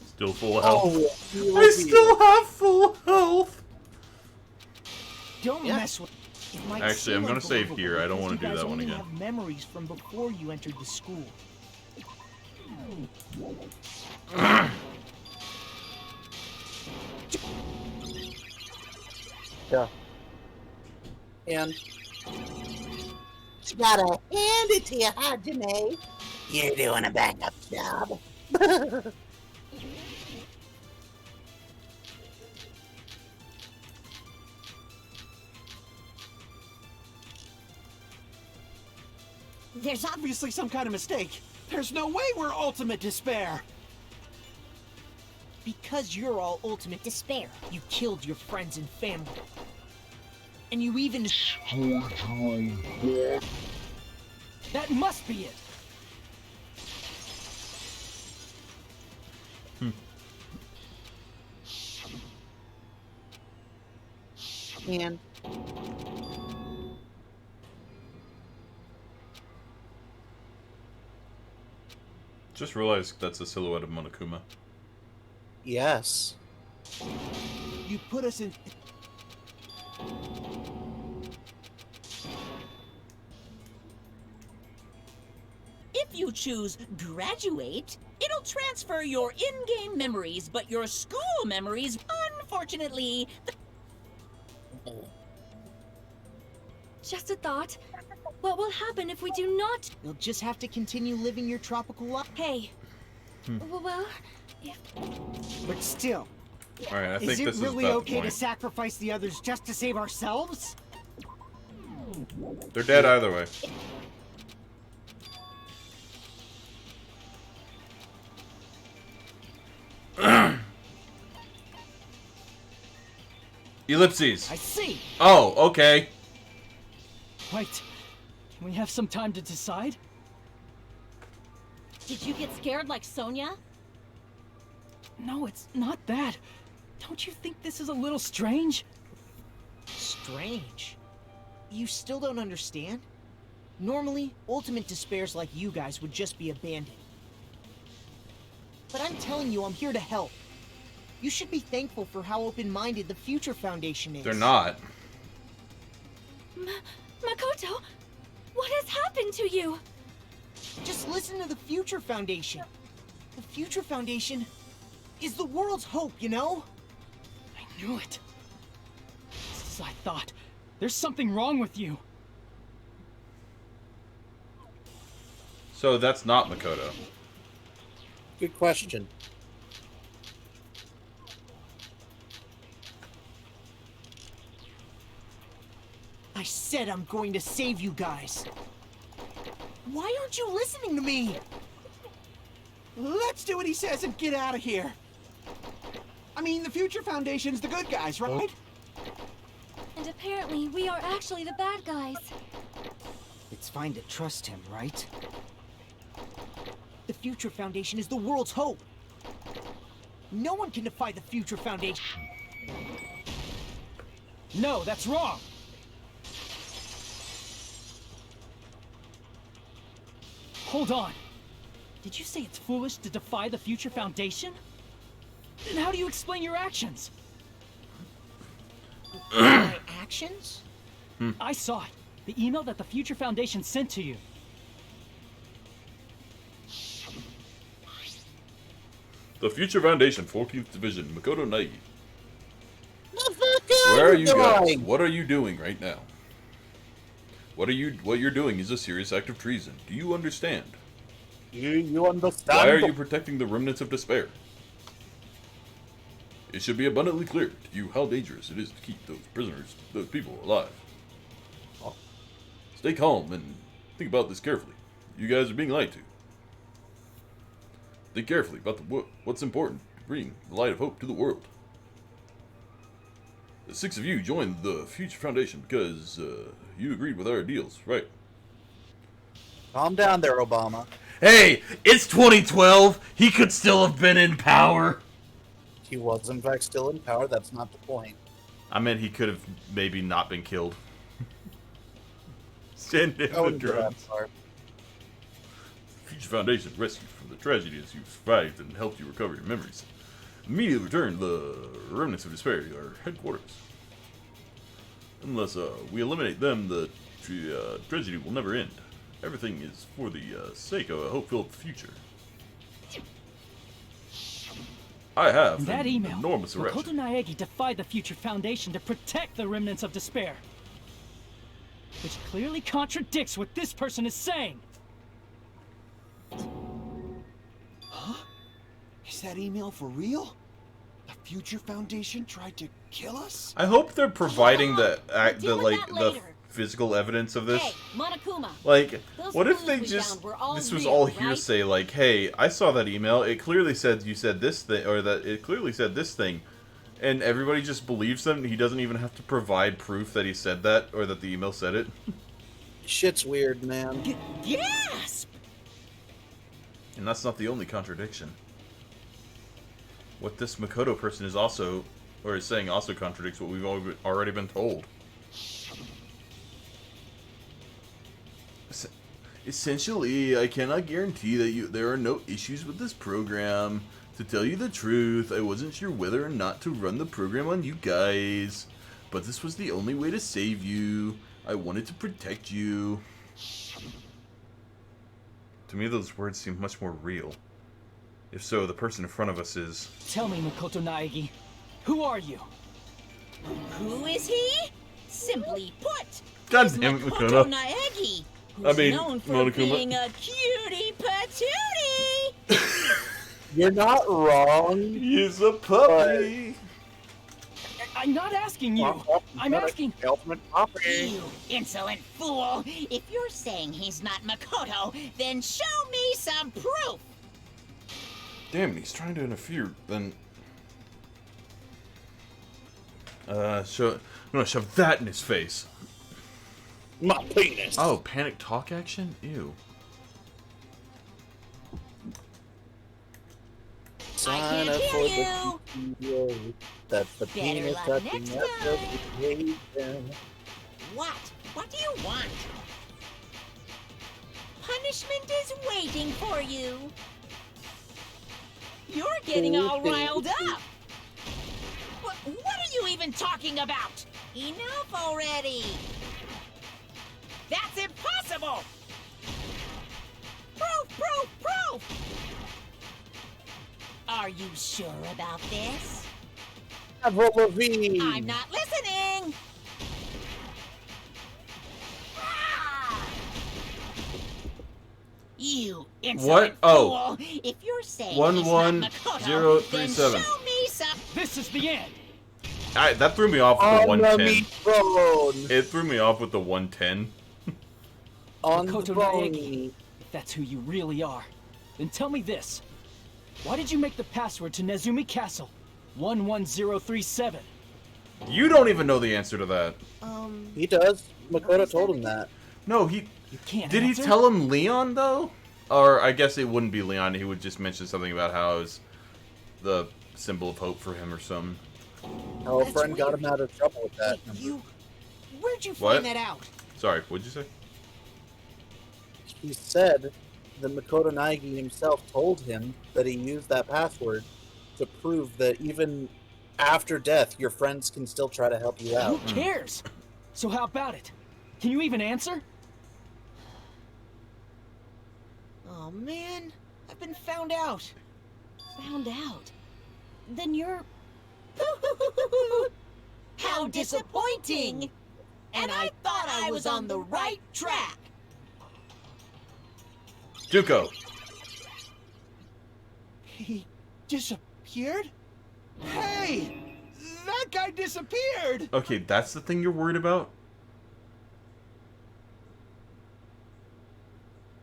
S1: Still full health.
S2: Oh,
S1: I still have full health!
S4: Don't
S2: Yeah.
S4: mess with. It might
S1: Actually, I'm
S4: seem
S1: gonna save
S4: unbelievable
S1: here. I don't
S4: because
S1: wanna
S4: you
S1: do
S4: guys
S1: that one
S4: only
S1: again.
S4: have memories from before you entered the school.
S2: Yeah. And gotta hand it to you, huh, Janae? You're doing a backup job.
S8: There's obviously some kind of mistake. There's no way we're ultimate despair.
S4: Because you're all ultimate despair. You killed your friends and family. And you even
S10: Destroyed your own body.
S5: That must be it.
S2: And
S1: Just realized that's a silhouette of Monokuma.
S2: yes.
S8: You put us in.
S3: If you choose graduate, it'll transfer your in-game memories, but your school memories, unfortunately,
S9: Just a thought. What will happen if we do not?
S4: You'll just have to continue living your tropical life.
S9: Hey. Well, if
S8: But still,
S1: Alright, I think
S8: is it
S1: this
S8: really
S1: is about
S8: okay
S1: the
S8: to
S1: point.
S8: sacrifice the others just to save ourselves?
S1: They're dead either way. Ellipses.
S5: I see.
S1: Oh, okay.
S5: Wait. Can we have some time to decide?
S6: Did you get scared like Sonia?
S5: No, it's not that. Don't you think this is a little strange?
S4: Strange. You still don't understand? Normally, ultimate despairs like you guys would just be abandoned. But I'm telling you, I'm here to help. You should be thankful for how open-minded the Future Foundation is.
S1: They're not.
S9: Makoto, what has happened to you?
S4: Just listen to the Future Foundation. The Future Foundation is the world's hope, you know?
S5: I knew it. Just as I thought. There's something wrong with you.
S1: So that's not Makoto.
S2: Good question.
S4: I said I'm going to save you guys. Why aren't you listening to me?
S8: Let's do what he says and get out of here. I mean, the Future Foundation's the good guys, right?
S9: And apparently, we are actually the bad guys.
S4: It's fine to trust him, right? The Future Foundation is the world's hope. No one can defy the Future Foundation.
S5: No, that's wrong. Hold on. Did you say it's foolish to defy the Future Foundation? Then how do you explain your actions?
S4: My actions?
S5: I saw it. The email that the Future Foundation sent to you.
S1: The Future Foundation, 14th Division, Makoto Naegi.
S2: Motherfucker,
S1: Where are you guys?
S2: dying.
S1: What are you doing right now? What you're doing is a serious act of treason. Do you understand?
S2: You understand?
S1: Why are you protecting the remnants of despair? It should be abundantly clear to you how dangerous it is to keep those people alive. Stay calm and think about this carefully. You guys are being lied to. Think carefully about what's important to bring the light of hope to the world. The 6 of you joined the Future Foundation because you agreed with our deals, right?
S2: Calm down there, Obama.
S1: Hey, it's 2012. He could still have been in power.
S2: He was, in fact, still in power. That's not the point.
S1: I meant he could have maybe not been killed. Stand in
S2: I
S1: the
S2: wouldn't go that
S1: drums.
S2: far.
S1: Future Foundation rescued you from the tragedies you survived and helped you recover your memories. Immediately return the remnants of despair to our headquarters. Unless we eliminate them, the tragedy will never end. Everything is for the sake of a hope-filled future. I have
S5: In that
S1: an
S5: email,
S1: enormous erection.
S5: Makoto Naegi defied the Future Foundation to protect the remnants of despair. Which clearly contradicts what this person is saying.
S8: Is that email for real? The Future Foundation tried to kill us?
S1: I hope they're providing the
S6: Deal with that
S1: the
S6: later.
S1: physical evidence of this.
S6: Hey, Monokuma.
S1: Like,
S6: Those
S1: what if
S6: clues
S1: they
S6: we
S1: just
S6: found were all
S1: this was
S6: real,
S1: all
S6: right?
S1: hearsay? Like, hey, I saw that email. It clearly said you said this thing, or that it clearly said this thing, and everybody just believes them. He doesn't even have to provide proof that he said that or that the email said it.
S2: Shit's weird, man.
S6: Gasp!
S1: And that's not the only contradiction. What this Makoto person is also, or is saying, also contradicts what we've already been told. Essentially, I cannot guarantee that there are no issues with this program. To tell you the truth, I wasn't sure whether or not to run the program on you guys. But this was the only way to save you. I wanted to protect you. To me, those words seem much more real. If so, the person in front of us is...
S5: Tell me, Makoto Naegi, who are you?
S3: Who is he? Simply put,
S1: God
S3: he's
S1: damn it,
S3: Makoto
S1: Makoto.
S3: Naegi, who's
S1: I mean,
S3: known for
S1: Monokuma.
S3: being a cutie patootie.
S2: You're not wrong.
S1: He's a puppy.
S5: I'm not asking you. I'm asking.
S2: Ultimate puppy.
S3: You insolent fool! If you're saying he's not Makoto, then show me some proof!
S1: Damn, he's trying to interfere. Then, I'm gonna shove that in his face.
S2: My penis.
S1: Oh, panic talk action? Ew.
S2: Sign
S3: can't
S2: up for
S3: hear
S2: the PTO. That's the
S3: Better
S2: penis
S3: luck
S2: touching
S3: next
S2: application.
S3: What? What do you want? Punishment is waiting for you. You're getting all riled up. What are you even talking about? Enough already. That's impossible. Proof! Are you sure about this?
S2: Avril Lavigne.
S3: I'm not listening! Ah! You insolent
S1: Oh.
S3: fool! If you're saying he's not Makoto, then
S1: 11037.
S3: show me some...
S5: This is the end.
S1: That threw me off with the
S2: On the
S1: 110.
S2: meat bone.
S1: It threw me off with the 110.
S2: On the
S5: Makoto
S2: bone.
S5: Naegi, if that's who you really are, then tell me this. Why did you make the password to Nezumi Castle 11037?
S1: You don't even know the answer to that.
S2: He does. Makoto told him that.
S1: No,
S5: You can't
S1: Did
S5: answer?
S1: he tell him Leon, though? Or I guess it wouldn't be Leon. He would just mention something about how it was the symbol of hope for him or something.
S2: How a
S4: That's
S2: friend got
S4: weird.
S2: him out of trouble with that.
S4: Where'd you
S1: What?
S4: find that out?
S1: Sorry, what'd you say?
S2: He said that Makoto Naegi himself told him that he used that password to prove that even after death, your friends can still try to help you
S5: Who
S2: out.
S5: cares? So how about it? Can you even answer?
S4: Oh man, I've been found out.
S6: Found out. Then you're...
S4: How disappointing! And I thought I was on the right track.
S1: Juko.
S8: He disappeared? Hey! That guy disappeared!
S1: Okay, that's the thing you're worried about?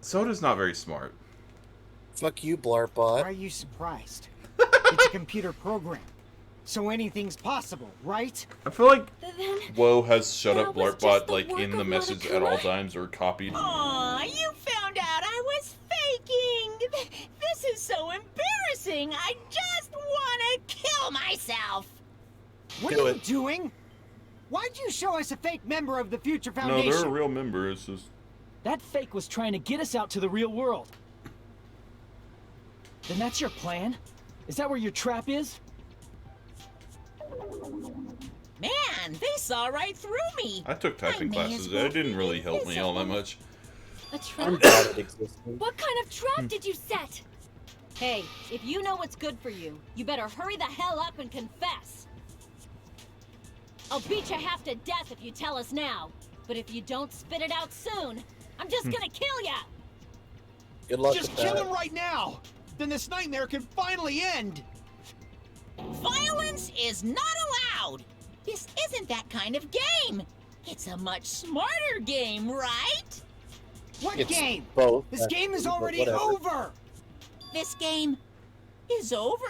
S1: Soda's not very smart.
S2: Fuck you,
S4: Why
S2: Blarpot.
S4: are you surprised? It's a computer program, so anything's possible, right?
S1: I feel like
S9: Then
S1: Woe has shut
S9: That
S1: up
S9: was just
S1: Blartbot
S9: the
S1: like
S9: work
S1: in the
S9: of
S1: message at all
S9: Monokuma?
S1: times or copied.
S3: Aw, you found out I was faking. This is so embarrassing. I just want to kill myself.
S4: What
S2: Do
S4: are
S2: it.
S4: you doing? Why'd you show us a fake member of the Future
S1: No,
S4: Foundation?
S1: they're a real member. It's just
S5: That fake was trying to get us out to the real world. Then that's your plan? Is that where your trap is?
S3: Man, they saw right through me.
S1: I took typing
S3: I may
S1: classes.
S3: as well
S1: It didn't
S3: be
S1: really help me all that
S3: invisible.
S1: much.
S9: a
S2: I'm
S9: trap.
S2: glad it existed.
S9: What kind of trap did you set?
S6: Hey, if you know what's good for you, you better hurry the hell up and confess. I'll beat you half to death if you tell us now. But if you don't spit it out soon, I'm just gonna kill ya!
S2: Good luck
S8: Just
S2: with
S8: kill
S2: that.
S8: him right now! Then this nightmare can finally end!
S3: Violence is not allowed. This isn't that kind of game. It's a much smarter game, right?
S4: What
S2: It's
S4: game?
S2: both.
S4: This game is
S2: but
S4: already
S2: whatever.
S4: over!
S3: This game is over?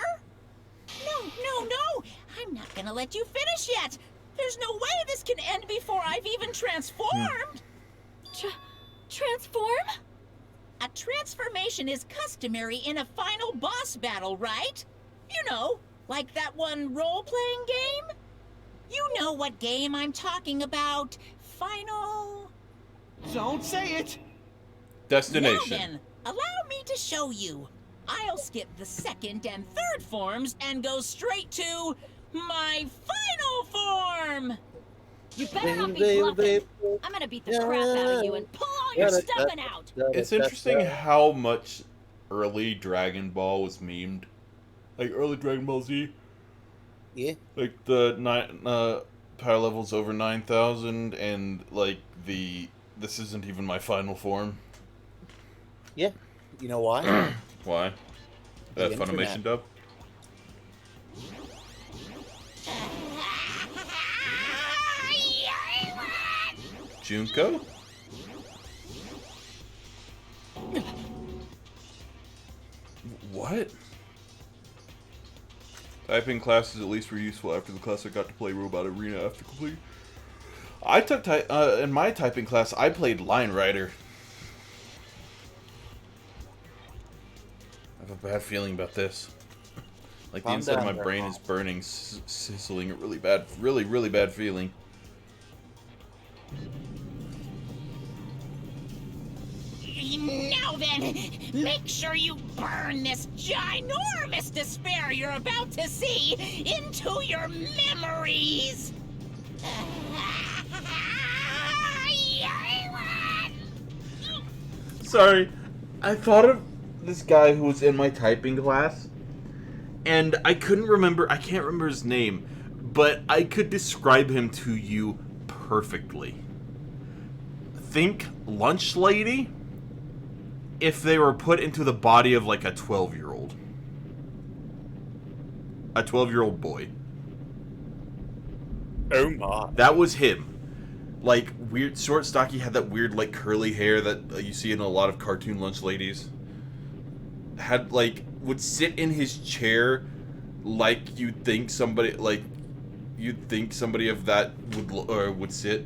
S3: No. I'm not gonna let you finish yet. There's no way this can end before I've even transformed.
S9: Transform?
S3: A transformation is customary in a final boss battle, right? You know, like that one role-playing game? You know what game I'm talking about. Final...
S8: Don't say it!
S1: Destination.
S3: Now then, allow me to show you. I'll skip the second and third forms and go straight to my final form.
S6: You better not be
S2: Baby,
S6: bluffing.
S2: baby.
S6: I'm gonna beat the crap out of you and pull all your stuffing out.
S1: It's interesting how much early Dragon Ball was memed. Like early Dragon Ball Z.
S2: Yeah.
S1: Like the power levels over 9,000 and like this isn't even my final form.
S2: Yeah. You know why?
S1: Why?
S2: The
S1: That Funimation
S2: internet.
S1: dub? Junko? What? Typing classes at least were useful. After the class I got to play Robot Arena after complete. I took in my typing class I played Line Rider. I have a bad feeling about this. Like the
S2: Calm
S1: inside of
S2: down
S1: my
S2: there,
S1: brain
S2: Mom.
S1: is burning, sizzling, a really bad, really bad feeling.
S3: Now then, make sure you burn this ginormous despair you're about to see into your memories.
S1: Sorry, I thought of this guy who was in my typing class, and I can't remember his name, but I could describe him to you perfectly. Think lunch lady if they were put into the body of like a 12-year-old. A 12-year-old boy.
S2: Oh my.
S1: That was him. Like, weird, short, stocky, had that weird, like, curly hair that you see in a lot of cartoon lunch ladies. Had, like, would sit in his chair like you'd think somebody, of that would sit.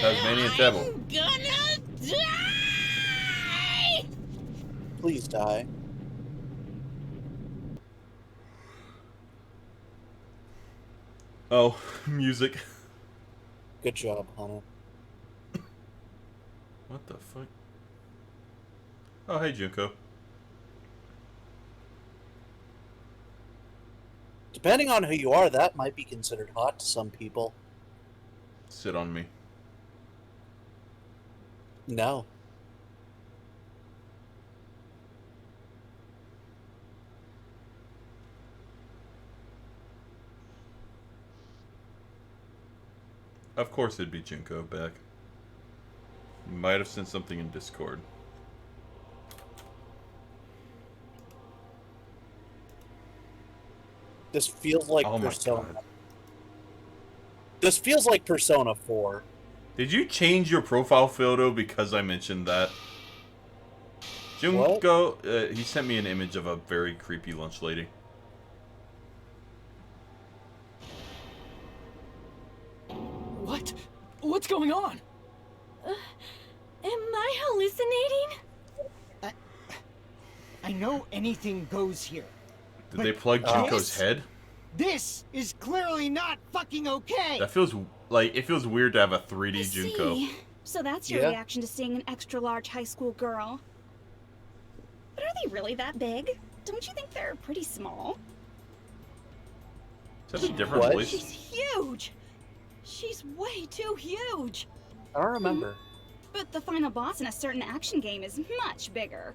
S1: Tasmanian devil.
S3: I'm gonna die!
S2: Please die.
S1: Oh, music.
S2: Good job, Hana.
S1: What the fuck? Oh, hey, Junko.
S2: Depending on who you are, that might be considered hot to some people.
S1: Sit on me.
S2: No.
S1: Of course it'd be Junko back. Might have sent something in Discord.
S2: This feels like
S1: Oh my
S2: Persona.
S1: god.
S2: This feels like Persona 4.
S1: Did you change your profile photo because I mentioned that? Junko, he sent me an image of a very creepy lunch lady.
S5: What? What's going on?
S9: Am I hallucinating?
S4: I know anything goes here.
S1: Did they plug Junko's head?
S4: This is clearly not fucking okay!
S1: That feels like, it feels weird to have a 3D
S11: I
S1: Junko.
S11: see. So that's your
S2: Yeah.
S11: reaction to seeing an extra-large high school girl. But are they really that big? Don't you think they're pretty small?
S1: Is that a different
S2: What?
S1: voice?
S6: She's huge! She's way too huge!
S2: I don't remember.
S11: But the final boss in a certain action game is much bigger.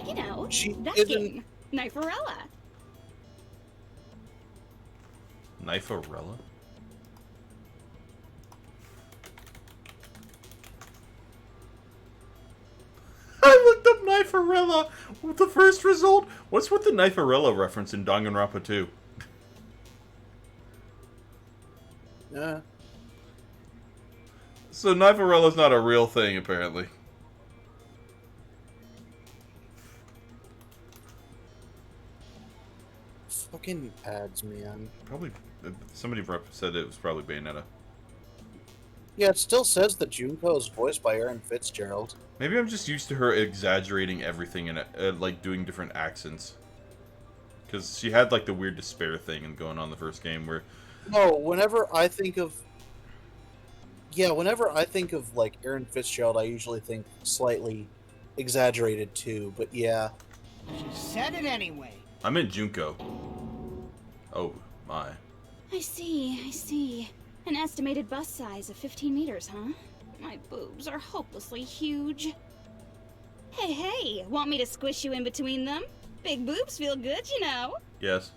S11: You know,
S2: She
S11: that
S2: isn't-
S11: game, Kniferella.
S1: Kniferella? I looked up Kniferella. The first result. What's with the Kniferella reference in Danganronpa 2?
S2: Yeah.
S1: So Kniferella's not a real thing, apparently.
S2: Fucking ads, man.
S1: Probably, somebody said it was probably Bayonetta.
S2: Yeah, it still says that Junko is voiced by Erin Fitzgerald.
S1: Maybe I'm just used to her exaggerating everything and like doing different accents. Because she had like the weird despair thing and going on the first game where...
S2: No, whenever I think of... Yeah, whenever I think of, like, Erin Fitzgerald, I usually think slightly exaggerated, too. But, yeah.
S4: She said it anyway.
S1: I meant Junko. Oh, my.
S11: I see. An estimated bust size of 15 meters, huh? My boobs are hopelessly huge. Hey, want me to squish you in between them? Big boobs feel good, you know.
S1: Yes.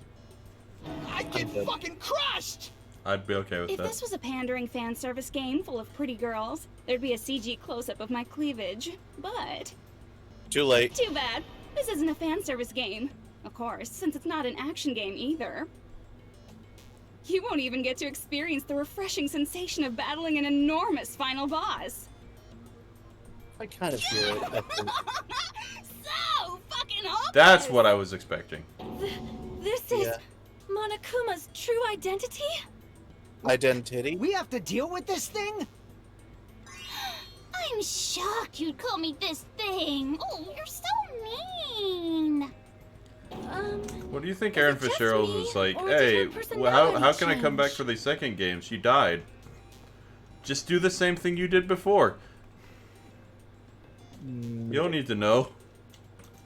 S4: I get fucking crushed!
S1: I'd be okay with
S11: If
S1: that.
S11: this was a pandering fan service game full of pretty girls, there'd be a CG close-up of my cleavage. But
S2: Too late.
S11: too bad. This isn't a fan service game. Of course, since it's not an action game either. You won't even get to experience the refreshing sensation of battling an enormous final boss.
S2: I kind of hear it, I think.
S11: So fucking hopeless!
S1: That's what I was expecting.
S9: This is
S2: Yeah.
S9: Monokuma's true identity?
S2: Identity?
S4: We have to deal with this thing?
S6: I'm shocked you'd call me this thing. Oh, you're so mean.
S1: What do you think Erin
S9: it just
S1: Fitzgerald
S9: me,
S1: was like,
S9: or did
S1: hey,
S9: her
S1: how can I come back
S9: change?
S1: for the second game? She died. Just do the same thing you did before. You don't need to know.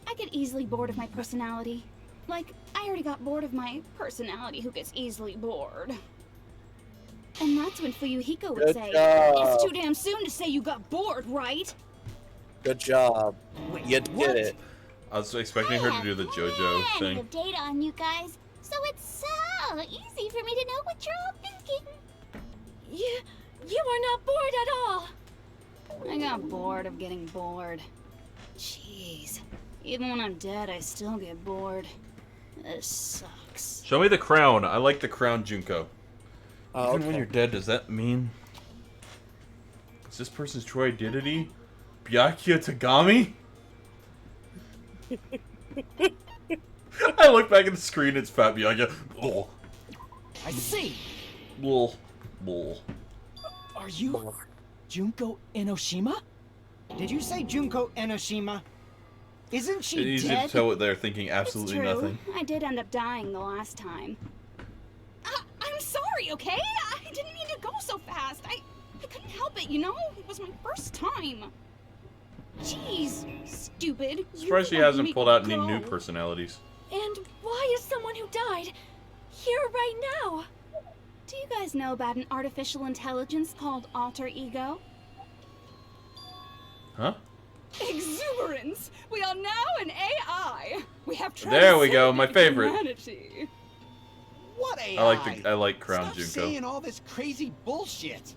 S11: I get easily bored of my personality. Like, I already got bored of my personality who gets easily bored. And that's when Fuyuhiko would
S2: Good
S11: say,
S2: job.
S11: it's too damn soon to say you got bored, right?
S2: Good job.
S4: Wait,
S2: You
S4: what?
S2: did it.
S1: I was expecting her to do the JoJo
S6: Plenty
S1: thing.
S6: of data on you guys, so it's so easy for me to know what you're all thinking.
S9: You are not bored at all.
S11: I got bored of getting bored. Jeez. Even when I'm dead, I still get bored. This sucks.
S1: Show me the crown. I like the crown, Junko.
S2: Oh,
S1: Even when
S2: okay.
S1: you're dead, does that mean... Is this person's true identity? Byakuya Tagami? I look back at the screen, it's Fat Byakuya. Oh.
S4: I see.
S1: Bull. Bull.
S4: Are you Junko Enoshima? Did you say Junko Enoshima? Isn't
S1: It's
S4: she
S1: easy
S4: dead?
S1: to tell what they're thinking absolutely
S11: It's true.
S1: nothing.
S11: I did end up dying the last time. I'm sorry, okay? I didn't mean to go so fast. I couldn't help it, you know? It was my first time. Jeez, stupid.
S1: Surprised she
S11: You let
S1: hasn't
S11: me
S1: pulled out any
S11: go.
S1: new personalities.
S9: And why is someone who died here right now?
S11: Do you guys know about an artificial intelligence called alter ego?
S1: Huh?
S11: Exuberance! We are now an AI! We have
S1: There we go, my
S11: transcended
S1: favorite.
S11: humanity.
S8: What AI?
S1: I like Crown
S8: Stop
S1: Junko.
S8: saying all this crazy bullshit.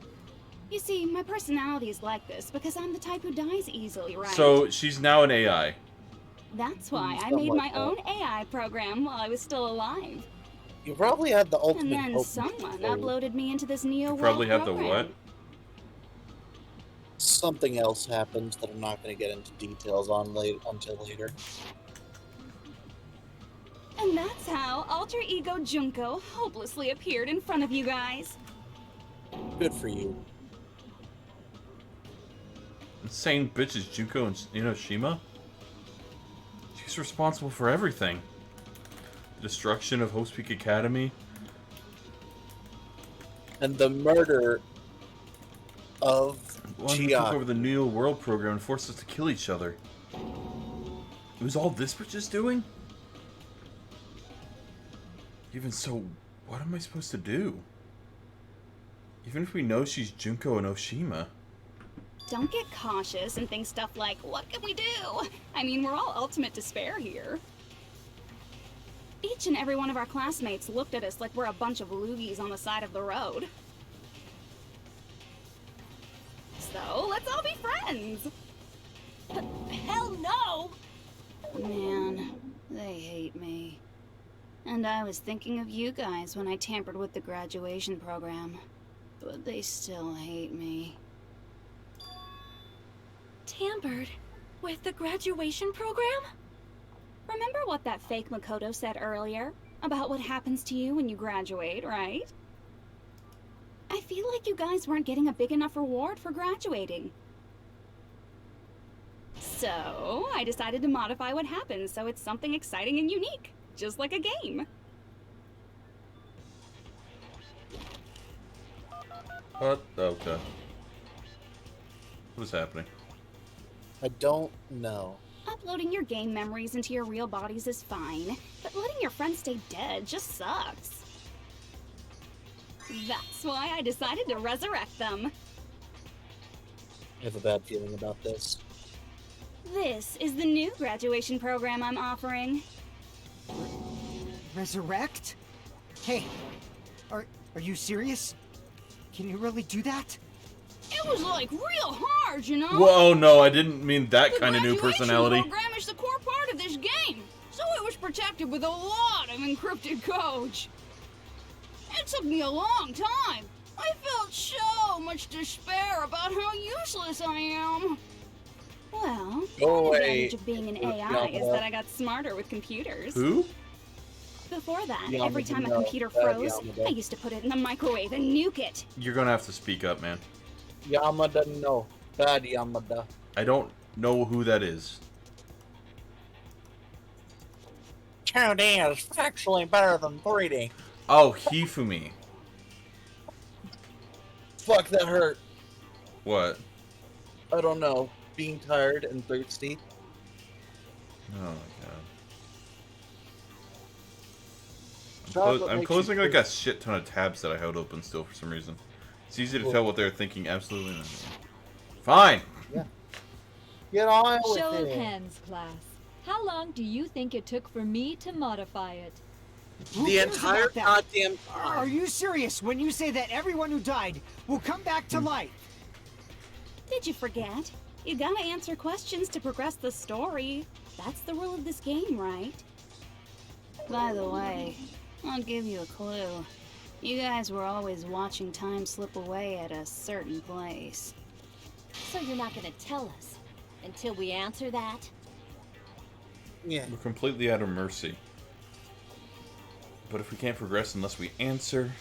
S11: You see, my personality is like this because I'm the type who dies easily, right?
S1: So she's now an AI.
S11: That's why I
S2: Something
S11: made
S2: like
S11: my own AI program while I was still alive.
S2: You probably had the
S11: And
S2: ultimate
S11: then
S2: hope
S11: someone
S2: before.
S11: uploaded me into this neo world
S1: Probably have the
S11: program.
S1: what?
S2: Something else happens that I'm not going to get into details on until later.
S11: And that's how Alter Ego Junko hopelessly appeared in front of you guys.
S2: Good for you.
S1: Insane bitches Junko and Enoshima? She's responsible for everything. The destruction of Hope's Peak Academy.
S2: And the murder of
S1: The one who took over
S2: Chiaki.
S1: the Neo World program and forced us to kill each other. It was all this bitch is doing? Even so, what am I supposed to do? Even if we know she's Junko and Oshima.
S11: Don't get cautious and think stuff like, what can we do? I mean, we're all ultimate despair here. Each and every one of our classmates looked at us like we're a bunch of loogies on the side of the road. So, let's all be friends!
S3: Hell no!
S11: Man, they hate me. And I was thinking of you guys when I tampered with the graduation program. But they still hate me.
S9: Tampered with the graduation program?
S11: Remember what that fake Makoto said earlier? About what happens to you when you graduate, right? I feel like you guys weren't getting a big enough reward for graduating. So, I decided to modify what happens so it's something exciting and unique. Just like a game.
S1: What? Okay. What is happening?
S2: I don't know.
S11: Uploading your game memories into your real bodies is fine, but letting your friends stay dead just sucks. That's why I decided to resurrect them.
S2: I have a bad feeling about this.
S11: This is the new graduation program I'm offering.
S8: Resurrect? Hey, are you serious? Can you really do that?
S11: It was like real hard, you know?
S1: Whoa, no, I didn't mean that kind of new
S11: The graduation
S1: personality.
S11: program is the core part of this game, so it was protected with a lot of encrypted code. It took me a long time. I felt so much despair about how useless I am. Well,
S2: Go
S11: one
S2: away.
S11: advantage of being an AI is that I got smarter with computers.
S1: Who?
S11: Before that,
S2: Yamada,
S11: every time a
S2: no.
S11: computer
S2: Bad
S11: froze,
S2: Yamada.
S11: I used to put it in the microwave and nuke it.
S1: You're gonna have to speak up, man.
S2: Yamada, no. Bad Yamada.
S1: I don't know who that is.
S2: 2D is actually better than 3D.
S1: Oh, Hifumi.
S2: Fuck, that hurt.
S1: What?
S2: I don't know. Being tired and thirsty.
S1: Oh my god.
S2: Chocolate
S1: I'm
S2: makes
S1: closing
S2: you
S1: like a shit ton of tabs that I held open still for some reason. It's easy to
S2: Cool.
S1: tell what they're thinking. Absolutely not. Fine.
S2: Get on with
S12: Show of
S2: it.
S12: hands, class. How long do you think it took for me to modify it?
S8: Who
S2: The
S8: cares
S2: entire
S8: about that?
S2: goddamn
S8: Are
S2: time.
S8: you serious when you say that everyone who died will come back to life?
S11: Did you forget? You gotta answer questions to progress the story. That's the rule of this game, right? By the way, I'll give you a clue. You guys were always watching time slip away at a certain place.
S6: So you're not gonna tell us until we answer that?
S2: Yeah.
S1: We're completely at her mercy. But if we can't progress unless we answer,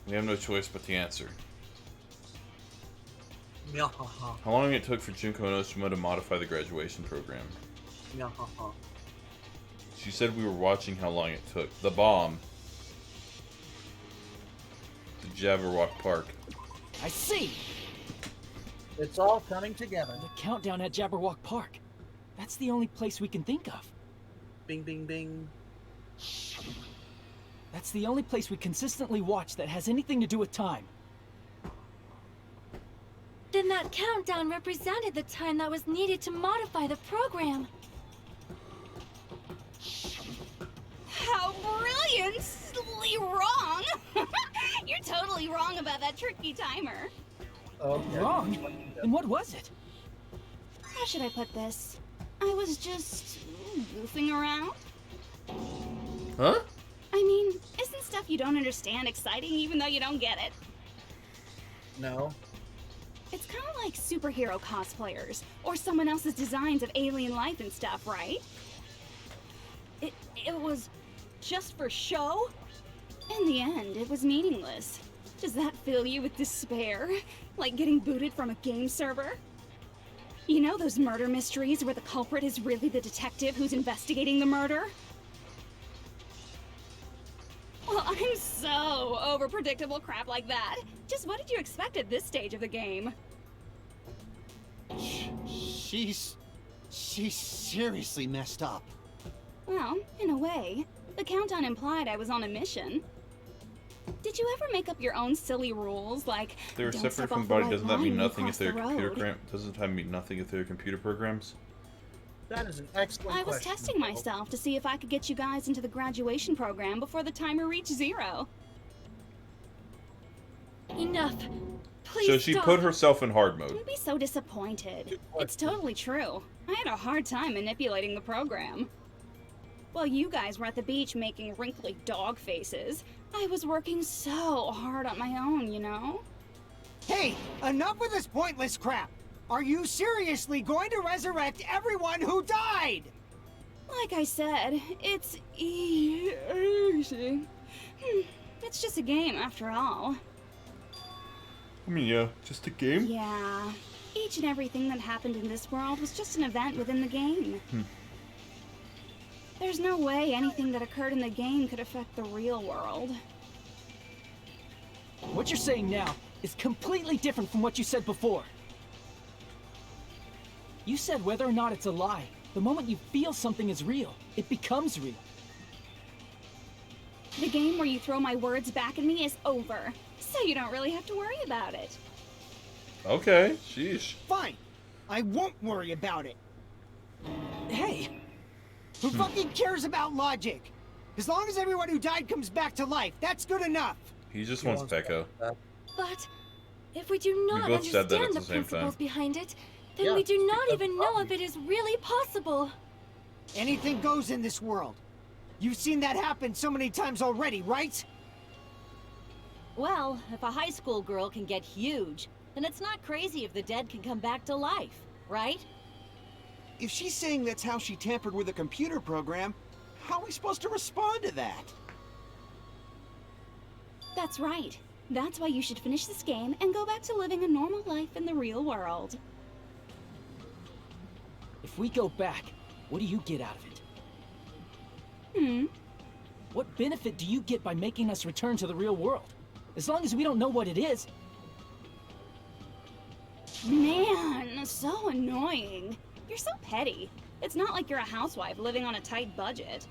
S1: we have no choice but to answer.
S2: Myahaha.
S1: How long it took for Junko and Oshima to modify the graduation program?
S2: Myahaha.
S1: She said we were watching how long it took. The bomb. The Jabberwock Park.
S5: I see!
S2: It's all coming together.
S5: The countdown at Jabberwock Park. That's the only place we can think of.
S2: Bing, bing, bing.
S5: That's the only place we consistently watch that has anything to do with time.
S9: Then that countdown represented the time that was needed to modify the program.
S11: How brilliantly wrong! You're totally wrong about that tricky timer.
S2: Okay.
S5: Wrong? And what was it?
S11: How should I put this? I was just goofing around.
S1: Huh?
S11: I mean, isn't stuff you don't understand exciting even though you don't get it?
S2: No.
S11: It's kind of like superhero cosplayers, or someone else's designs of alien life and stuff, right?
S6: It was just for show?
S11: In the end, it was meaningless. Does that fill you with despair? Like getting booted from a game server? You know those murder mysteries where the culprit is really the detective who's investigating the murder? Well, I'm so over predictable crap like that. Just what did you expect at this stage of the game?
S8: She's seriously messed up.
S11: Well, in a way. The countdown implied I was on a mission. Did you ever make up your own silly rules, like
S1: If they were
S11: don't
S1: separate
S11: step
S1: from
S11: off
S1: the body,
S11: white
S1: doesn't that
S11: line
S1: mean
S11: when you
S1: nothing if
S11: cross
S1: they're
S11: the
S1: computer
S11: road?
S1: program? Doesn't that mean nothing if they're computer programs?
S2: That is an excellent
S11: I was
S2: question.
S11: testing myself to see if I could get you guys into the graduation program before the timer reached 0.
S9: Enough. Please
S1: So she
S9: stop.
S1: put herself in hard mode.
S11: Don't be so disappointed. It's totally true. I had a hard time manipulating the program. While you guys were at the beach making wrinkly dog faces, I was working so hard on my own, you know?
S8: Hey, enough with this pointless crap! Are you seriously going to resurrect everyone who died?
S11: Like I said, it's easy. It's just a game after all.
S1: I mean, yeah, just a game.
S11: Yeah. Each and everything that happened in this world was just an event within the game. There's no way anything that occurred in the game could affect the real world.
S5: What you're saying now is completely different from what you said before. You said whether or not it's a lie, the moment you feel something is real, it becomes real.
S11: The game where you throw my words back at me is over, so you don't really have to worry about it.
S1: Okay, sheesh.
S8: Fine. I won't worry about it.
S5: Hey,
S8: Who fucking cares about logic? As long as everyone who died comes back to life, that's good enough.
S1: He just wants Peko.
S9: But if we do not
S1: both said that at
S9: understand
S1: the
S9: the
S1: same
S9: principles
S1: time.
S9: behind it, then
S2: Yeah,
S9: we do not
S2: that's
S9: even
S2: the
S9: know
S2: problem.
S9: if it is really possible.
S8: Anything goes in this world. You've seen that happen so many times already, right?
S6: Well, if a high school girl can get huge, then it's not crazy if the dead can come back to life, right?
S13: If she's saying that's how she tampered with a computer program, how are we supposed to respond to that?
S11: That's right. That's why you should finish this game and go back to living a normal life in the real world.
S5: if we go back, what do you get out of it? What benefit do you get by making us return to the real world? As long as we don't know what it is.
S11: Man, so annoying. You're so petty. It's not like you're a housewife living on a tight budget.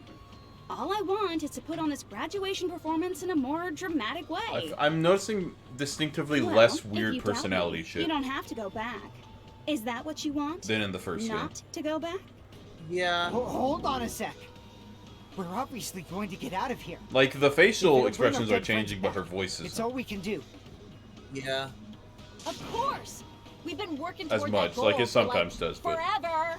S11: All I want is to put on this graduation performance in a more dramatic way.
S1: I'm noticing distinctively
S11: Well,
S1: less
S11: if
S1: weird
S11: you doubt
S1: personality
S11: me,
S1: shit
S11: You don't have to go back. Is that what you want?
S1: than in the first game.
S11: Not to go back?
S2: Yeah.
S8: Hold on a sec. We're obviously going to get out of here.
S1: Like, the
S8: If we
S1: facial
S8: don't bring
S1: expressions
S8: our
S1: are
S8: dead friends
S1: changing, but her
S8: back,
S1: voice
S8: It's
S1: isn't.
S8: all we can do.
S2: Yeah.
S11: Of course!
S6: We've been working
S1: As
S6: toward
S1: much,
S6: that goal
S1: like it
S6: for,
S1: sometimes does, but...
S6: forever.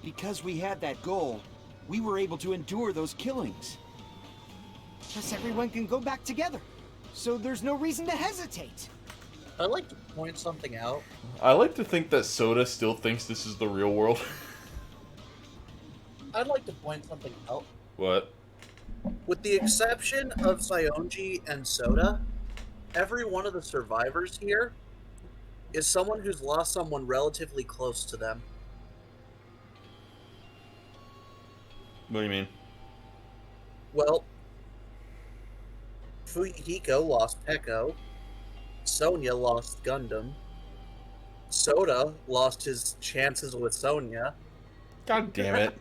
S13: Because we had that goal, we were able to endure those killings.
S8: Plus, everyone can go back together. So there's no reason to hesitate.
S2: I'd like to point something out.
S1: I like to think that Soda still thinks this is the real world.
S2: I'd like to point something out.
S1: What?
S2: With the exception of Saionji and Soda, every one of the survivors here is someone who's lost someone relatively close to them.
S1: What do you mean?
S2: Well, Fuyuhiko lost Peko, Sonia lost Gundam, Soda lost his chances with Sonia.
S1: God damn it.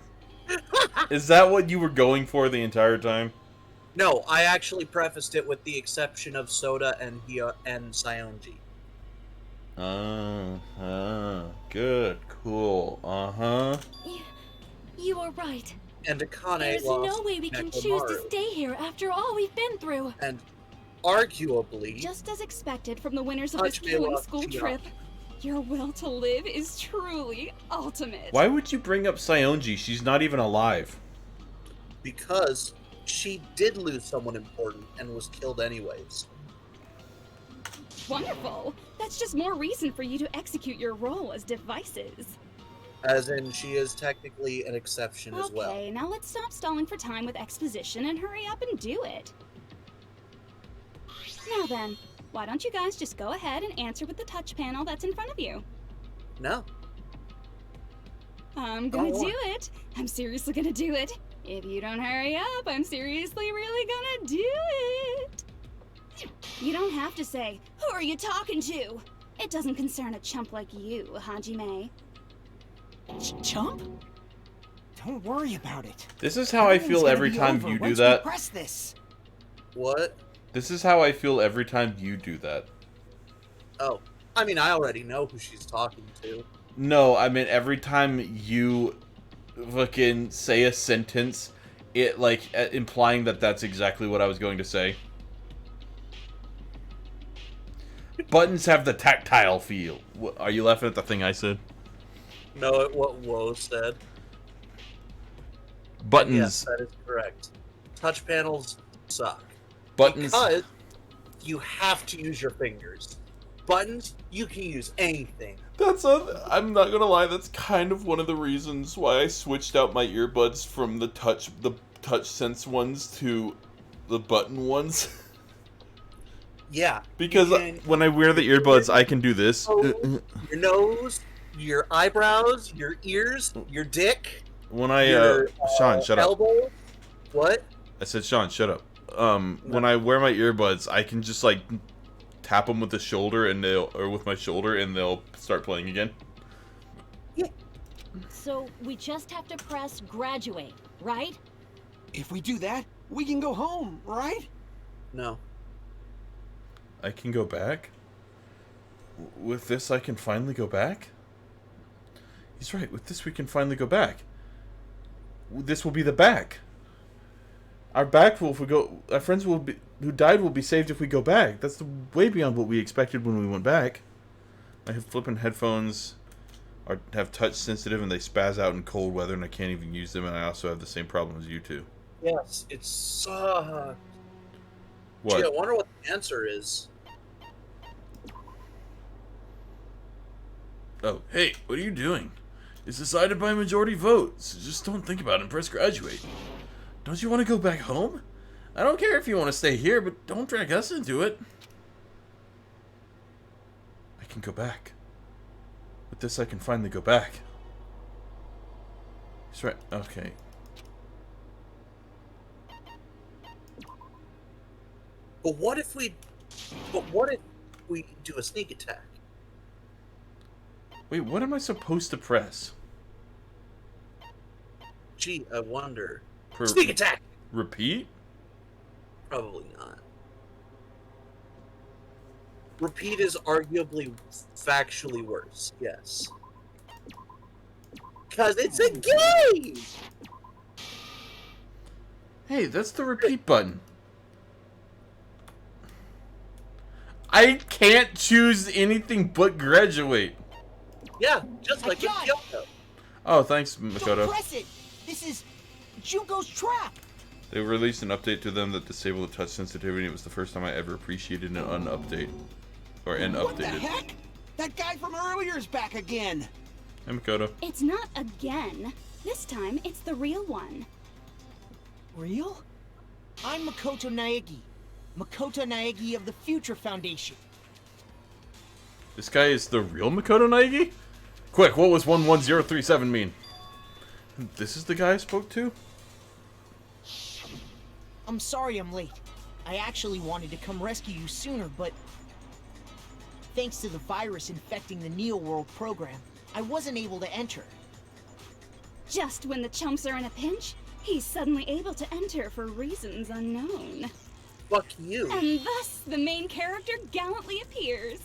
S1: Is that what you were going for the entire time?
S2: No, I actually prefaced it with the exception of Soda and Saionji.
S1: Good, cool,
S9: You were right.
S2: And Akane
S9: There's
S2: lost
S9: no way we can choose to
S2: Nekomaru.
S9: stay here after all we've been through.
S2: And arguably,
S11: Just as expected from the winners of this
S2: Hajime
S11: killing
S2: lost
S11: school
S2: Chiyama.
S11: trip, your will to live is truly ultimate.
S1: Why would you bring up Saionji? She's not even alive.
S2: because she did lose someone important and was killed anyways.
S11: Wonderful. That's just more reason for you to execute your role as devices.
S2: As in, she is technically an exception as well.
S11: Okay, now let's stop stalling for time with exposition and hurry up and do it. Now then, why don't you guys just go ahead and answer with the touch panel that's in front of you?
S2: No.
S11: I'm gonna
S2: Go on.
S11: do it. I'm seriously gonna do it. If you don't hurry up, I'm seriously really gonna do it. You don't have to say, "Who are you talking to?" It doesn't concern a chump like you, Hajime.
S8: Chump? Don't worry about it.
S1: This is how I feel every time you do that.
S8: Press this.
S2: What?
S1: This is how I feel every time you do that.
S2: Oh, I mean, I already know who she's talking to.
S1: No, I mean every time you fucking say a sentence, it like implying that that's exactly what I was going to say. Buttons have the tactile feel. Are you laughing at the thing I said?
S2: No, at what Woe said.
S1: Buttons.
S2: Yes, that is correct. Touch panels suck.
S1: Buttons.
S2: Because you have to use your fingers. Buttons, you can use anything.
S1: I'm not gonna lie, that's kind of one of the reasons why I switched out my earbuds from the touch sense ones to the button ones.
S2: Yeah.
S1: Because when I wear the earbuds, I can do this.
S2: Your nose, your eyebrows, your ears, your dick.
S1: When I
S2: your,
S1: Sean, shut up.
S2: elbow. What?
S1: I said, Sean, shut up. When I wear my earbuds, I can just like tap them with the shoulder or with my shoulder, and they'll start playing again.
S6: So we just have to press graduate, right?
S13: If we do that, we can go home, right?
S2: No.
S1: I can go back? With this, I can finally go back? He's right. With this, we can finally go back. This will be the back. Our back will, if we go, our friends will be, who died will be saved if we go back. That's way beyond what we expected when we went back. I have flipping headphones, have touch sensitive, and they spaz out in cold weather, and I can't even use them. And I also have the same problem as you two.
S2: Yes, it sucks.
S1: What?
S2: Gee, I wonder what the answer is.
S1: Oh, hey, what are you doing? It's decided by majority vote, so just don't think about it and press graduate. Don't you want to go back home? I don't care if you want to stay here, but don't drag us into it. I can go back. With this, I can finally go back. He's right. Okay.
S2: But what if we do a sneak attack?
S1: Wait, what am I supposed to press?
S2: Gee, I wonder. Sneak attack!
S1: Repeat?
S2: Probably not. Repeat is arguably factually worse, yes. Because it's a game!
S1: Hey, that's the repeat button. I can't choose anything but graduate.
S2: Yeah, just like with
S4: got it.
S2: Kyoto.
S1: Oh, thanks,
S4: Don't
S1: Makoto.
S4: press it! This is Junko's trap!
S1: They released an update to them that disabled the touch sensitivity. It was the first time I ever appreciated an update. Or an
S13: What the
S1: updated.
S13: heck? That guy from earlier is back again.
S1: Hey, Makoto.
S11: It's not again. This time, it's the real one.
S4: Real? I'm Makoto Naegi. Makoto Naegi of the Future Foundation.
S1: This guy is the real Makoto Naegi? Quick, what was 11037 mean? This is the guy I spoke to?
S4: I'm sorry I'm late. I actually wanted to come rescue you sooner, but thanks to the virus infecting the Neo World program, I wasn't able to enter.
S11: Just when the chumps are in a pinch, he's suddenly able to enter for reasons unknown.
S2: Fuck you.
S11: And thus, the main character gallantly appears.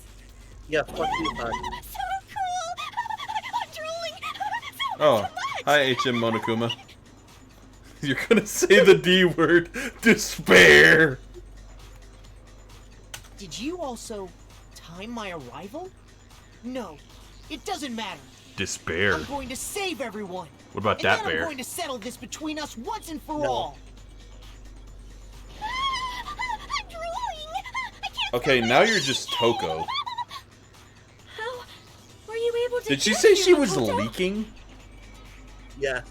S2: Yeah, fuck you, bud.
S11: So cool! I'm drooling! So
S1: Oh,
S11: much!
S1: hi HM Monokuma. You're gonna say the D word. Despair!
S4: Did you also time my arrival? No, it doesn't matter.
S1: Despair.
S4: I'm going to save everyone.
S1: What about
S4: and
S1: that
S4: then
S1: bear?
S4: I'm going to settle this between us once and for
S2: No.
S4: all.
S11: I'm drooling! I can't
S1: Okay,
S11: stop
S1: now
S11: it.
S1: you're just Toko.
S9: How were you able to
S1: Did she
S9: get
S1: say
S9: here,
S1: she was
S9: Makoto?
S1: leaking?
S2: Yes.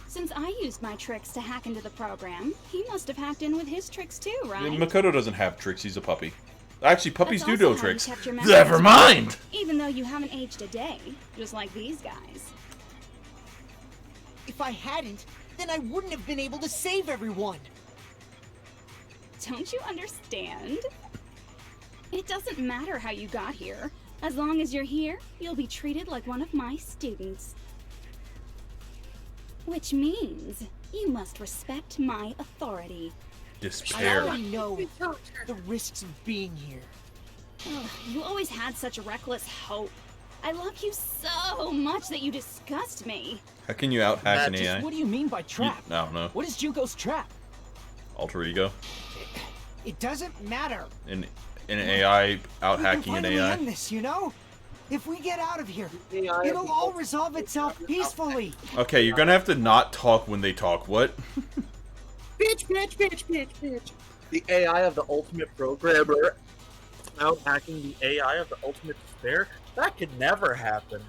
S11: Since I used my tricks to hack into the program, he must have hacked in with his tricks too, right?
S1: Makoto doesn't have tricks, he's a puppy. Actually, puppies
S11: That's
S1: do
S11: also
S1: know
S11: how you
S1: tricks.
S11: kept your memories
S1: Never mind!
S11: Even though you haven't aged a day, just like these guys.
S4: If I hadn't, then I wouldn't have been able to save everyone.
S11: Don't you understand? It doesn't matter how you got here. As long as you're here, you'll be treated like one of my students. Which means you must respect my authority.
S4: I
S1: Despair.
S4: already know the risks of being here.
S11: Ugh, you always had such reckless hope. I love you so much that you disgust me.
S1: How can you out hack an
S2: Magic.
S1: AI?
S5: What do you mean by trap?
S1: I don't know.
S5: What is Junko's trap?
S1: Alter ego?
S8: It doesn't matter.
S1: An AI out
S8: We can
S1: hacking an
S8: finally
S1: AI?
S8: end this, you know? If we get out of here,
S2: AI
S8: it'll all resolve itself peacefully.
S1: Okay, you're gonna have to not talk when they talk. What?
S2: Bitch, bitch, bitch, bitch, bitch. The AI of the ultimate programmer out hacking the AI of the ultimate despair? That could never happen.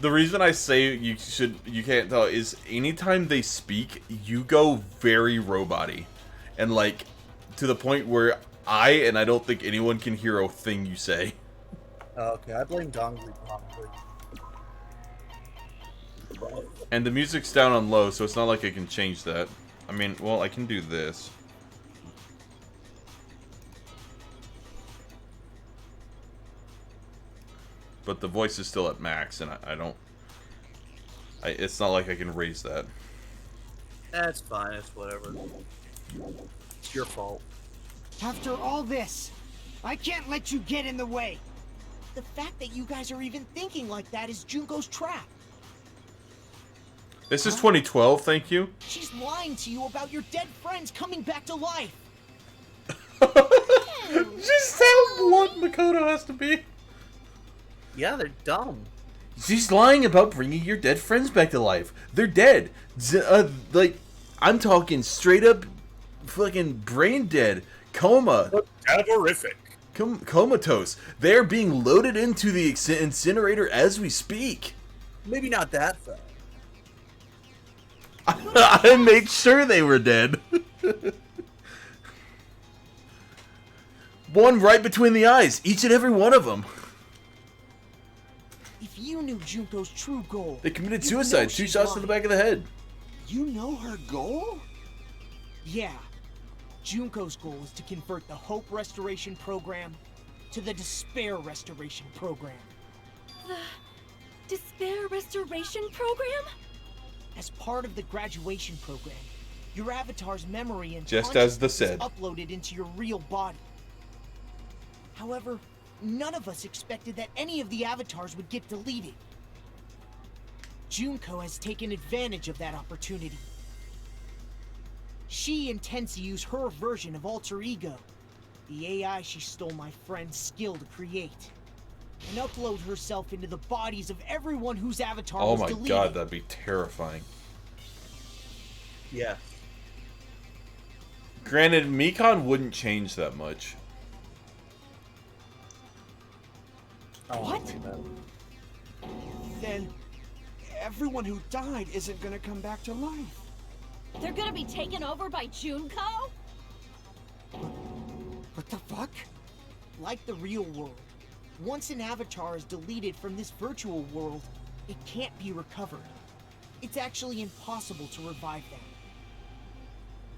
S1: The reason I say you can't tell is anytime they speak, you go very robot-y. And like, to the point where I don't think anyone can hear a thing you say.
S2: Okay, I blame Dongli probably.
S1: And the music's down on low, so it's not like I can change that. I mean, well, I can do this. But the voice is still at max, and it's not like I can raise that.
S2: That's fine, it's whatever. It's your fault.
S8: After all this, I can't let you get in the way.
S4: The fact that you guys are even thinking like that is Junko's trap.
S1: This is 2012, thank you.
S4: She's lying to you about your dead friends coming back to life.
S1: Just how blunt Makoto has to be.
S2: Yeah, they're dumb.
S1: She's lying about bringing your dead friends back to life. They're dead. Like, I'm talking straight up fucking brain dead. Coma.
S2: Horrific.
S1: Comatose. They're being loaded into the incinerator as we speak.
S2: Maybe not that fast.
S1: I made sure they were dead. One right between the eyes, each and every one of them.
S4: If you knew Junko's true goal...
S1: They committed
S4: you'd know
S1: suicide, 2
S4: she's
S1: shots to the
S4: lying.
S1: back of the head.
S13: You know her goal?
S4: Yeah. Junko's goal is to convert the Hope Restoration Program to the Despair Restoration Program.
S9: The Despair Restoration Program?
S4: As part of the graduation program, your avatar's memory and
S1: Just as the
S4: consciousness is
S1: said.
S4: uploaded into your real body. However, none of us expected that any of the avatars would get deleted. Junko has taken advantage of that opportunity. She intends to use her version of Alter Ego, the AI she stole my friend's skill to create. and upload herself into the bodies of everyone whose avatar
S1: Oh
S4: was
S1: my
S4: deleted.
S1: god, that'd be terrifying.
S2: Yeah.
S1: Granted, Mikon wouldn't change that much.
S4: What?
S8: Then everyone who died isn't gonna come back to life.
S6: They're gonna be taken over by Junko?
S8: What the fuck?
S4: Like the real world, once an avatar is deleted from this virtual world, it can't be recovered. It's actually impossible to revive them.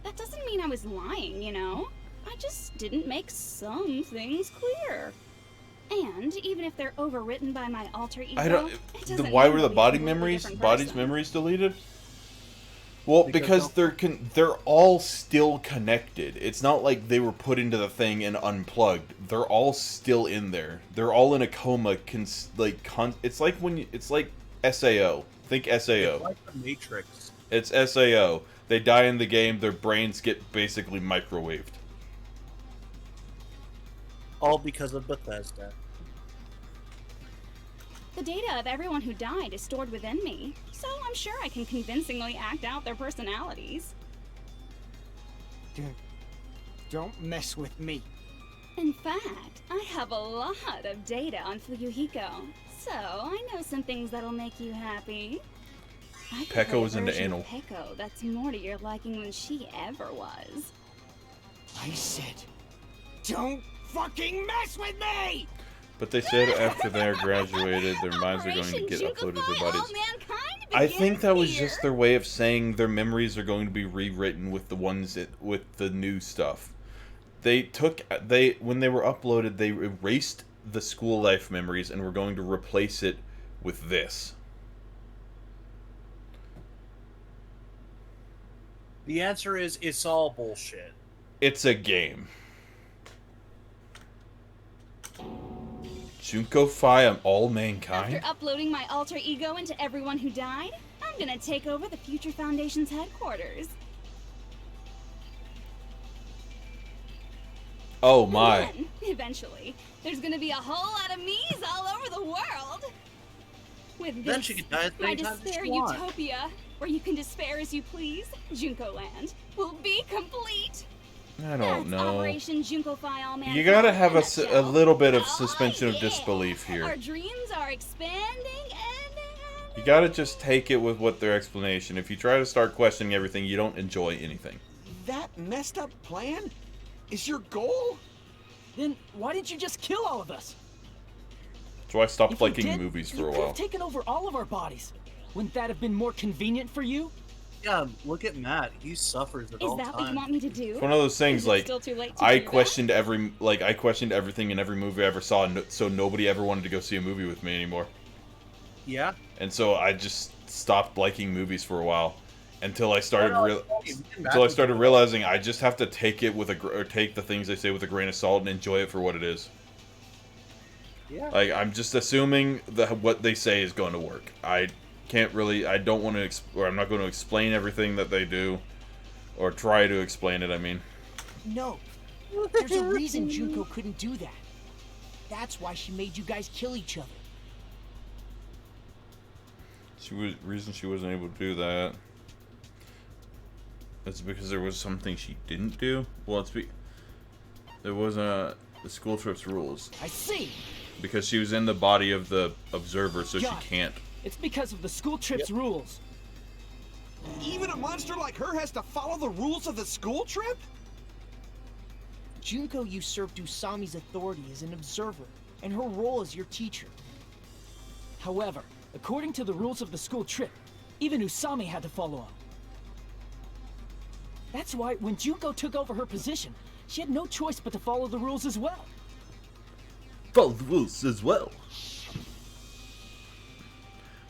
S11: That doesn't mean I was lying, you know? I just didn't make some things clear. And even if they're overwritten by my alter ego,
S1: I don't.
S11: it doesn't
S1: Why
S11: mean
S1: were
S11: I'll
S1: the
S11: be a
S1: body
S11: completely
S1: memories,
S11: different
S1: body's
S11: person.
S1: memories deleted? Well, because they're all still connected. It's not like they were put into the thing and unplugged. They're all still in there. They're all in a coma. It's like it's like SAO. Think SAO.
S2: It's like the Matrix.
S1: It's SAO. They die in the game. Their brains get basically microwaved.
S2: All because of Bethesda.
S11: The data of everyone who died is stored within me, so I'm sure I can convincingly act out their personalities.
S8: Don't mess with me.
S11: In fact, I have a lot of data on Fuyuhiko, so I know some things that'll make you happy. I could
S1: Pekko
S11: play a
S1: is into
S11: version
S1: anal.
S11: of Pekko that's more to your liking than she ever was.
S8: I said, don't fucking mess with me!
S1: But they said after they're graduated, their minds are going to get uploaded to their bodies. I think that was just their way of saying their memories are going to be rewritten with the with the new stuff. When they were uploaded, they erased the school life memories and were going to replace it with this.
S2: The answer is it's all bullshit.
S1: It's a game. Junko Fi on all mankind?
S11: After uploading my alter ego into everyone who died, I'm gonna take over the Future Foundation's headquarters.
S1: Oh my.
S11: And then, eventually, there's gonna be a whole lot of me's all over the world. With
S2: Then
S11: this,
S2: she can die as
S11: my
S2: many times as
S11: despair
S2: she wants.
S11: utopia, where you can despair as you please, Junko Land, will be complete.
S1: I don't know.
S11: Operation Junko Fi All Mankind
S1: You gotta have
S11: in
S1: a little bit of suspension of disbelief
S11: Our
S1: here.
S11: dreams are expanding and
S1: You gotta just take it with what their explanation. If you try to start questioning everything, you don't enjoy anything.
S8: That messed up plan is your goal?
S5: Then why didn't you just kill all of us?
S1: So I stopped
S5: If we
S1: liking
S5: did,
S1: movies for
S5: you
S1: a
S5: could
S1: while.
S5: have taken over all of our bodies. Wouldn't that have been more convenient for you?
S2: Yeah, look at Matt. He suffers at
S11: Is
S2: all
S11: that what you
S2: times.
S11: want me to do?
S1: It's one of those things
S11: Is it
S1: like
S11: still too late to
S1: I
S11: do that?
S1: questioned everything in every movie I ever saw, so nobody ever wanted to go see a movie with me anymore.
S2: Yeah.
S1: And so I just stopped liking movies for a while until I started
S2: Matthew-
S1: realizing I just have to take it with take the things they say with a grain of salt and enjoy it for what it is.
S2: Yeah.
S1: Like I'm just assuming that what they say is going to work. I don't want to or I'm not going to explain everything that they do or try to explain it, I mean.
S4: No. There's a reason Junko couldn't do that. That's why she made you guys kill each other.
S1: Reason she wasn't able to do that. It's because there was something she didn't do. Well, there was the school trip's rules.
S5: I see.
S1: Because she was in the body of the observer, so
S5: Got it.
S1: she can't.
S5: It's because of the school trip's rules.
S8: Even a monster like her has to follow the rules of the school trip?
S4: Junko usurped Usami's authority as an observer, and her role as your teacher.
S5: However, according to the rules of the school trip, even Usami had to follow them. That's why when Junko took over her position, she had no choice but to follow the rules as well.
S1: Follow the rules as well.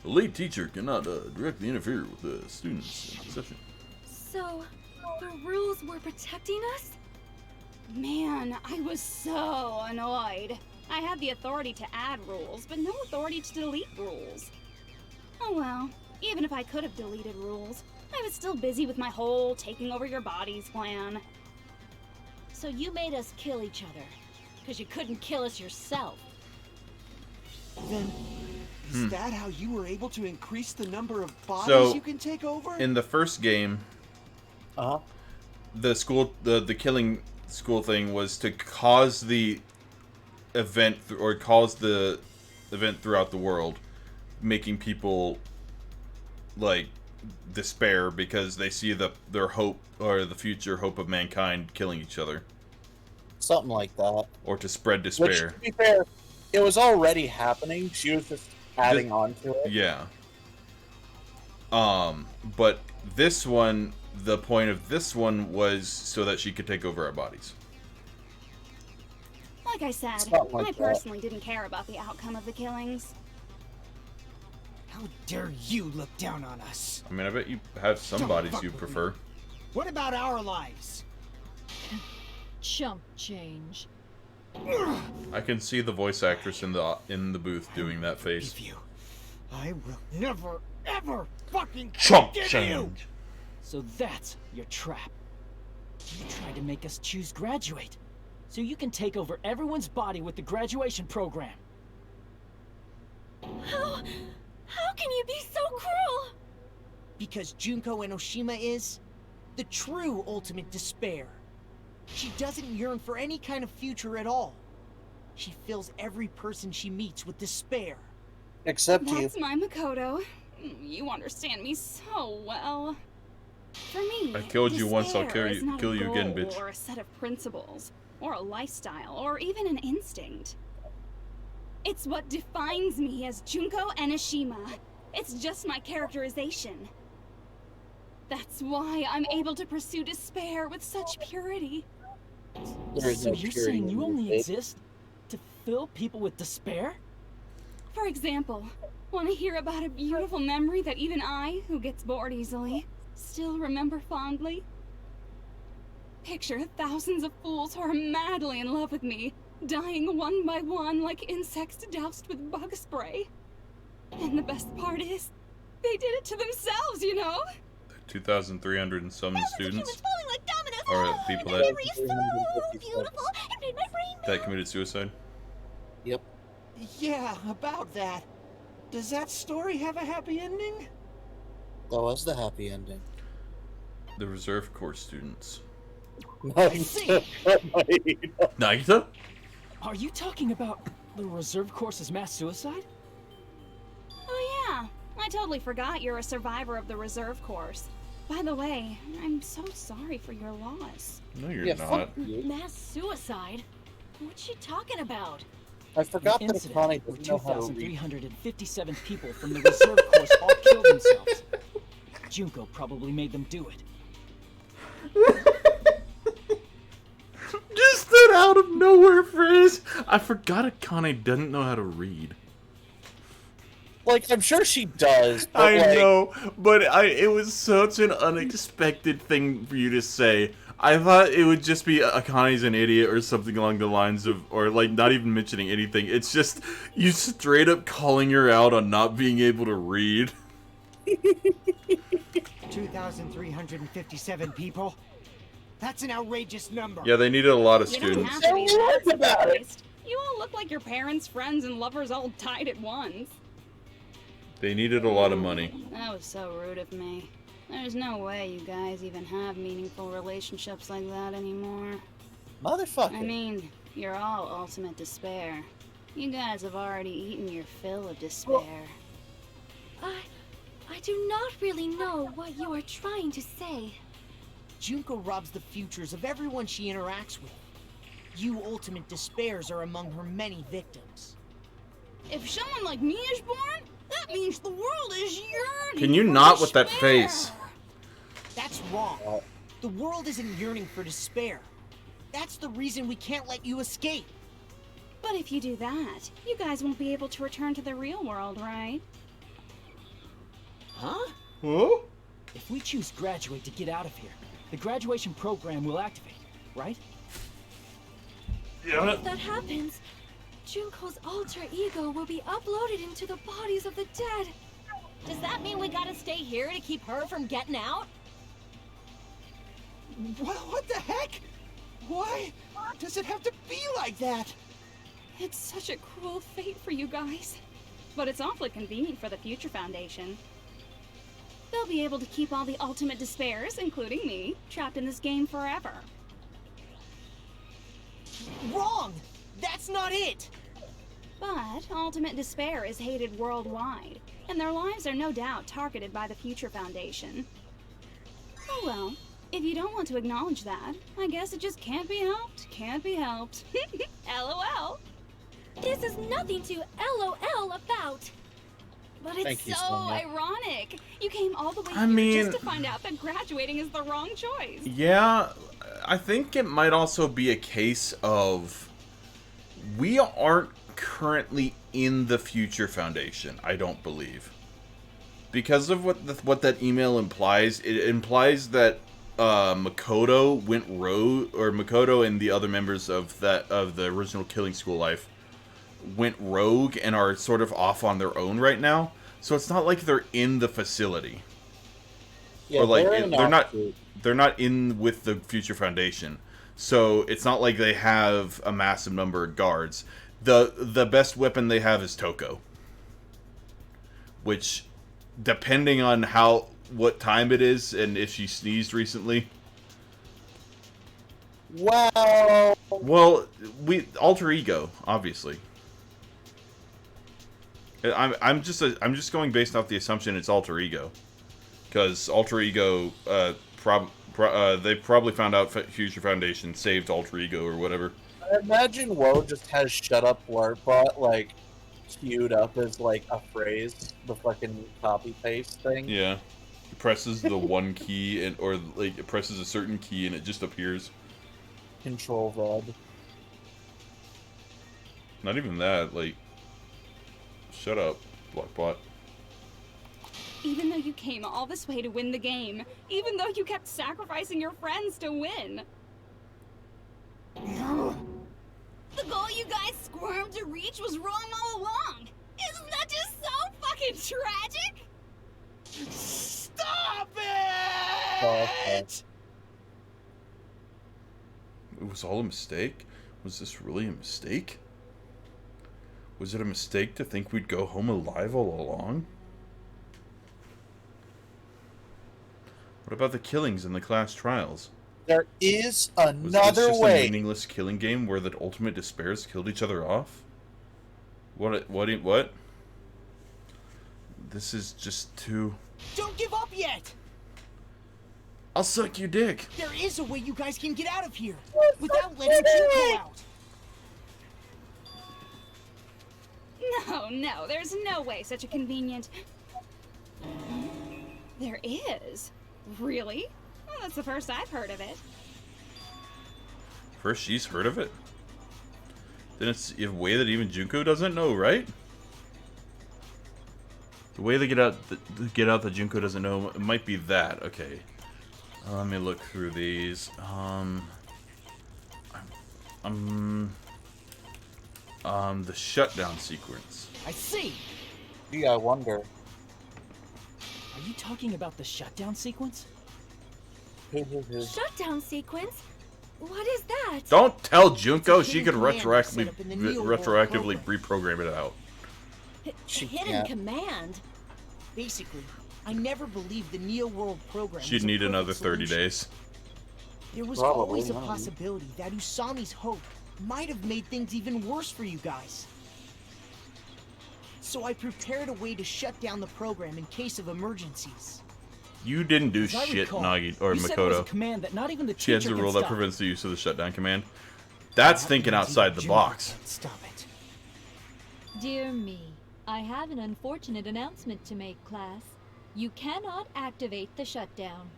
S1: The lead teacher cannot directly interfere with the students in the session.
S9: So, the rules were protecting us?
S11: Man, I was so annoyed. I had the authority to add rules, but no authority to delete rules. Oh well, even if I could have deleted rules, I was still busy with my whole taking over your bodies plan.
S3: So you made us kill each other, because you couldn't kill us yourself.
S8: Then, is that how you were able to increase the number of bodies
S1: So,
S8: you can take over?
S1: in the first game, the killing school thing was to cause the event or cause the event throughout the world, making people like despair because they see their hope or the future hope of mankind killing each other,
S2: Something like that.
S1: or to spread despair.
S2: Which, to be fair, it was already happening. She was just adding on to it.
S1: Yeah. But this one, the point of this one was so that she could take over our bodies.
S11: Like I said,
S2: Something like
S11: I
S2: that.
S11: personally didn't care about the outcome of the killings.
S8: How dare you look down on us?
S1: I mean, I bet you have some
S8: Don't
S1: bodies
S8: fuck
S1: you
S8: with
S1: prefer.
S8: What about our lives?
S12: Chump change.
S1: I can see the voice actress in the booth doing that face.
S8: I will never, ever fucking
S1: Chump
S8: forgive
S1: change.
S8: you!
S5: So that's your trap. You tried to make us choose graduate, so you can take over everyone's body with the graduation program.
S9: How can you be so cruel?
S4: Because Junko Enoshima is the true ultimate despair. She doesn't yearn for any kind of future at all. She fills every person she meets with despair.
S2: Except you.
S11: That's my Makoto. You understand me so well. For me,
S1: I killed you once, I'll
S11: despair is not
S1: kill
S11: a
S1: you again,
S11: goal
S1: bitch.
S11: Or a set of principles, or a lifestyle, or even an instinct. It's what defines me as Junko Enoshima. It's just my characterization. That's why I'm able to pursue despair with such purity.
S2: There is
S5: So
S2: no
S5: you're
S2: purity
S5: saying
S2: in
S5: you
S2: your
S5: only
S2: face.
S5: exist to fill people with despair?
S11: For example, want to hear about a beautiful memory that even I, who gets bored easily, still remember fondly? Picture thousands of fools who are madly in love with me, dying one by one like insects doused with bug spray. And the best part is, they did it to themselves, you know?
S1: 2,300 and some students,
S3: falling like dominoes.
S1: or people
S3: The
S1: that
S3: memory is so beautiful. It made my brain
S1: that committed suicide.
S2: Yep.
S8: Yeah, about that. Does that story have a happy ending?
S2: That was the happy ending.
S1: The reserve corps students.
S2: Naita?
S5: Are you talking about the reserve course's mass suicide?
S11: Oh yeah, I totally forgot you're a survivor of the reserve course. By the way, I'm so sorry for your loss.
S1: No, you're
S2: Yeah,
S1: not.
S2: fuck you.
S3: Mass suicide? What's she talking about?
S2: I forgot
S5: The
S2: that
S5: incident
S2: Akane
S5: where
S2: doesn't know how to read.
S5: 2,357 people from the reserve course all killed themselves. Junko probably made them do it.
S1: Just that out of nowhere phrase. I forgot Akane doesn't know how to read.
S2: Like, I'm sure she does. But
S1: I
S2: like,
S1: know, but it was such an unexpected thing for you to say. I thought it would just be Akane's an idiot or something along the lines of, or like not even mentioning anything. It's just you straight up calling her out on not being able to read.
S8: 2,357 people? That's an outrageous number.
S1: Yeah, they needed a lot of
S11: You don't
S1: students.
S11: have to be that surprised. You all look like your parents, friends, and lovers all died at once.
S1: They needed a lot of money.
S11: That was so rude of me. There's no way you guys even have meaningful relationships like that anymore.
S2: Motherfucker.
S11: I mean, you're all ultimate despair. You guys have already eaten your fill of despair.
S9: I do not really know what you are trying to say.
S4: Junko robs the futures of everyone she interacts with. You ultimate despairs are among her many victims.
S11: If someone like me is born, that means the world is yearning.
S1: Can you
S11: for
S1: not with that
S11: despair.
S1: face?
S4: That's wrong. The world isn't yearning for despair. That's the reason we can't let you escape.
S11: But if you do that, you guys won't be able to return to the real world, right?
S4: Huh?
S1: Huh?
S5: If we choose graduate to get out of here, the graduation program will activate, right?
S9: If that happens, Junko's alter ego will be uploaded into the bodies of the dead.
S3: Does that mean we gotta stay here to keep her from getting out?
S8: What the heck? Why does it have to be like that?
S11: It's such a cruel fate for you guys. But it's awfully convenient for the Future Foundation. They'll be able to keep all the Ultimate Despairs, including me, trapped in this game forever.
S4: Wrong! That's not it!
S11: But Ultimate Despair is hated worldwide, and their lives are no doubt targeted by the Future Foundation. Oh well, if you don't want to acknowledge that, I guess it just can't be helped. Can't be helped. LOL.
S9: This is nothing to LOL about.
S11: But it's
S2: Thank you,
S11: so
S2: Sonia.
S11: ironic. You came all the way
S1: I
S11: here
S1: mean-
S11: just to find out that graduating is the wrong choice.
S1: Yeah, I think it might also be a case of we aren't currently in the Future Foundation, I don't believe. Because of what that email implies, it implies that Makoto went rogue, or Makoto and the other members of the original Killing School Life went rogue and are sort of off on their own right now. So it's not like they're in the facility.
S2: Yeah,
S1: Or like
S2: they're
S1: they're not in with the Future Foundation. So it's not like they have a massive number of guards. The best weapon they have is Toko. Which, depending on what time it is and if she sneezed recently.
S2: Well,
S1: Alter Ego, obviously. I'm just going based off the assumption it's Alter Ego, because Alter Ego they probably found out Future Foundation saved Alter Ego or whatever.
S2: I imagine Woe just has "shut up, Larpbot" like queued up as like a phrase, the fucking copy paste thing.
S1: Yeah, it presses the one key or like it presses a certain key and it just appears.
S2: Control VOD.
S1: Not even that, like, shut up, Blockbot.
S11: Even though you came all this way to win the game, even though you kept sacrificing your friends to win.
S6: The goal you guys squirmed to reach was wrong all along. Isn't that just so fucking tragic?
S13: Stop
S2: Okay.
S13: it!
S1: It was all a mistake? Was this really a mistake? Was it a mistake to think we'd go home alive all along? What about the killings in the class trials?
S2: There is
S1: Was
S2: another
S1: this just a
S2: way.
S1: meaningless killing game where the ultimate despairs killed each other off? What? This is just too...
S4: Don't give up yet!
S1: I'll suck your dick!
S4: There is a way you guys can get out of here without letting Junko out.
S11: No, there's no way such a convenient... There is? Really? Well, that's the first I've heard of it.
S1: First she's heard of it? Then it's a way that even Junko doesn't know, right? The way they get out that Junko doesn't know, it might be that. Okay. Let me look through these. The shutdown sequence.
S5: I see.
S2: Gee, I wonder.
S5: Are you talking about the shutdown sequence?
S9: Shutdown sequence? What is that?
S1: Don't tell Junko
S4: It's a
S1: she could
S4: hidden command set up in the Neo World
S1: retroactively
S4: program.
S1: reprogram it out.
S3: Hidden
S2: can't.
S3: command.
S4: Basically, I never believed the Neo World program
S1: She'd
S4: was a
S1: need
S4: perfect
S1: another 30
S4: solution.
S1: days.
S4: There was
S2: Probably,
S4: always a
S2: yeah.
S4: possibility that Usami's hope might have made things even worse for you guys. So I prepared a way to shut down the program in case of emergencies.
S1: You didn't do
S5: As I
S1: shit,
S5: recall,
S1: Nagi or
S5: you said it was a
S1: Makoto.
S5: command that not even the
S1: She has
S5: teacher
S1: a
S5: can
S1: rule that
S5: stop.
S1: prevents the use of the shutdown command. That's
S5: That
S1: thinking
S5: means
S1: outside
S5: even
S1: the
S5: Junko
S1: box.
S5: can't stop it.
S12: Dear me, I have an unfortunate announcement to make, class. You cannot activate the shutdown.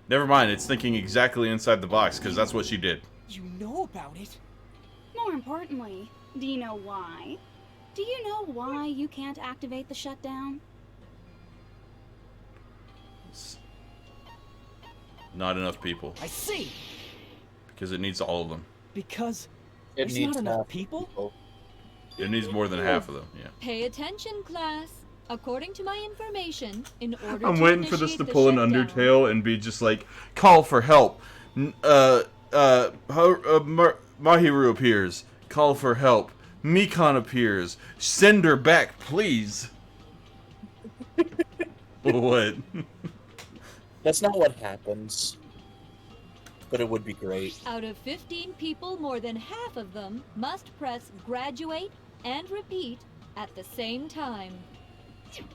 S1: Never mind, it's thinking exactly inside the box, because that's what she did.
S4: You know about it?
S11: More importantly, do you know why? Do you know why you can't activate the shutdown?
S1: Not enough people.
S5: I see.
S1: Because it needs all of them.
S5: Because
S2: It
S5: there's
S2: needs
S5: not enough
S2: half
S5: people?
S1: It needs more than half of them, yeah.
S12: Pay attention, class. According to my information, in order
S1: I'm
S12: to
S1: waiting for this to
S12: initiate the
S1: pull an
S12: shutdown-
S1: Undertale and be just like, call for help. Mahiru appears. Call for help. Mikon appears. Send her back, please. What?
S2: That's not what happens. But it would be great.
S12: Out of 15 people, more than half of them must press graduate and repeat at the same time.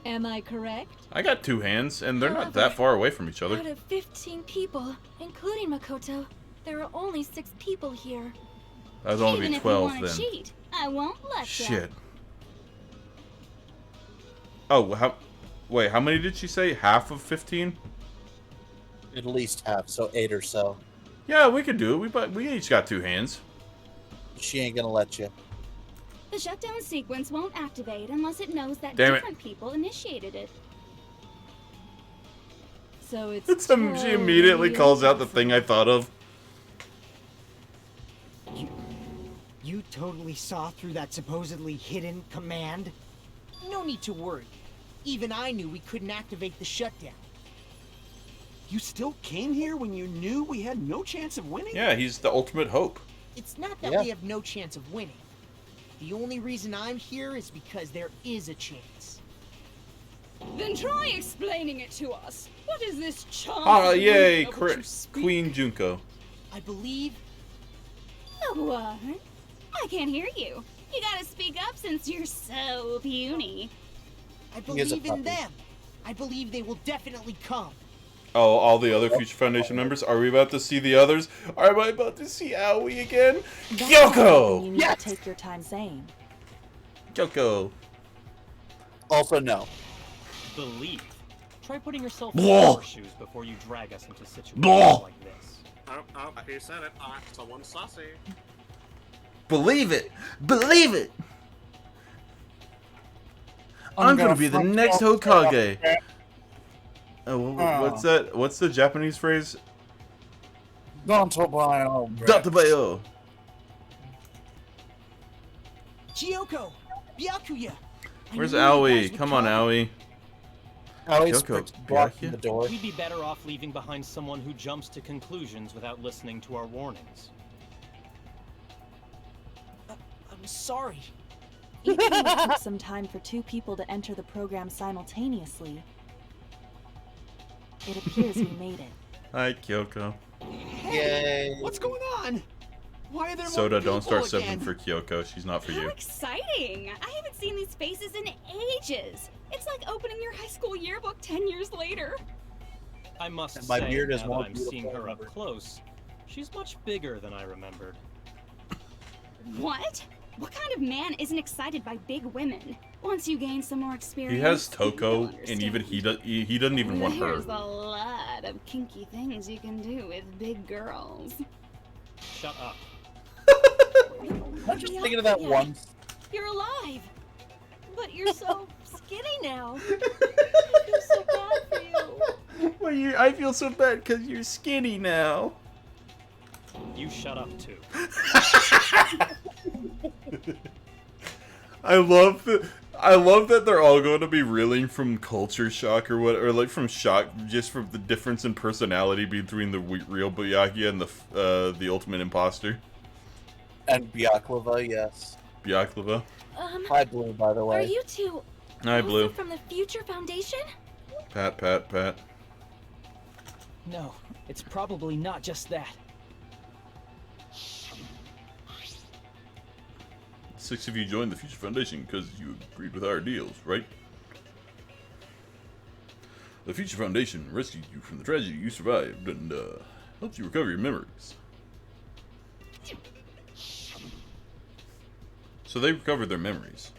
S12: Am I correct?
S1: I got 2 hands, and they're not that far away from each other.
S9: Out of 15 people, including Makoto, there are only 6 people here.
S1: That'd only
S11: Even
S1: be
S11: if
S1: 12
S11: you wanna
S1: then.
S11: cheat, I won't let ya.
S1: Shit. Oh, wait, how many did she say? Half of 15?
S2: At least half, so 8 or so.
S1: Yeah, we could do it. We each got 2 hands.
S2: She ain't gonna let you.
S11: The shutdown sequence won't activate unless it knows that
S1: Damn it.
S11: different people initiated it.
S12: So it's
S1: She immediately calls out the thing I thought of.
S4: You totally saw through that supposedly hidden command? No need to worry. Even I knew we couldn't activate the shutdown.
S13: You still came here when you knew we had no chance of winning?
S1: Yeah, he's the ultimate hope.
S4: It's not that
S2: Yeah.
S4: we have no chance of winning. The only reason I'm here is because there is a chance.
S11: Then try explaining it to us. What is this chance?
S1: Ah, yay,
S11: of which you speak?
S1: Queen Junko.
S4: I believe...
S11: What? I can't hear you. You gotta speak up since you're so puny.
S4: I
S2: He is a
S4: believe in
S2: puppy.
S4: them. I believe they will definitely come.
S1: Oh, all the other Future Foundation members? Are we about to see the others? Am I about to see Aoi again? Kyoko!
S14: You need to take your time saying.
S1: Kyoko.
S2: Also, no.
S15: Believe. Try putting yourself
S1: Blah.
S15: in our shoes before you drag us into situations
S1: Blah.
S15: like this.
S16: Oh, he said it. Someone's saucy.
S1: Believe it! Believe it! I'm gonna be the next Hokage! What's that? What's the Japanese phrase?
S2: Dantobayo.
S1: Databayo!
S4: Kyoko! Byakuya! I
S1: Where's
S4: knew you
S1: Aoi?
S4: guys would
S1: Come on, Aoi.
S2: Aoi's
S1: Kyoko,
S2: blocking
S1: Byakuya?
S2: the door.
S15: We'd be better off leaving behind someone who jumps to conclusions without listening to our warnings.
S4: I'm sorry.
S14: Even if it took some time for 2 people to enter the program simultaneously, it appears we made it.
S1: Hi, Kyoko.
S2: Yay.
S13: What's going on? Why are there
S1: Soda,
S13: more
S1: don't start
S13: people
S1: subbing
S13: again?
S1: for Kyoko. She's not for
S11: How
S1: you.
S11: exciting! I haven't seen these faces in ages. It's like opening your high school yearbook 10 years later.
S15: I must
S2: And my
S15: say,
S2: beard is
S15: now
S2: more
S15: that I'm seeing
S2: beautiful
S15: her
S2: than
S15: up
S2: ever.
S15: close, she's much bigger than I remembered.
S11: What? What kind of man isn't excited by big women? Once you gain some more experience,
S1: He has
S11: you'll
S1: Toko,
S11: understand.
S1: and even he doesn't even want her.
S11: There's a lot of kinky things you can do with big girls.
S15: Shut up.
S2: I'm just thinking of that one.
S6: You're alive, but you're so skinny now. I feel so bad for you.
S1: Well, I feel so bad because you're skinny now.
S15: You shut up too.
S1: I love that they're all going to be reeling from culture shock or what, or like from shock just from the difference in personality between the real Byakuya and the ultimate imposter.
S2: And Byaklava, yes.
S1: Byaklava.
S2: Hi, Blue, by the way.
S9: Are you 2
S1: Hi,
S9: also
S1: Blue.
S9: from the Future Foundation?
S1: Pat.
S5: No, it's probably not just that.
S1: 6 of you joined the Future Foundation because you agreed with our deals, right? The Future Foundation rescued you from the tragedy you survived and helped you recover your memories. So they recovered their memories.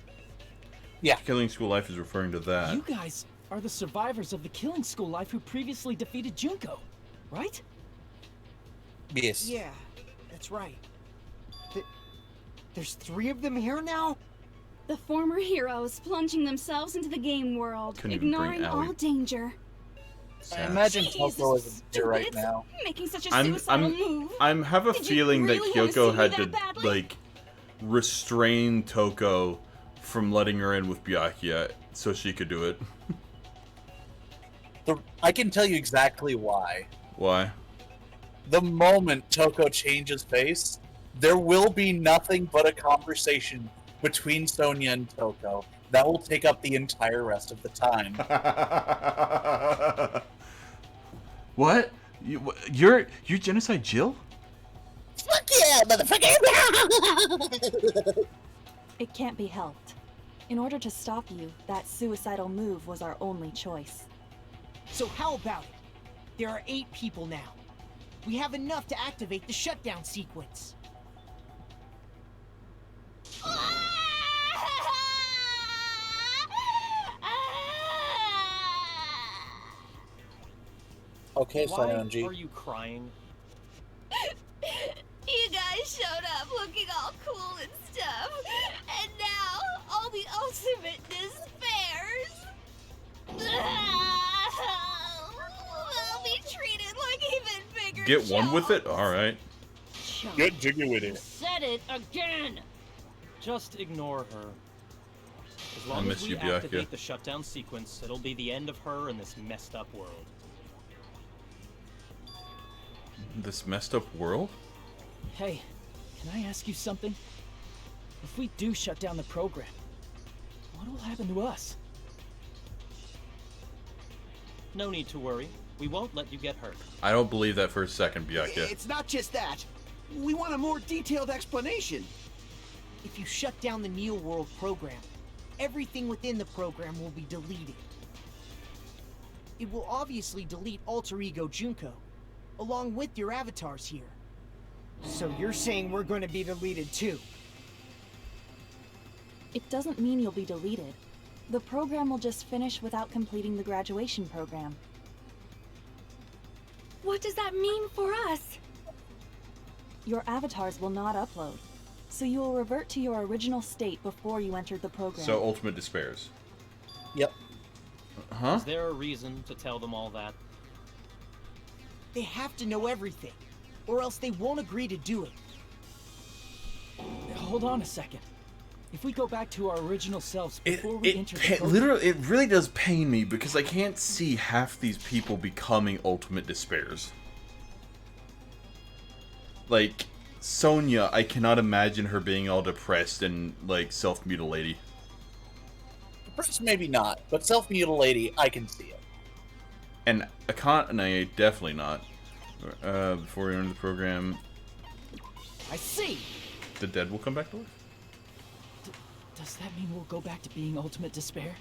S2: Yeah.
S1: Killing School Life is referring to that.
S5: You guys are the survivors of the Killing School Life who previously defeated Junko, right?
S2: Yes.
S4: Yeah, that's right. There's 3 of them here now?
S11: The former heroes plunging themselves into the game world,
S1: Couldn't even bring
S11: ignoring
S1: Aoi.
S11: all danger.
S2: I imagine
S11: Jeez,
S2: Toko
S11: this
S2: is
S11: is
S2: here right
S11: stupid.
S2: now.
S11: Making such a suicidal move.
S1: I have a
S11: Did you
S1: feeling
S11: really
S1: that
S11: wanna
S1: Kyoko
S11: see
S1: had
S11: me
S1: to
S11: that badly?
S1: like restrain Toko from letting her in with Byakuya so she could do it.
S2: I can tell you exactly why.
S1: Why?
S2: The moment Toko changes face, There will be nothing but a conversation between Sonya and Toko. That will take up the entire rest of the time.
S1: What? You're Genocide Jill?
S2: Fuck yeah, motherfucker!
S14: It can't be helped. In order to stop you, that suicidal move was our only choice.
S4: So how about it? There are 8 people now. We have enough to activate the shutdown sequence.
S2: Okay,
S15: Why
S2: Sayonji.
S15: are you crying?
S6: You guys showed up looking all cool and stuff, and now all the ultimate despairs will be treated like even bigger.
S1: Get one with it? Alright.
S2: Get jiggy with it.
S6: Said it again.
S15: Just ignore her. As
S1: I
S15: long
S1: miss
S15: as we
S1: you, Byakuya.
S15: activate the shutdown sequence, it'll be the end of her in this messed up world.
S1: This messed up world?
S5: Hey, can I ask you something? If we do shut down the program, what will happen to us?
S15: No need to worry. We won't let you get hurt.
S1: I don't believe that for a second, Byakuya.
S13: It's not just that. We want a more detailed explanation.
S4: If you shut down the Neo World program, everything within the program will be deleted. It will obviously delete Alter Ego Junko, along with your avatars here.
S8: So you're saying we're going to be deleted too?
S14: It doesn't mean you'll be deleted. The program will just finish without completing the graduation program.
S9: What does that mean for us?
S14: Your avatars will not upload, so you will revert to your original state before you entered the program.
S1: So Ultimate Despairs.
S2: Yep.
S1: Huh?
S15: Is there a reason to tell them all that?
S4: They have to know everything, or else they won't agree to do it.
S5: Hold on a second. If we go back to our original selves before we enter the program...
S1: Literally, it really does pain me because I can't see half these people becoming Ultimate Despairs. Like, Sonya, I cannot imagine her being all depressed and, like, self-mutilating.
S2: Depressed, maybe not, but self-mutilating, I can see it.
S1: And Akane, definitely not. Before we enter the program,
S4: I see!
S1: the dead will come back to life?
S5: Does that mean we'll go back to being Ultimate Despair?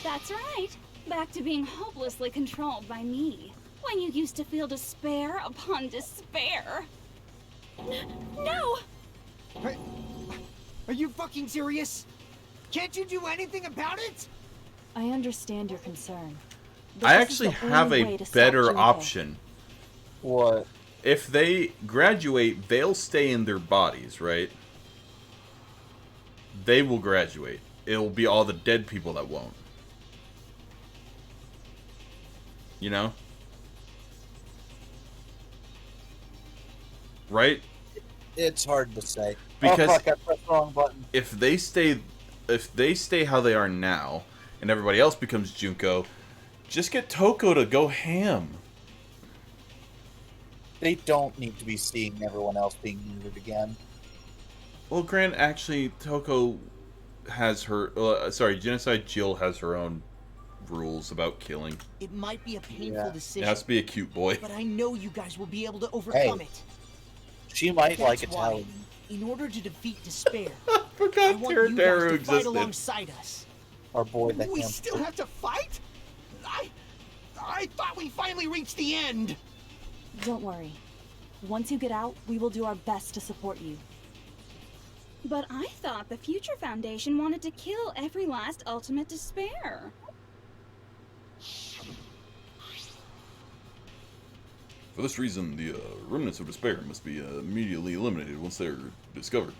S11: That's right. Back to being hopelessly controlled by me. When you used to feel despair upon despair.
S9: No!
S8: Are you fucking serious? Can't you do anything about it?
S14: I understand your concern. but
S1: I
S14: this is
S1: actually
S14: the
S1: have
S14: only
S1: a
S14: way to stop
S1: better
S14: Junko.
S1: option.
S2: What?
S1: If they graduate, they'll stay in their bodies, right? They will graduate. It'll be all the dead people that won't. You know? Right?
S2: It's hard to say.
S1: Because
S2: oh fuck, I pressed the wrong button.
S1: if they stay how they are now, and everybody else becomes Junko, just get Toko to go ham.
S2: They don't need to be seeing everyone else being neutered again.
S1: Well, Grant, actually, Toko has her... Genocide Jill has her own rules about killing.
S4: It might be a painful
S1: It
S4: decision,
S1: has to be a cute boy.
S4: but I know you guys will be able to overcome
S2: Hey,
S4: it.
S2: She might
S4: That's
S2: like
S4: why,
S2: Italian.
S4: in order to defeat despair,
S1: forgot
S4: I want you guys
S1: Teruderu
S4: to fight
S1: existed.
S4: alongside us.
S2: Our boy, the
S13: We
S2: hamster.
S13: still have to fight? I thought we finally reached the end.
S14: Don't worry. Once you get out, we will do our best to support you.
S11: But I thought the Future Foundation wanted to kill every last ultimate despair.
S1: For this reason, the remnants of despair must be immediately eliminated once they're discovered.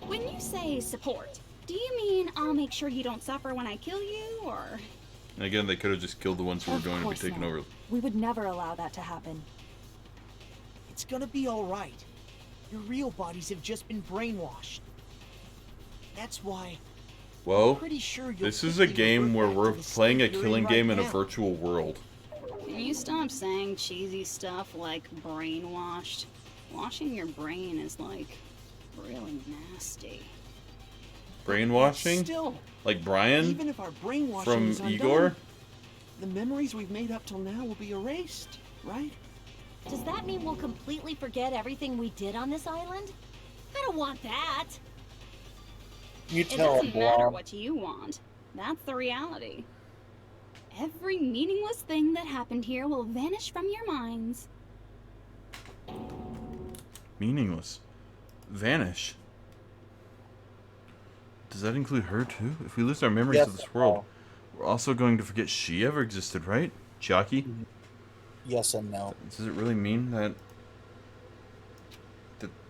S11: When you say support, do you mean I'll make sure you don't suffer when I kill you, or...
S1: And again, they could have just killed the ones who were
S14: Of
S1: going to be
S14: course
S1: taken
S14: not.
S1: over.
S14: We would never allow that to happen.
S4: It's gonna be alright. Your real bodies have just been brainwashed. That's why
S1: Well,
S4: pretty sure you'll
S1: this is a
S4: quickly
S1: game
S4: revert
S1: where
S4: back
S1: we're
S4: to the
S1: playing a
S4: state you're
S1: killing
S4: in
S1: game
S4: right
S1: in a
S4: now.
S1: virtual world.
S11: You stop saying cheesy stuff like brainwashed. Washing your brain is like really nasty.
S1: Brainwashing?
S8: Still,
S1: Like Brian?
S8: even if our brainwashing
S1: from
S8: is undone,
S1: Igor?
S8: the memories we've made up till now will be erased, right?
S6: Does that mean we'll completely forget everything we did on this island? I don't want that.
S2: You
S11: It
S2: tell him,
S11: doesn't matter
S2: Blom.
S11: what you want. That's the reality. Every meaningless thing that happened here will vanish from your minds.
S1: Meaningless. Vanish. Does that include her too? If we lose our memories
S2: Yes,
S1: of this world, we're also going to forget she ever existed, right? Chiaki?
S2: Yes and no.
S1: Does it really mean that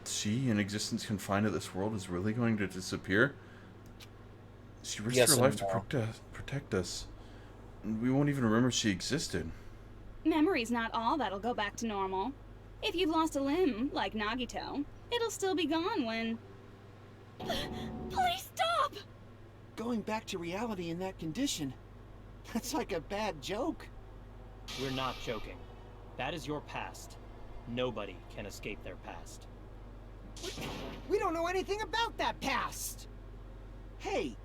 S1: she, an existence confined to this world, is really going to disappear? She risked
S2: Yes
S1: her
S2: and
S1: life to
S2: no.
S1: protect us. And we won't even remember she existed.
S11: Memory's not all that'll go back to normal. If you've lost a limb, like Nagito, it'll still be gone when...
S6: Please stop!
S8: Going back to reality in that condition, that's like a bad joke.
S15: We're not joking. That is your past. Nobody can escape their past.
S13: We don't know anything about that past!
S8: Hey,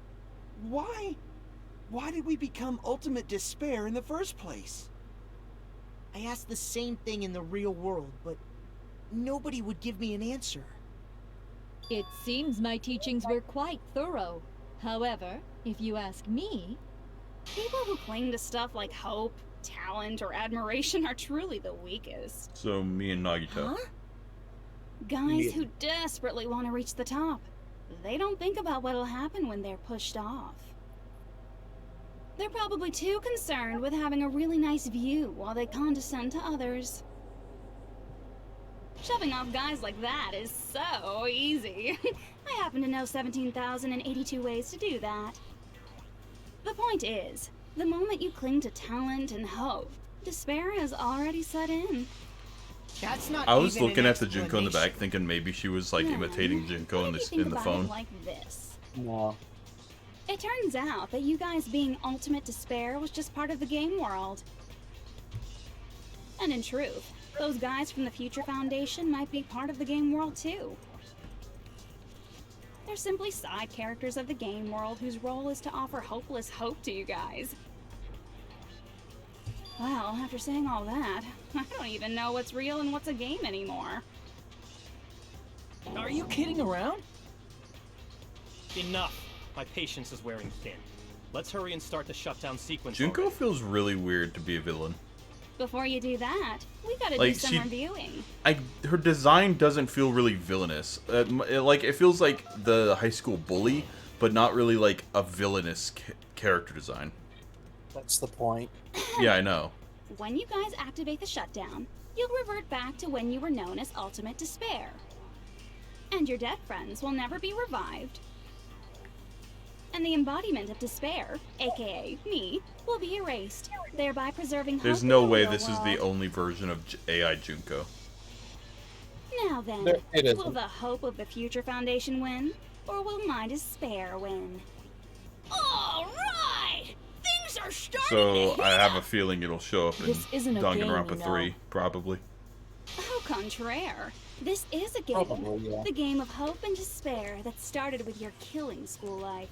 S8: why did we become ultimate despair in the first place?
S4: I asked the same thing in the real world, but nobody would give me an answer.
S12: It seems my teachings were quite thorough. However, if you ask me,
S11: People who cling to stuff like hope, talent, or admiration are truly the weakest.
S1: So, me and Nagito.
S11: Guys who desperately want to reach the top. They don't think about what'll happen when they're pushed off. They're probably too concerned with having a really nice view while they condescend to others. Shoving off guys like that is so easy. I happen to know 17,082 ways to do that. The point is, the moment you cling to talent and hope, despair has already set in.
S13: That's not
S1: I was
S13: even
S1: looking
S13: an
S1: at the Junko in the back, thinking maybe she was like
S11: Yeah.
S1: imitating Junko in
S11: Think
S1: the
S11: about
S1: phone.
S11: it like this.
S2: No.
S11: It turns out that you guys being ultimate despair was just part of the game world. And in truth, those guys from the Future Foundation might be part of the game world too. They're simply side characters of the game world whose role is to offer hopeless hope to you guys. Well, after saying all that, I don't even know what's real and what's a game anymore.
S5: Are you kidding around?
S15: Enough! My patience is wearing thin. Let's hurry and start the shutdown sequence.
S1: Junko feels really weird to be a villain.
S11: Before you do that, we gotta
S1: Like,
S11: do some
S1: she-
S11: reviewing.
S1: Her design doesn't feel really villainous. It feels like the high school bully, but not really like a villainous character design.
S2: That's the point.
S1: Yeah, I know.
S11: When you guys activate the shutdown, you'll revert back to when you were known as Ultimate Despair. And your dead friends will never be revived. And the embodiment of despair, aka me, will be erased, thereby preserving hope
S1: There's
S11: in
S1: no
S11: the
S1: way
S11: real
S1: this is
S11: world.
S1: the only version of AI Junko.
S11: Now then,
S2: There- it isn't.
S11: will the hope of the Future Foundation win, or will my despair win?
S3: Alright! Things are starting
S1: So
S3: to
S1: I
S3: heat
S1: have
S3: up.
S1: a feeling it'll show up in
S14: This isn't a game,
S1: Danganronpa
S14: you know.
S1: 3, probably.
S11: Au contraire, this is a game.
S2: Probably, yeah.
S11: The game of hope and despair that started with your killing school life.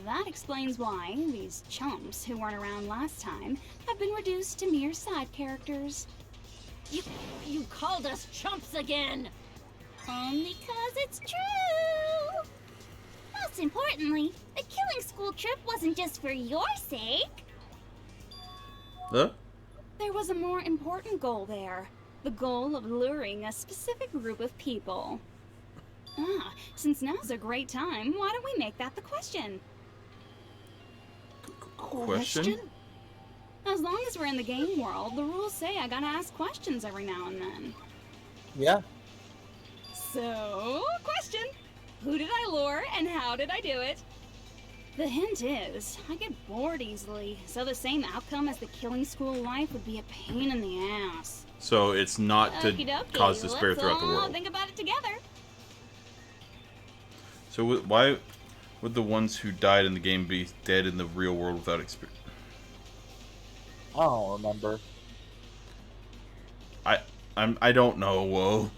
S11: That explains why these chumps who weren't around last time have been reduced to mere side characters.
S3: You called us chumps again!
S6: Only 'cause it's true! Most importantly, the killing school trip wasn't just for your sake.
S1: Huh?
S11: There was a more important goal there. The goal of luring a specific group of people. Since now's a great time, why don't we make that the question?
S1: Question?
S11: As long as we're in the game world, the rules say I gotta ask questions every now and then.
S2: Yeah.
S11: So, question. Who did I lure and how did I do it? The hint is, I get bored easily, so the same outcome as the killing school life would be a pain in the ass.
S1: So it's not to
S11: Okie dokie,
S1: cause despair
S11: let's
S1: throughout the
S11: all
S1: world.
S11: think about it together.
S1: So why would the ones who died in the game be dead in the real world without experience?
S2: I don't remember.
S1: I don't know. Whoa.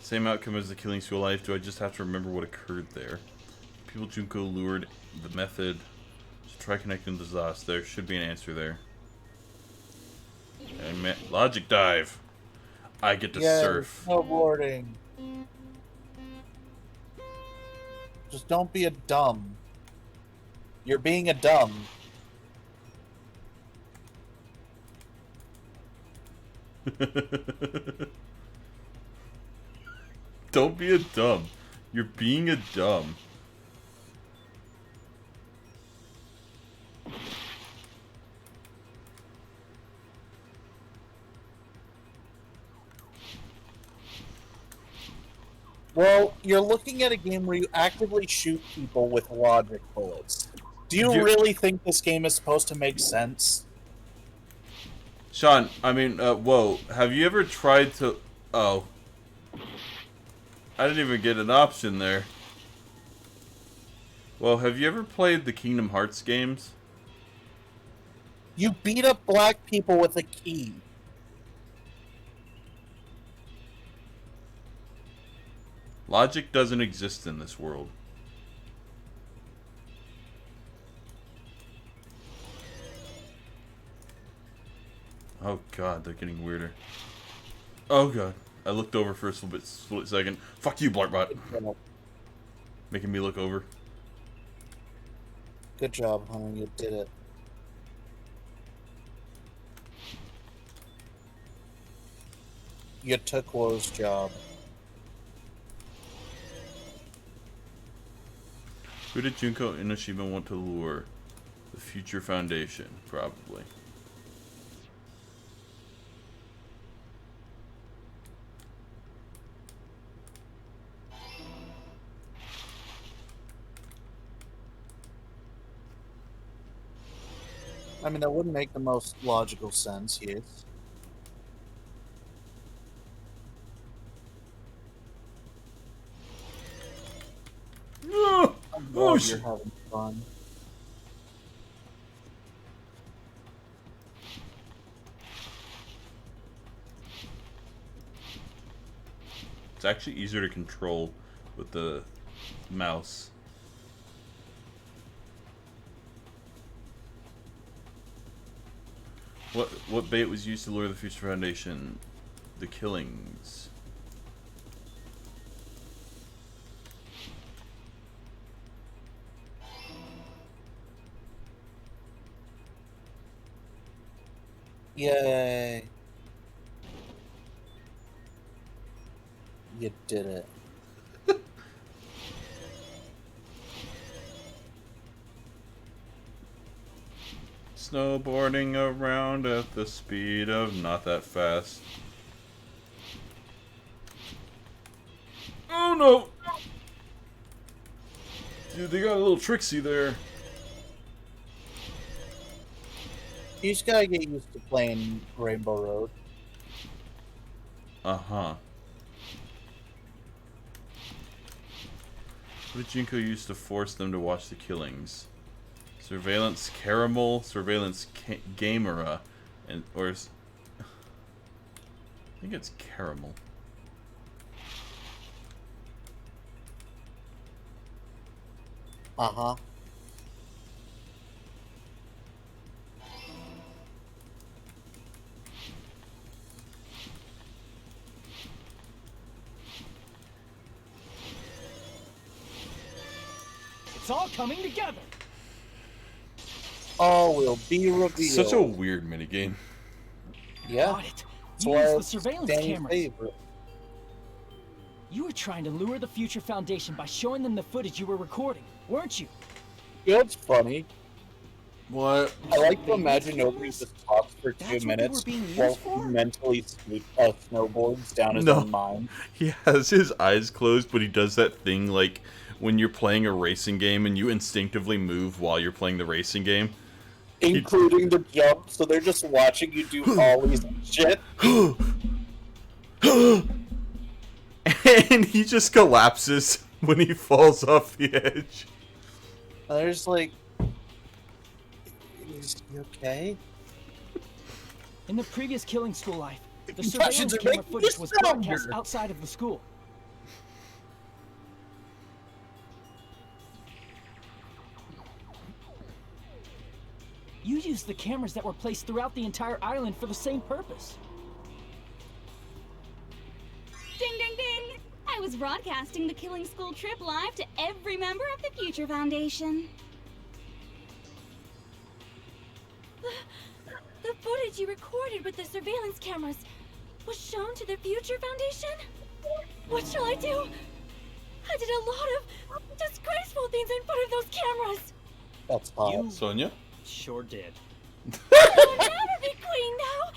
S1: Same outcome as the killing school life. Do I just have to remember what occurred there? People Junko lured the method. So try connecting the Zos. There should be an answer there. And logic dive. I get to surf.
S2: Snowboarding. Just don't be a dumb. You're being a dumb.
S1: Don't be a dumb. You're being a dumb.
S2: Well, you're looking at a game where you actively shoot people with logic bullets. Do you really think this game is supposed to make sense?
S1: Sean, I mean, whoa. Have you ever tried to... Oh. I didn't even get an option there. Well, have you ever played the Kingdom Hearts games?
S2: You beat up black people with a key.
S1: Logic doesn't exist in this world. Oh god, they're getting weirder. Oh god. I looked over for a split second. Fuck you, Blartbot. Making me look over.
S2: Good job, Hunter. You did it. You took Wo's job.
S1: Who did Junko Inoshima want to lure? The Future Foundation, probably.
S2: I mean, that wouldn't make the most logical sense, yes.
S1: No!
S2: I'm glad you're having fun.
S1: It's actually easier to control with the mouse. What bait was used to lure the Future Foundation? The killings.
S2: Yay. You did it.
S1: Snowboarding around at the speed of not that fast. Oh no! Dude, they got a little tricksy there.
S2: You just gotta get used to playing Rainbow Road.
S1: Uh-huh. What did Junko use to force them to watch the killings? Surveillance Caramel, Surveillance Gamera, and I think it's Caramel.
S2: Uh-huh.
S5: It's all coming together.
S2: All will be revealed.
S1: Such a weird minigame.
S2: Yeah.
S5: Got it. Use the surveillance cameras.
S2: Favorite.
S5: You were trying to lure the Future Foundation by showing them the footage you were recording, weren't you?
S2: It's funny.
S1: What?
S2: I like to imagine nobody just talks for 2 minutes while he mentally snowboards down his own mind.
S1: He has his eyes closed, but he does that thing like when you're playing a racing game and you instinctively move while you're playing the racing game.
S2: Including the jump, so they're just watching you do ollies and shit.
S1: And he just collapses when he falls off the edge.
S2: There's like... Is he okay?
S5: In the previous killing school life, the
S2: Concussions
S5: surveillance
S2: are
S5: camera
S2: making
S5: footage
S2: you
S5: was broadcast
S2: stronger.
S5: outside of the school. You used the cameras that were placed throughout the entire island for the same purpose.
S11: Ding ding ding! I was broadcasting the Killing School trip live to every member of the Future Foundation.
S9: The footage you recorded with the surveillance cameras was shown to the Future Foundation? What shall I do? I did a lot of disgraceful things in front of those cameras.
S2: That's hot.
S1: Sonia?
S15: Sure did.
S9: I'll never be queen now.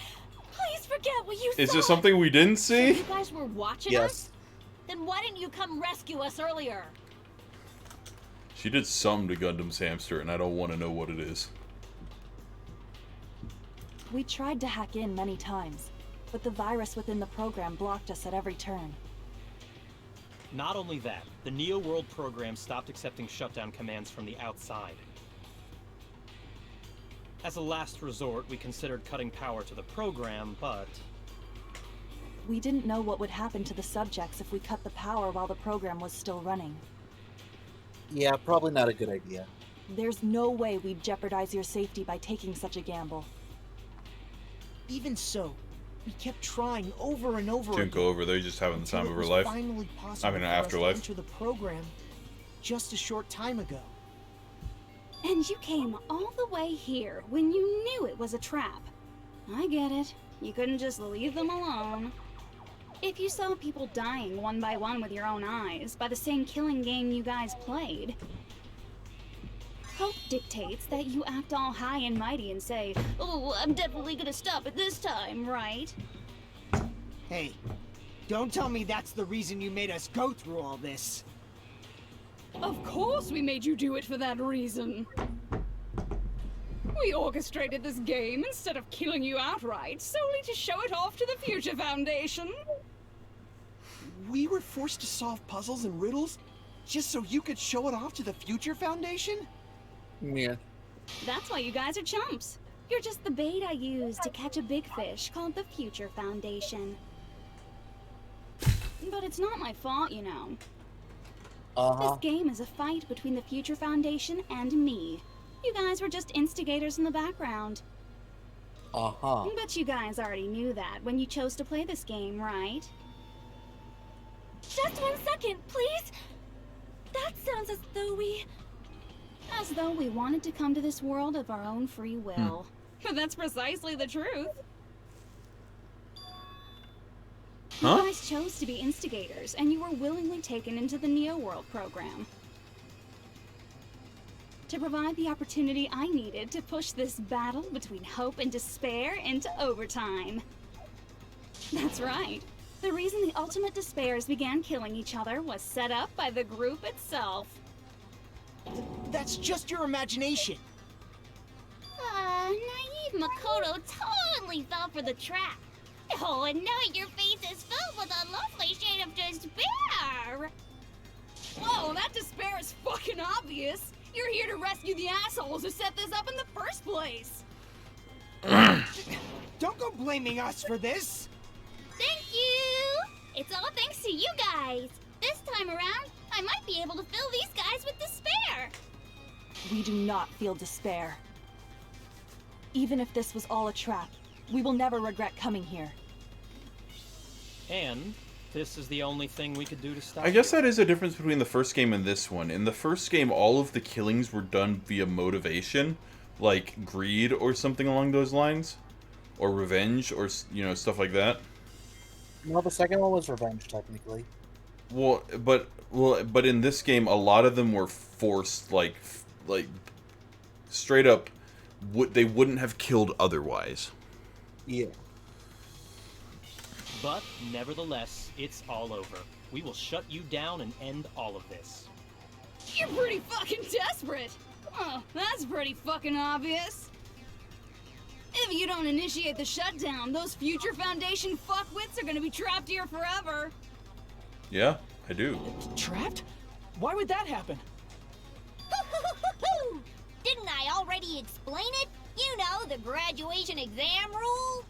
S9: Please forget what you said.
S1: Is this something we didn't see?
S3: You guys were watching us? Then why didn't you come rescue us earlier?
S1: She did something to Gundam's hamster, and I don't want to know what it is.
S14: We tried to hack in many times, but the virus within the program blocked us at every turn.
S15: Not only that, the Neo World program stopped accepting shutdown commands from the outside. As a last resort, we considered cutting power to the program, but...
S14: We didn't know what would happen to the subjects if we cut the power while the program was still running.
S2: Yeah, probably not a good idea.
S14: There's no way we'd jeopardize your safety by taking such a gamble.
S4: Even so, we kept trying over and over
S1: Didn't go over there, just having the time of her life.
S4: Finally possible
S1: I mean,
S4: for us to
S1: afterlife.
S4: enter the program just a short time ago.
S11: And you came all the way here when you knew it was a trap. I get it. You couldn't just leave them alone. If you saw people dying one by one with your own eyes by the same killing game you guys played, hope dictates that you act all high and mighty and say, "Oh, I'm definitely gonna stop it this time, right?"
S8: Hey, don't tell me that's the reason you made us go through all this.
S17: Of course we made you do it for that reason. We orchestrated this game instead of killing you outright, solely to show it off to the Future Foundation.
S8: We were forced to solve puzzles and riddles just so you could show it off to the Future Foundation?
S2: Yeah.
S11: That's why you guys are chumps. You're just the bait I used to catch a big fish called the Future Foundation. But it's not my fault, you know. This game is a fight between the Future Foundation and me. You guys were just instigators in the background. But you guys already knew that when you chose to play this game, right?
S9: Just 1 second, please. That sounds as though we...
S11: As though we wanted to come to this world of our own free will.
S17: But that's precisely the truth.
S11: You guys chose to be instigators, and you were willingly taken into the Neo World program. To provide the opportunity I needed to push this battle between hope and despair into overtime. That's right. The reason the Ultimate Despairs began killing each other was set up by the group itself.
S4: That's just your imagination.
S6: Naive Makoto totally fell for the trap. Oh, and now your face is filled with a lovely shade of despair.
S17: Whoa, that despair is fucking obvious. You're here to rescue the assholes who set this up in the first place.
S8: Don't go blaming us for this.
S6: Thank you. It's all thanks to you guys. This time around, I might be able to fill these guys with despair.
S14: We do not feel despair. Even if this was all a trap, we will never regret coming here.
S15: And this is the only thing we could do to stop
S1: I guess that is a difference between the first game and this one. In the first game, all of the killings were done via motivation, like greed or something along those lines, or revenge, or stuff like that.
S2: No, the second one was revenge, technically.
S1: But in this game, a lot of them were forced, like straight up, they wouldn't have killed otherwise.
S2: Yeah.
S15: But, nevertheless, it's all over. We will shut you down and end all of this.
S17: You're pretty fucking desperate. Oh, that's pretty fucking obvious. If you don't initiate the shutdown, those Future Foundation fuckwits are gonna be trapped here forever.
S1: Yeah, I do.
S5: Trapped? Why would that happen?
S6: Didn't I already explain it? You know, the graduation exam rule?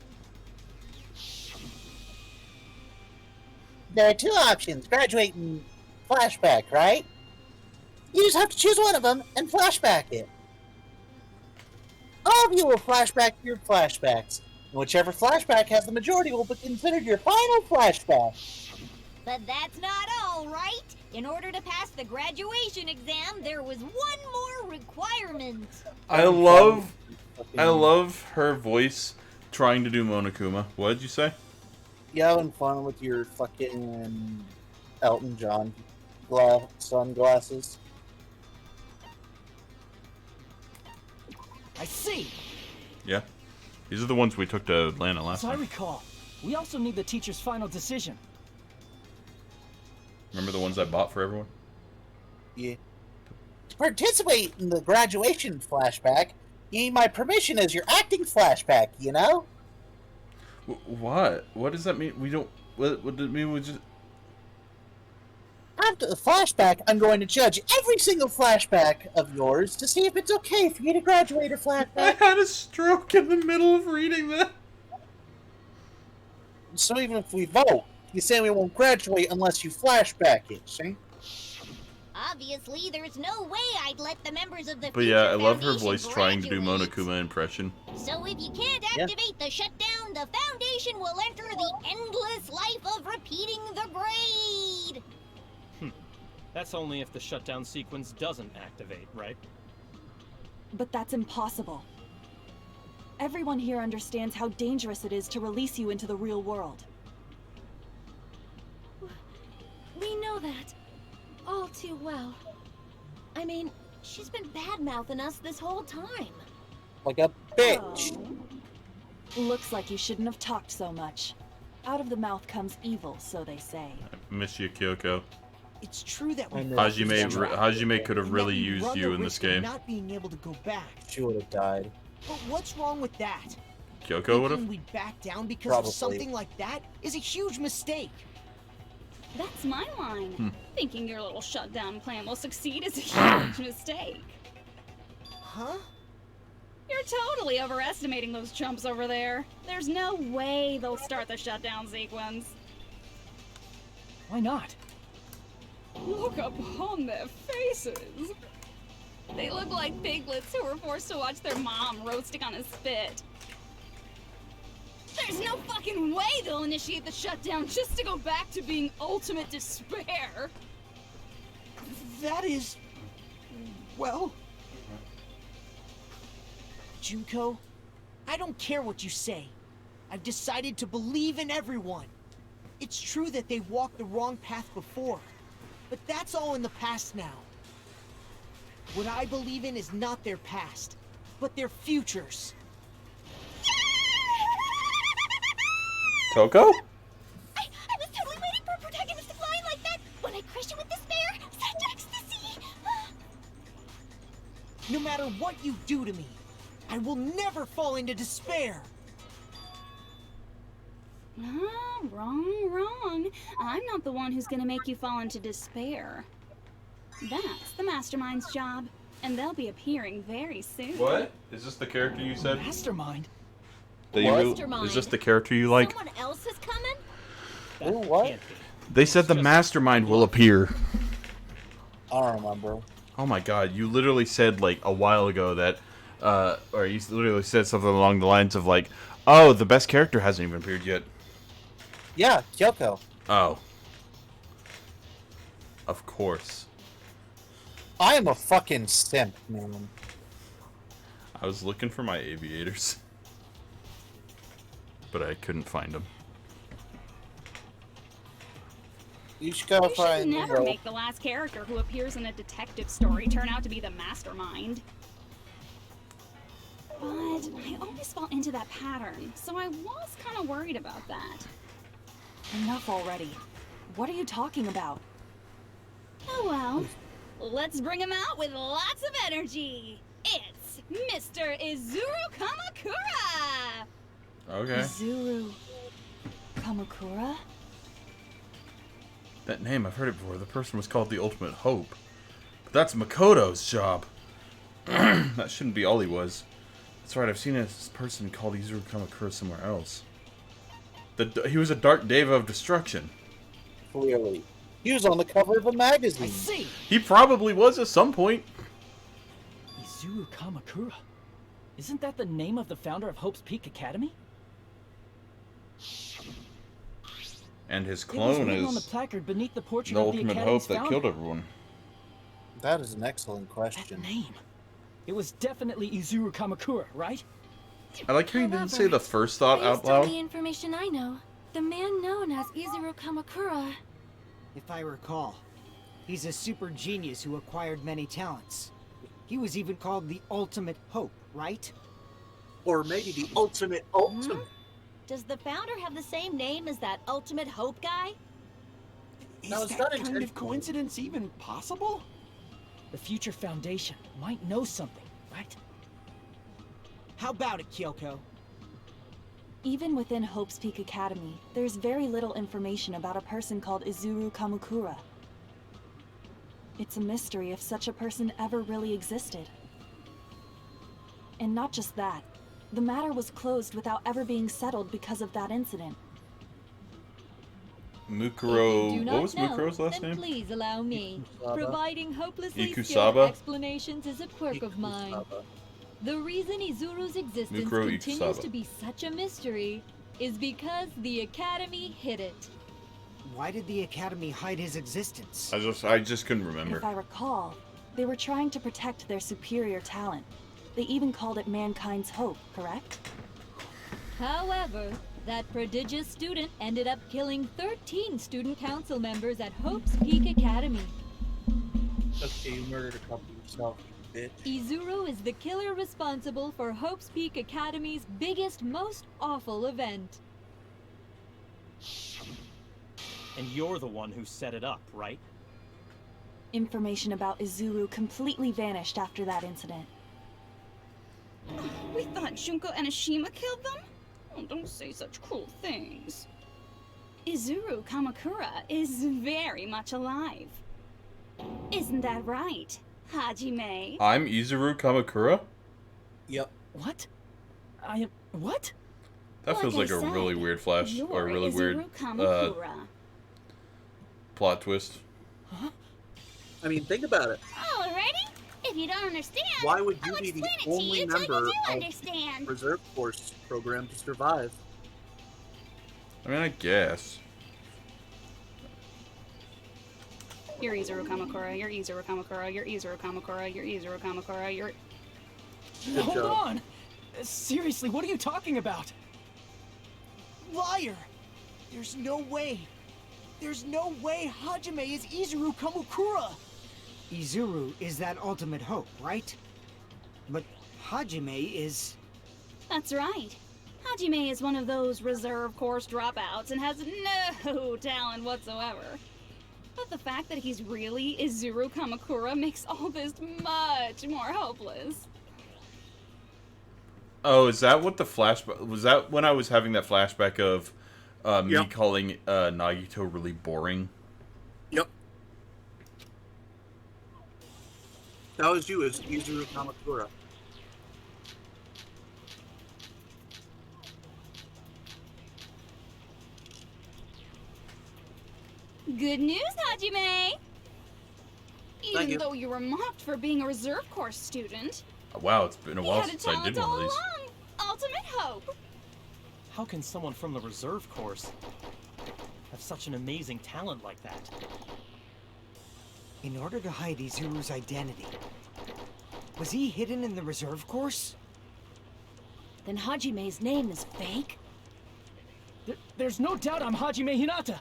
S2: There are two options, graduate and flashback, right? You just have to choose one of them and flashback it. All of you will flashback your flashbacks, and whichever flashback has the majority will be considered your final flashback.
S6: But that's not all, right? In order to pass the graduation exam, there was one more requirement.
S1: I love her voice trying to do Monokuma. What did you say?
S2: You having fun with your fucking Elton John sunglasses?
S5: I see.
S1: Yeah. These are the ones we took to Atlanta last
S5: So I
S1: time.
S5: recall, we also need the teacher's final decision.
S1: Remember the ones I bought for everyone?
S2: Yeah. To participate in the graduation flashback, you need my permission as your acting flashback, you know?
S1: What? What does that mean? We don't... What does it mean? We just...
S2: After the flashback, I'm going to judge every single flashback of yours to see if it's okay for you to graduate a flashback.
S1: I had a stroke in the middle of reading that.
S2: So even if we vote, you say we won't graduate unless you flashback it, see?
S6: Obviously, there's no way I'd let the members of the
S1: But yeah, I
S6: Future
S1: love her
S6: Foundation
S1: voice trying to do
S6: graduate.
S1: Monokuma impression.
S6: So if you can't activate the shutdown, the Foundation will enter the endless life of repeating the grade.
S15: That's only if the shutdown sequence doesn't activate, right?
S14: But that's impossible. Everyone here understands how dangerous it is to release you into the real world.
S9: We know that. All too well.
S6: I mean, she's been bad-mouthing us this whole time.
S2: Like a bitch.
S14: Looks like you shouldn't have talked so much. Out of the mouth comes evil, so they say.
S1: I miss you, Kyoko.
S13: It's true that we
S1: Hajime could have
S13: and
S1: really
S13: that we
S1: used
S13: run
S1: you
S13: the
S1: in this
S13: risk of
S1: game.
S13: Not being able to go back.
S2: She would have died.
S13: But what's wrong with that?
S1: Kyoko would have?
S13: Thinking we'd back down because
S2: Probably.
S13: of something like that is a huge mistake.
S11: That's my line. Thinking your little shutdown plan will succeed is a huge mistake.
S13: Huh?
S11: You're totally overestimating those chumps over there. There's no way they'll start the shutdown sequence.
S5: Why not?
S11: Look upon their faces. They look like piglets who were forced to watch their mom roasting on a spit. There's no fucking way they'll initiate the shutdown just to go back to being ultimate despair.
S13: That is... well... Junko, I don't care what you say. I've decided to believe in everyone. It's true that they walked the wrong path before, but that's all in the past now. What I believe in is not their past, but their futures.
S1: Coco?
S6: I was totally waiting for a protagonist to fly like that when I crushed you with despair, such ecstasy.
S13: No matter what you do to me, I will never fall into despair.
S11: Wrong. I'm not the one who's gonna make you fall into despair. That's the Mastermind's job, and they'll be appearing very soon.
S1: What? Is this the character you said?
S5: Mastermind?
S1: Is this the character you like?
S6: Someone else is coming?
S2: Ooh, what?
S1: They said the mastermind will appear.
S2: I don't remember.
S1: Oh my god, you literally said like a while ago that, or you literally said something along the lines of like, oh, the best character hasn't even appeared yet.
S2: Yeah, Kyoko.
S1: Oh. Of course.
S2: I am a fucking simp, man.
S1: I was looking for my aviators. But I couldn't find them.
S2: You should go
S11: You should
S2: find
S11: never make the last character who appears in a detective story turn out to be the mastermind. But I always fall into that pattern, so I was kind of worried about that.
S14: Enough already. What are you talking about?
S11: Oh well, let's bring him out with lots of energy. It's Mr. Izuru Kamakura!
S1: Okay.
S14: Izuru Kamakura?
S1: That name, I've heard it before. The person was called the Ultimate Hope. But that's Makoto's job. That shouldn't be all he was. That's right, I've seen this person called Izuru Kamakura somewhere else. He was a Dark Deva of Destruction.
S2: Clearly. He was on the cover of a magazine.
S5: I see.
S1: He probably was at some point.
S5: Izuru Kamakura. Isn't that the name of the founder of Hope's Peak Academy?
S1: And his
S5: It was
S1: clone
S5: written on the
S1: is
S5: placard beneath the portrait
S1: the
S5: of the
S1: ultimate
S5: Academy's
S1: hope that
S5: founder.
S1: killed everyone.
S2: That is an excellent question.
S5: That name. It was definitely Izuru Kamakura, right?
S1: I like how you didn't say the first thought
S9: Based
S1: out
S9: on
S1: loud.
S9: the information I know, the man known as Izuru Kamakura.
S13: If I recall, he's a super genius who acquired many talents. He was even called the Ultimate Hope, right?
S2: Or maybe the ultimate ultimate.
S6: Does the founder have the same name as that Ultimate Hope guy?
S8: Is that kind of coincidence even possible?
S5: The Future Foundation might know something, right?
S13: How about it, Kyoko?
S14: Even within Hope's Peak Academy, there's very little information about a person called Izuru Kamakura. It's a mystery if such a person ever really existed. And not just that, the matter was closed without ever being settled because of that incident.
S1: Mukuro. What was Mukuro's last
S12: then
S1: name?
S12: please allow me.
S1: Ikusaba?
S12: Providing hopelessly skilled
S1: Ikusaba?
S12: explanations is a quirk of mine. The reason Izuru's existence
S1: Mukuro
S12: continues
S1: Ikusaba.
S12: to be such a mystery is because the Academy hid it.
S13: Why did the Academy hide his existence?
S1: I just couldn't remember.
S14: If I recall, they were trying to protect their superior talent. They even called it mankind's hope, correct?
S12: However, that prodigious student ended up killing 13 student council members at Hope's Peak Academy.
S2: Okay, you murdered a couple yourself, bitch.
S12: Izuru is the killer responsible for Hope's Peak Academy's biggest, most awful event.
S15: And you're the one who set it up, right?
S14: Information about Izuru completely vanished after that incident.
S11: We thought Junko Enoshima killed them? Oh, don't say such cruel things. Izuru Kamakura is very much alive. Isn't that right, Hajime?
S1: I'm Izuru Kamakura?
S2: Yep.
S5: What? I am... What?
S1: That feels like a
S11: I
S1: really
S11: said,
S1: weird flash,
S11: you're
S1: or a really weird
S11: Izuru Kamakura.
S1: plot twist.
S2: I mean, think about it.
S11: Alrighty? If you don't understand,
S2: Why would you
S11: I'll
S2: be the
S11: explain it to
S2: only
S11: you till
S2: member
S11: you do
S2: of
S11: understand.
S2: Reserve Force program to survive?
S1: I mean, I guess.
S11: You're Izuru Kamakura, you're Izuru Kamakura, you're Izuru Kamakura, you're Izuru Kamakura, you're...
S5: Hold on! Seriously, what are you talking about?
S13: Liar! There's no way. There's no way Hajime is Izuru Kamakura! Izuru is that ultimate hope, right? But Hajime is...
S11: That's right. Hajime is one of those reserve course dropouts and has no talent whatsoever. But the fact that he's really Izuru Kamakura makes all this much more hopeless.
S1: Oh, is that what the flashback... Was that when I was having that flashback of me
S2: Yep.
S1: calling Nagito really boring?
S2: Yep. That was you, as Izuru Kamakura.
S11: Good news, Hajime! Even
S2: you.
S11: though you were mocked for being a reserve course student,
S1: Wow, it's been a
S11: you
S1: while
S11: had a
S1: since I
S11: talent
S1: did one
S11: all
S1: of these.
S11: along. Ultimate hope.
S15: How can someone from the reserve course have such an amazing talent like that?
S13: In order to hide Izuru's identity, was he hidden in the reserve course?
S12: Then Hajime's name is fake?
S5: There's no doubt I'm Hajime Hinata!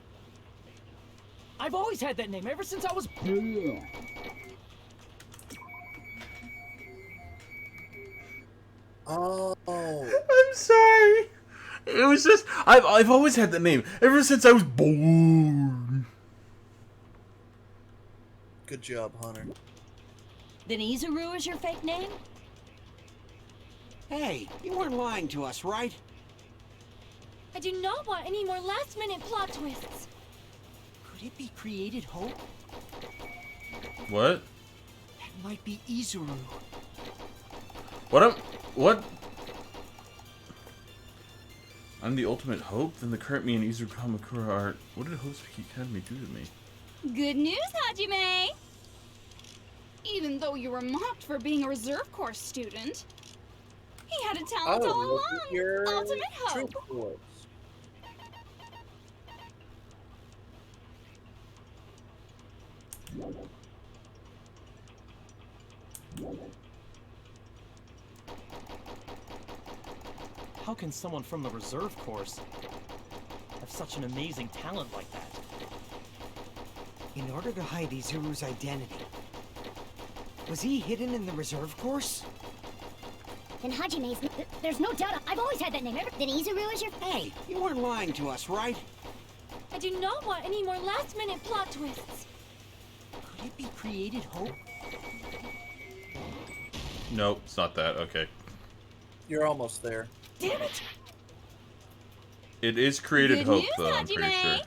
S5: I've always had that name ever since I was born.
S2: Oh.
S1: I'm sorry. It was just... I've always had that name ever since I was born.
S2: Good job, Hunter.
S12: Then Izuru is your fake name?
S8: Hey, you weren't lying to us, right?
S9: I do not want any more last-minute plot twists.
S13: Could it be created hope?
S1: What?
S13: That might be Izuru.
S1: What? What? I'm the ultimate hope? Then the current me and Izuru Kamakura are... What did Hope's Peak Academy do to me?
S11: Good news, Hajime! Even though you were mocked for being a reserve corps student, he had a talent all along. Ultimate hope.
S15: How can someone from the reserve course have such an amazing talent like that?
S8: In order to hide Izuru's identity, was he hidden in the reserve course?
S18: Then Hajime's... There's no doubt I've always had that name. Then Izuru is your...
S8: Hey, you weren't lying to us, right?
S9: I do not want any more last-minute plot twists.
S13: Could it be created hope?
S1: Nope, it's not that. Okay.
S2: You're almost there.
S13: Damn it!
S1: It is created
S11: Good
S1: hope,
S11: news,
S1: though, I'm pretty
S11: Hajime.
S1: sure.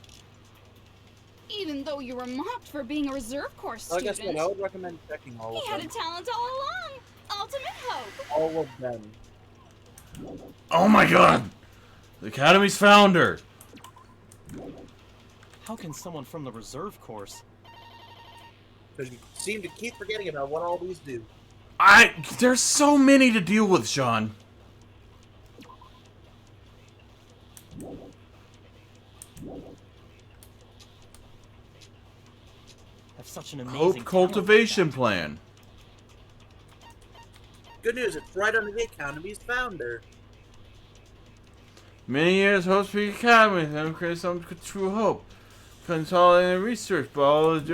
S11: Even though you were mocked for being a reserve corps
S2: I
S11: student,
S2: guess what I would recommend checking all
S11: he
S2: of
S11: had a
S2: them.
S11: talent all along. Ultimate hope.
S2: All of them.
S1: Oh my god! The Academy's founder!
S15: How can someone from the reserve course...
S2: Because you seem to keep forgetting about what all these do.
S1: There's so many to deal with, Sean.
S15: have such an amazing
S1: Hope
S15: talent
S1: cultivation plan.
S2: Good news, it's right under the Academy's founder.
S1: Many years Hope Peak Academy have created some true hope. Consolidated research, but all of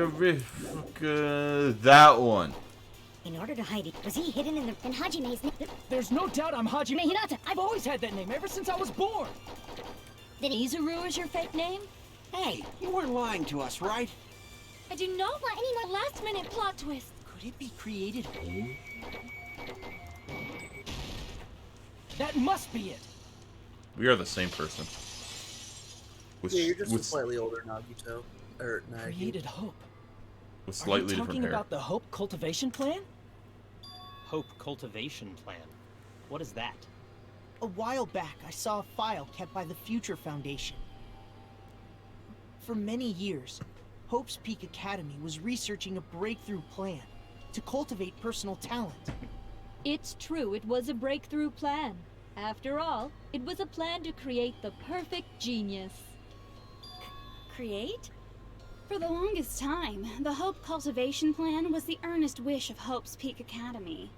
S1: that one.
S18: In order to hide it, was he hidden in Hajime's name?
S5: There's no doubt I'm Hajime Hinata. I've always had that name ever since I was born.
S18: Then Izuru is your fake name?
S8: Hey, you weren't lying to us, right?
S9: I do not want any more last-minute plot twists.
S13: Could it be created hope?
S5: That must be it.
S1: We are the same person.
S2: Yeah, you're just a slightly older Nagito. Or Nagi.
S5: Created hope.
S1: With slightly
S5: Are you
S1: different
S5: talking
S1: hair.
S5: about the Hope cultivation plan?
S15: Hope cultivation plan. What is that?
S13: A while back, I saw a file kept by the Future Foundation. For many years, Hope's Peak Academy was researching a breakthrough plan to cultivate personal talent.
S12: It's true, it was a breakthrough plan. After all, it was a plan to create the perfect genius.
S11: Create? For the longest time, the Hope Cultivation Plan was the earnest wish of Hope's Peak Academy.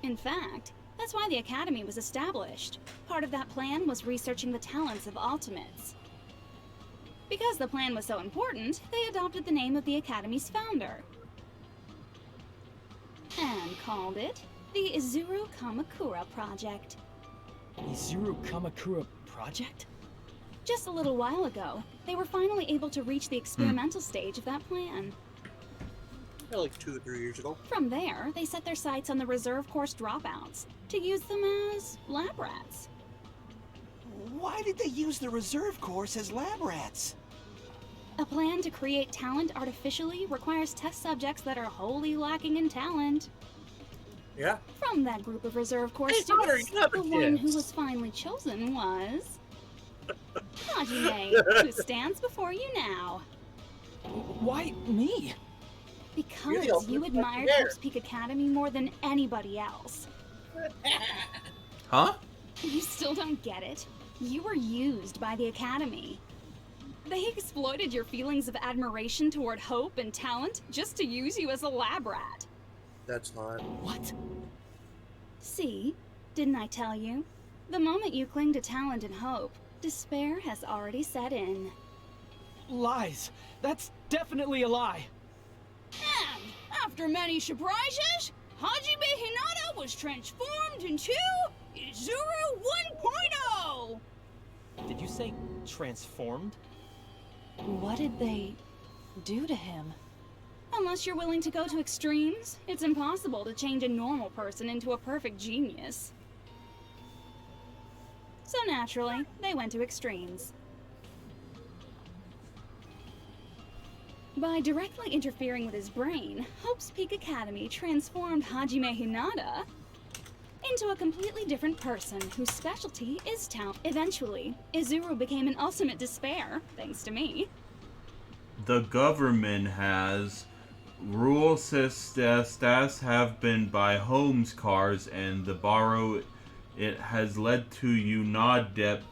S11: In fact, that's why the Academy was established. Part of that plan was researching the talents of Ultimates. Because the plan was so important, they adopted the name of the Academy's founder. And called it the Izuru Kamakura Project.
S5: Izuru Kamakura Project?
S11: Just a little while ago, they were finally able to reach the experimental stage of that plan.
S2: Like 2 or 3 years ago.
S11: From there, they set their sights on the reserve course dropouts to use them as lab rats.
S8: Why did they use the reserve course as lab rats?
S11: A plan to create talent artificially requires test subjects that are wholly lacking in talent.
S2: Yeah.
S11: From that group of reserve course
S2: Hey,
S11: students,
S2: Connor, you have a
S11: the one
S2: chance.
S11: who was finally chosen was... Hajime, who stands before you now.
S5: Why me?
S11: Because you admired Hope's Peak Academy more than anybody else.
S1: Huh?
S11: You still don't get it? You were used by the Academy. They exploited your feelings of admiration toward hope and talent just to use you as a lab rat.
S2: That's hot.
S5: What?
S11: See? Didn't I tell you? The moment you cling to talent and hope, despair has already set in.
S5: Lies. That's definitely a lie.
S11: And after many surprises, Hajime Hinata was transformed into Izuru 1.0!
S15: Did you say transformed?
S14: What did they do to him?
S11: Unless you're willing to go to extremes, it's impossible to change a normal person into a perfect genius. So naturally, they went to extremes. By directly interfering with his brain, Hope's Peak Academy transformed Hajime Hinata into a completely different person whose specialty is talent. Eventually, Izuru became an ultimate despair, thanks to me.
S1: The government has rule stats have been by homes cars and the borrow it has led to you not dead.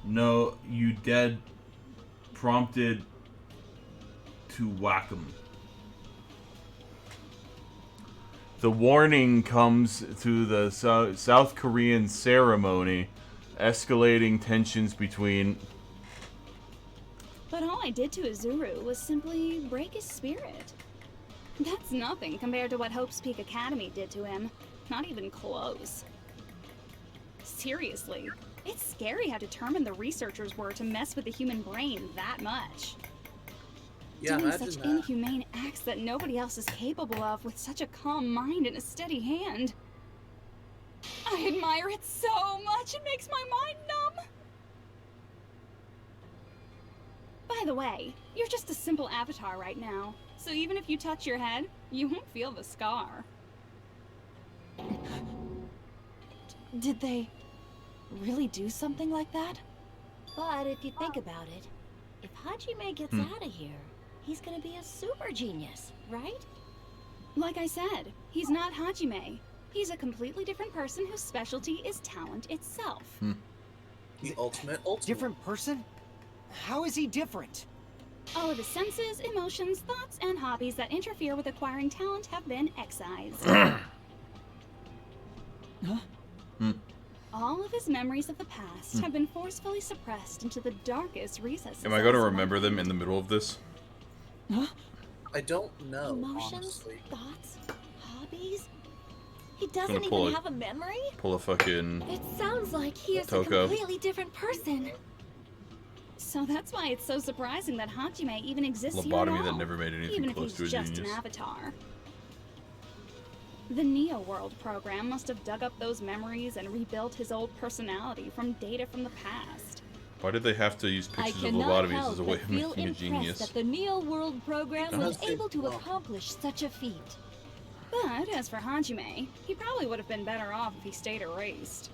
S1: No, you dead prompted to whack 'em. The warning comes through the South Korean ceremony, escalating tensions between.
S11: But all I did to Izuru was simply break his spirit. That's nothing compared to what Hope's Peak Academy did to him. Not even close. Seriously, it's scary how determined the researchers were to mess with the human brain that much.
S2: Yeah,
S11: Doing
S2: imagine
S11: such
S2: that.
S11: inhumane acts that nobody else is capable of with such a calm mind and a steady hand. I admire it so much, it makes my mind numb. By the way, you're just a simple avatar right now, so even if you touch your head, you won't feel the scar.
S14: Did they really do something like that?
S3: But if you think about it, if Hajime gets out of here, he's gonna be a super genius, right?
S11: Like I said, he's not Hajime. He's a completely different person whose specialty is talent itself.
S2: The ultimate.
S13: Different person? How is he different?
S11: All of his senses, emotions, thoughts, and hobbies that interfere with acquiring talent have been excised. All of his memories of the past have been forcefully suppressed into the darkest recesses.
S1: Am I going to remember them in the middle of this?
S2: I don't know.
S3: Emotions,
S2: Honestly.
S3: thoughts, hobbies. He
S1: Gonna
S3: doesn't
S1: pull
S3: even
S1: a-
S3: have a memory?
S1: Pull a fucking.
S9: It sounds like he is a
S1: Toko.
S9: completely different person.
S11: So that's why it's so surprising that Hajime even exists here
S1: Lobotomy
S11: at
S1: that
S11: all,
S1: never made anything
S11: even if
S1: close
S11: he's
S1: to a
S11: just
S1: genius.
S11: an avatar. The Neo World program must have dug up those memories and rebuilt his old personality from data from the past.
S1: Why did they have to use
S12: I
S1: pictures of
S12: cannot
S1: lobotomies
S12: help
S1: as a way
S12: but
S1: of
S12: feel
S1: making a
S12: impressed
S1: genius?
S12: that the Neo World program was
S2: Because
S12: able to
S2: they-
S12: accomplish such a feat.
S11: But as for Hajime, he probably would have been better off if he stayed erased.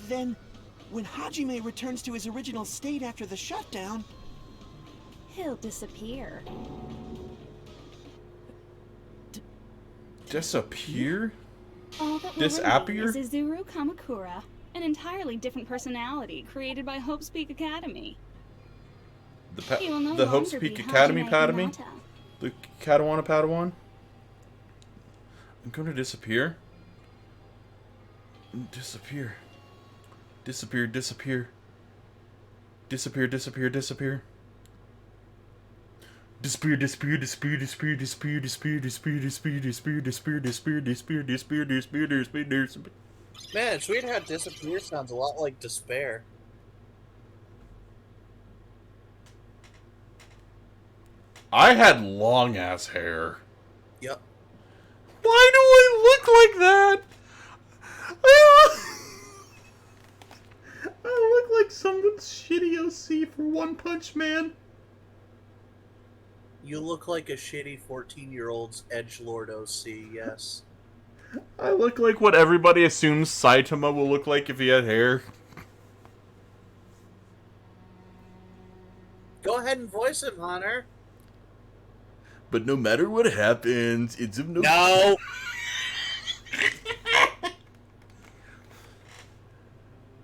S8: Then, when Hajime returns to his original state after the shutdown,
S11: He'll disappear.
S1: Disappear?
S11: All that will
S1: Disappear?
S11: remain is Izuru Kamakura, an entirely different personality created by Hope's Peak Academy. He will no
S1: The Hope's
S11: longer
S1: Peak
S11: be
S1: Academy
S11: Hajime
S1: Padawan?
S11: Hinata.
S1: The Padawan Padawan? I'm going to disappear. Disappear. Disappear, disappear. Disappear, disappear, disappear. Disappear, disappear, disappear, disappear, disappear, disappear, disappear, disappear, disappear, disappear, disappear, disappear, disappear, disappear, disappear, disappear.
S2: Man, it's weird how disappear sounds a lot like despair.
S1: I had long ass hair.
S2: Yep.
S1: Why do I look like that? I look like someone's shitty OC for One Punch Man.
S2: You look like a shitty 14-year-old's edgelord OC, yes.
S1: I look like what everybody assumes Saitama will look like if he had hair.
S2: Go ahead and voice him, Hunter.
S1: But no matter what happens, it's of no...
S2: No!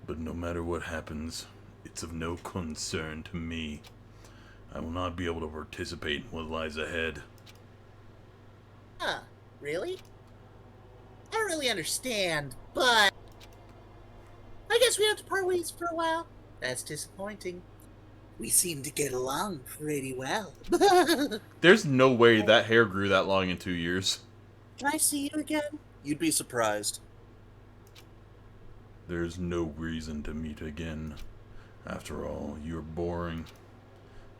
S1: But no matter what happens, it's of no concern to me. I will not be able to participate in what lies ahead.
S2: Huh, really? I don't really understand, but... I guess we have to part ways for a while. That's disappointing. We seem to get along pretty well.
S1: There's no way that hair grew that long in 2 years.
S2: Can I see you again? You'd be surprised.
S1: There's no reason to meet again. After all, you're boring.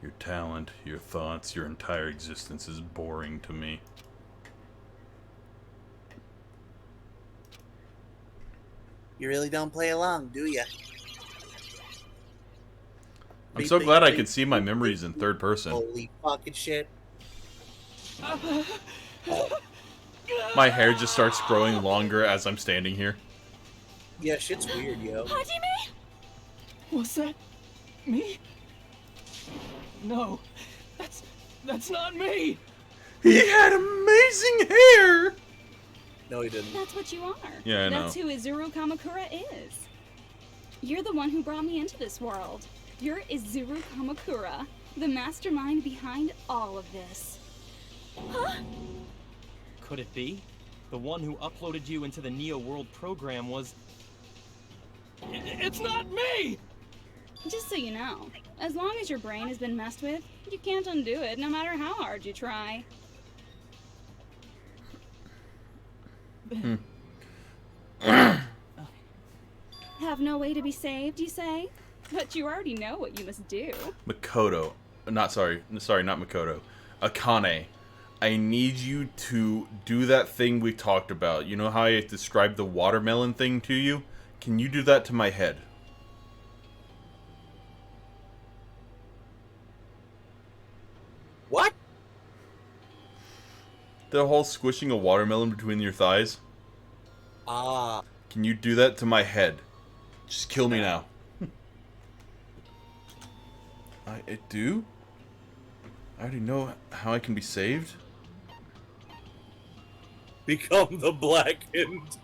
S1: Your talent, your thoughts, your entire existence is boring to me.
S2: You really don't play along, do ya?
S1: I'm so glad I can see my memories in third person.
S2: Holy fucking shit.
S1: My hair just starts growing longer as I'm standing here.
S2: Yeah, shit's weird, yo.
S5: Hajime? Was that me? No, that's not me.
S1: He had amazing hair.
S2: No, he didn't.
S11: That's what you are.
S1: Yeah, I know.
S11: That's who Izuru Kamakura is. You're the one who brought me into this world. You're Izuru Kamakura, the mastermind behind all of this.
S15: Huh? Could it be? The one who uploaded you into the Neo World program was...
S5: It's not me!
S11: Just so you know, as long as your brain has been messed with, you can't undo it no matter how hard you try. Have no way to be saved, you say? But you already know what you must do.
S1: Makoto. Not Makoto. Akane. I need you to do that thing we talked about. You know how I described the watermelon thing to you? Can you do that to my head?
S2: What?
S1: The whole squishing a watermelon between your thighs?
S2: Ah.
S1: Can you do that to my head? Just kill me now. I do? I already know how I can be saved?
S2: Become the blackened.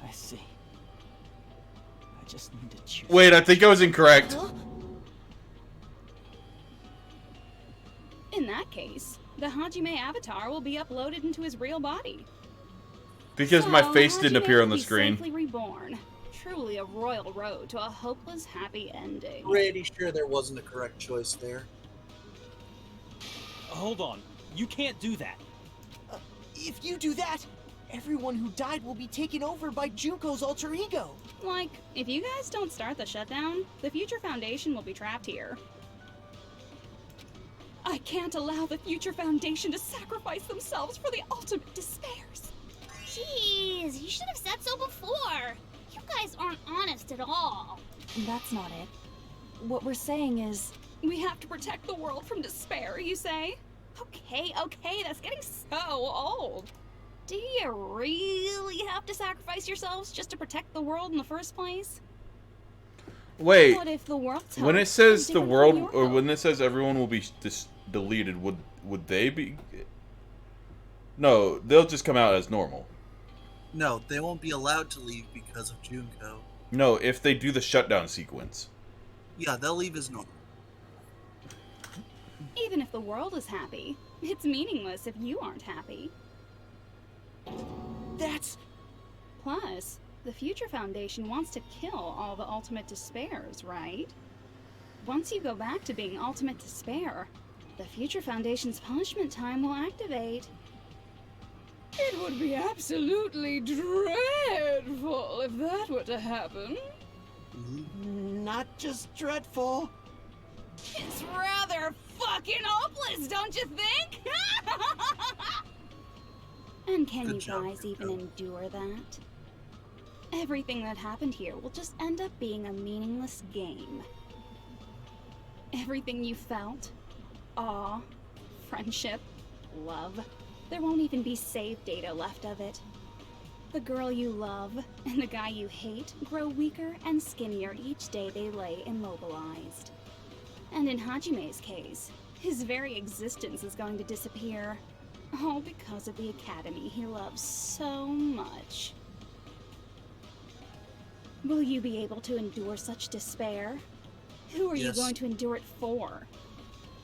S5: I see. I just need to choose.
S1: Wait, I think I was incorrect.
S11: In that case, the Hajime avatar will be uploaded into his real body.
S1: Because my face didn't
S11: Hajime
S1: appear on
S11: will
S1: the
S11: be
S1: screen.
S11: Safely reborn. Truly a royal road to a hopeless, happy ending.
S2: Pretty sure there wasn't a correct choice there.
S15: Hold on. You can't do that.
S13: If you do that, everyone who died will be taken over by Junko's alter ego.
S11: Like, if you guys don't start the shutdown, the Future Foundation will be trapped here. I can't allow the Future Foundation to sacrifice themselves for the ultimate despairs.
S18: Jeez, you should have said so before. You guys aren't honest at all.
S14: That's not it. What we're saying is...
S11: We have to protect the world from despair, you say? Okay, that's getting so old. Do you really have to sacrifice yourselves just to protect the world in the first place?
S1: Wait.
S11: What if the world's
S1: When
S11: hope
S1: it says
S11: is
S1: the
S11: different from
S1: world,
S11: your
S1: or
S11: hope?
S1: when it says everyone will be deleted, would they be? No, they'll just come out as normal.
S2: No, they won't be allowed to leave because of Junko.
S1: No, if they do the shutdown sequence.
S2: Yeah, they'll leave as normal.
S11: Even if the world is happy, it's meaningless if you aren't happy.
S13: That's...
S11: Plus, the Future Foundation wants to kill all the ultimate despairs, right? Once you go back to being ultimate despair, the Future Foundation's punishment time will activate. It would be absolutely dreadful if that were to happen.
S13: Not just dreadful.
S11: It's rather fucking hopeless, don't you think? And can you guys even endure that? Everything that happened here will just end up being a meaningless game. Everything you felt, awe, friendship, love, there won't even be save data left of it. The girl you love and the guy you hate grow weaker and skinnier each day they lay immobilized. And in Hajime's case, his very existence is going to disappear. All because of the academy he loves so much. Will you be able to endure such despair? Who are you
S2: Yes.
S11: going to endure it for?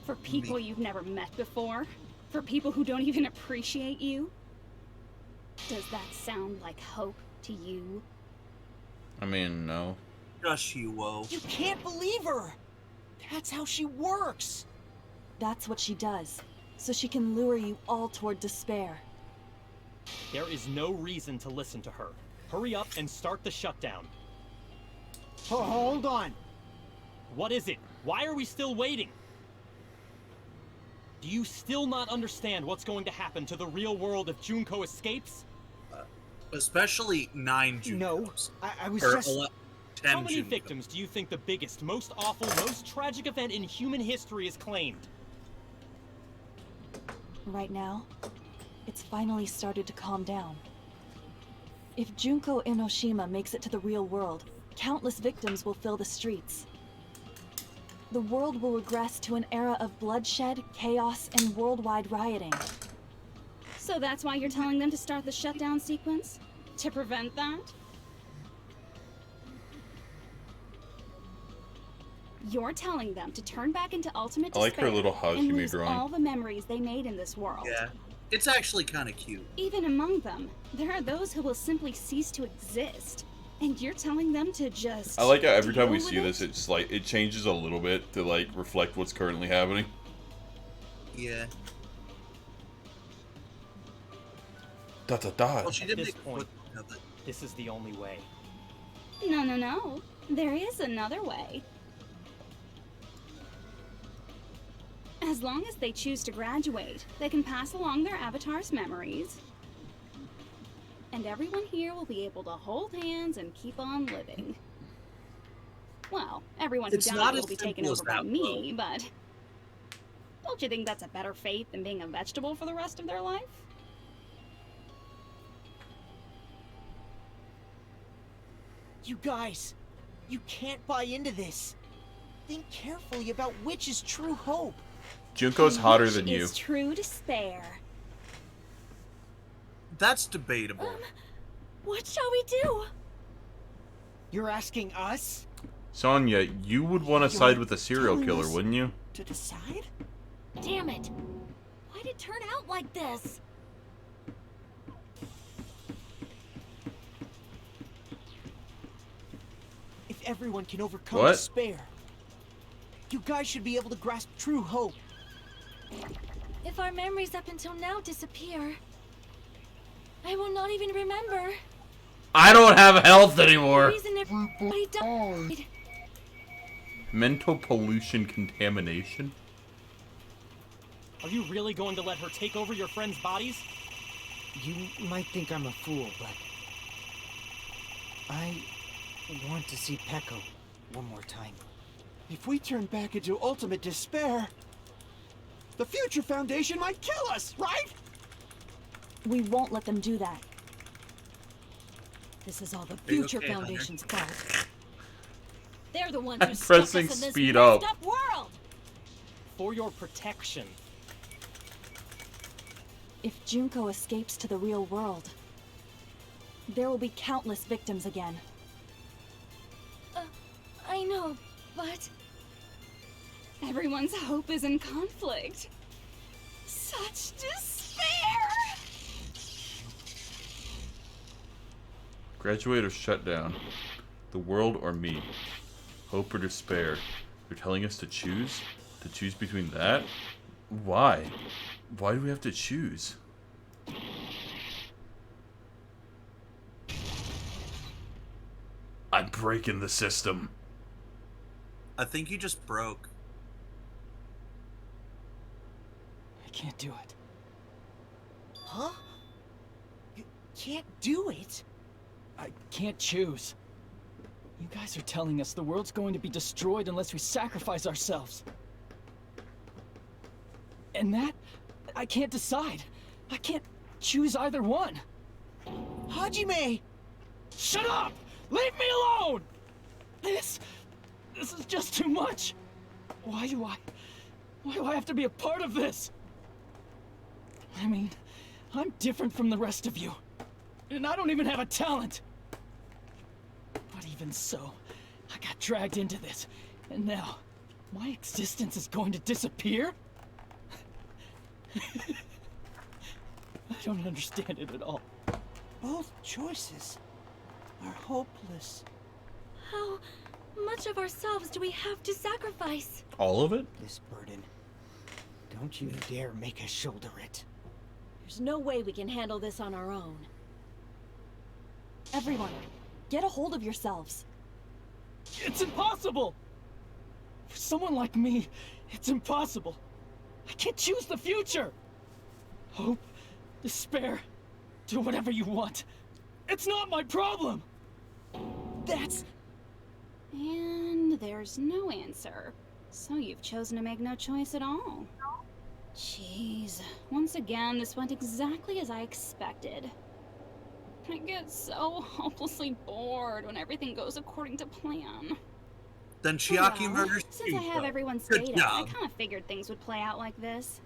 S11: For people you've never met before? For people who don't even appreciate you? Does that sound like hope to you?
S1: I mean, no.
S2: Just you, whoa.
S13: You can't believe her! That's how she works!
S14: That's what she does, so she can lure you all toward despair.
S15: There is no reason to listen to her. Hurry up and start the shutdown.
S8: Hold on.
S15: What is it? Why are we still waiting? Do you still not understand what's going to happen to the real world if Junko escapes?
S2: Especially 9 Junkos.
S8: No, I was
S2: Or
S8: just...
S15: How many victims do you think the biggest, most awful, most tragic event in human history has claimed?
S14: Right now, it's finally started to calm down. If Junko Enoshima makes it to the real world, countless victims will fill the streets. The world will regress to an era of bloodshed, chaos, and worldwide rioting.
S11: So that's why you're telling them to start the shutdown sequence? To prevent that? You're telling them to turn back into ultimate
S1: I like her
S11: despair
S1: little
S11: and
S1: Hajime
S11: lose
S1: drawing.
S11: all the memories they made in this world.
S2: Yeah, it's actually kind of cute.
S11: Even among them, there are those who will simply cease to exist. And you're telling them to just
S1: I like how every time we
S11: deal
S1: see
S11: with
S1: this, it's like it changes a little bit to like reflect what's currently happening.
S2: Yeah.
S1: Da da da.
S2: Well, she
S15: At
S2: did
S15: this
S2: make a
S15: point,
S2: foot of it.
S15: this is the only way.
S11: No. There is another way. As long as they choose to graduate, they can pass along their avatar's memories. And everyone here will be able to hold hands and keep on living. Well, everyone who
S2: It's
S11: died
S2: not
S11: will
S2: as
S11: be
S2: simple
S11: taken
S2: as
S11: over by
S2: that,
S11: me, but... Don't you think that's a better fate than being a vegetable for the rest of their life?
S13: You guys, you can't buy into this. Think carefully about which is true hope.
S1: Junko's
S11: And
S1: hotter
S11: which
S1: than you.
S11: is true despair.
S2: That's debatable.
S9: What shall we do?
S13: You're asking us
S1: Sonya, you would want to side with a serial
S13: telling
S1: killer,
S13: us
S1: wouldn't you?
S13: to decide?
S9: Damn it! Why'd it turn out like this?
S13: If everyone can overcome
S1: What?
S13: despair, you guys should be able to grasp true hope.
S9: If our memories up until now disappear, I will not even remember
S1: I don't have health
S9: the
S1: anymore.
S9: reason everybody died.
S1: Mental pollution contamination?
S15: Are you really going to let her take over your friends' bodies?
S8: You might think I'm a fool, but I want to see Peko one more time.
S19: If we turn back into ultimate despair, the Future Foundation might kill us, right?
S14: We won't let them do that.
S12: This is all the
S2: Are you
S12: Future
S2: okay, Hunter?
S12: Foundation's fault. They're the ones
S1: I'm
S12: who stuck us in
S1: pressing
S12: this
S1: speed
S12: messed
S1: up.
S12: up world.
S15: For your protection.
S14: If Junko escapes to the real world, there will be countless victims again.
S9: I know, but
S11: Everyone's hope is in conflict. Such despair!
S1: Graduate or shut down? The world or me? Hope or despair? They're telling us to choose? To choose between that? Why? Why do we have to choose? I'm breaking the system.
S2: I think you just broke.
S5: I can't do it.
S13: Huh? You can't do it?
S5: I can't choose. You guys are telling us the world's going to be destroyed unless we sacrifice ourselves. And that, I can't decide. I can't choose either one.
S13: Hajime!
S5: Shut up! Leave me alone! This is just too much. Why do I have to be a part of this? I mean, I'm different from the rest of you. And I don't even have a talent. But even so, I got dragged into this. And now, my existence is going to disappear? I don't understand it at all.
S8: Both choices are hopeless.
S9: how much of ourselves do we have to sacrifice?
S1: All of it?
S8: This burden, don't you dare make us shoulder it.
S12: There's no way we can handle this on our own.
S14: Everyone, get a hold of yourselves.
S5: It's impossible! For someone like me, it's impossible. I can't choose the future! Hope, despair, do whatever you want. It's not my problem!
S13: That's
S11: And there's no answer. So you've chosen to make no choice at all. Jeez. Once again, this went exactly as I expected. I get so hopelessly bored when everything goes according to plan.
S2: Then Chiaki
S11: Well,
S2: murders
S11: since I have
S2: Yuko.
S11: everyone's
S2: Good
S11: data, I
S2: job.
S11: kind of figured things would play out like this.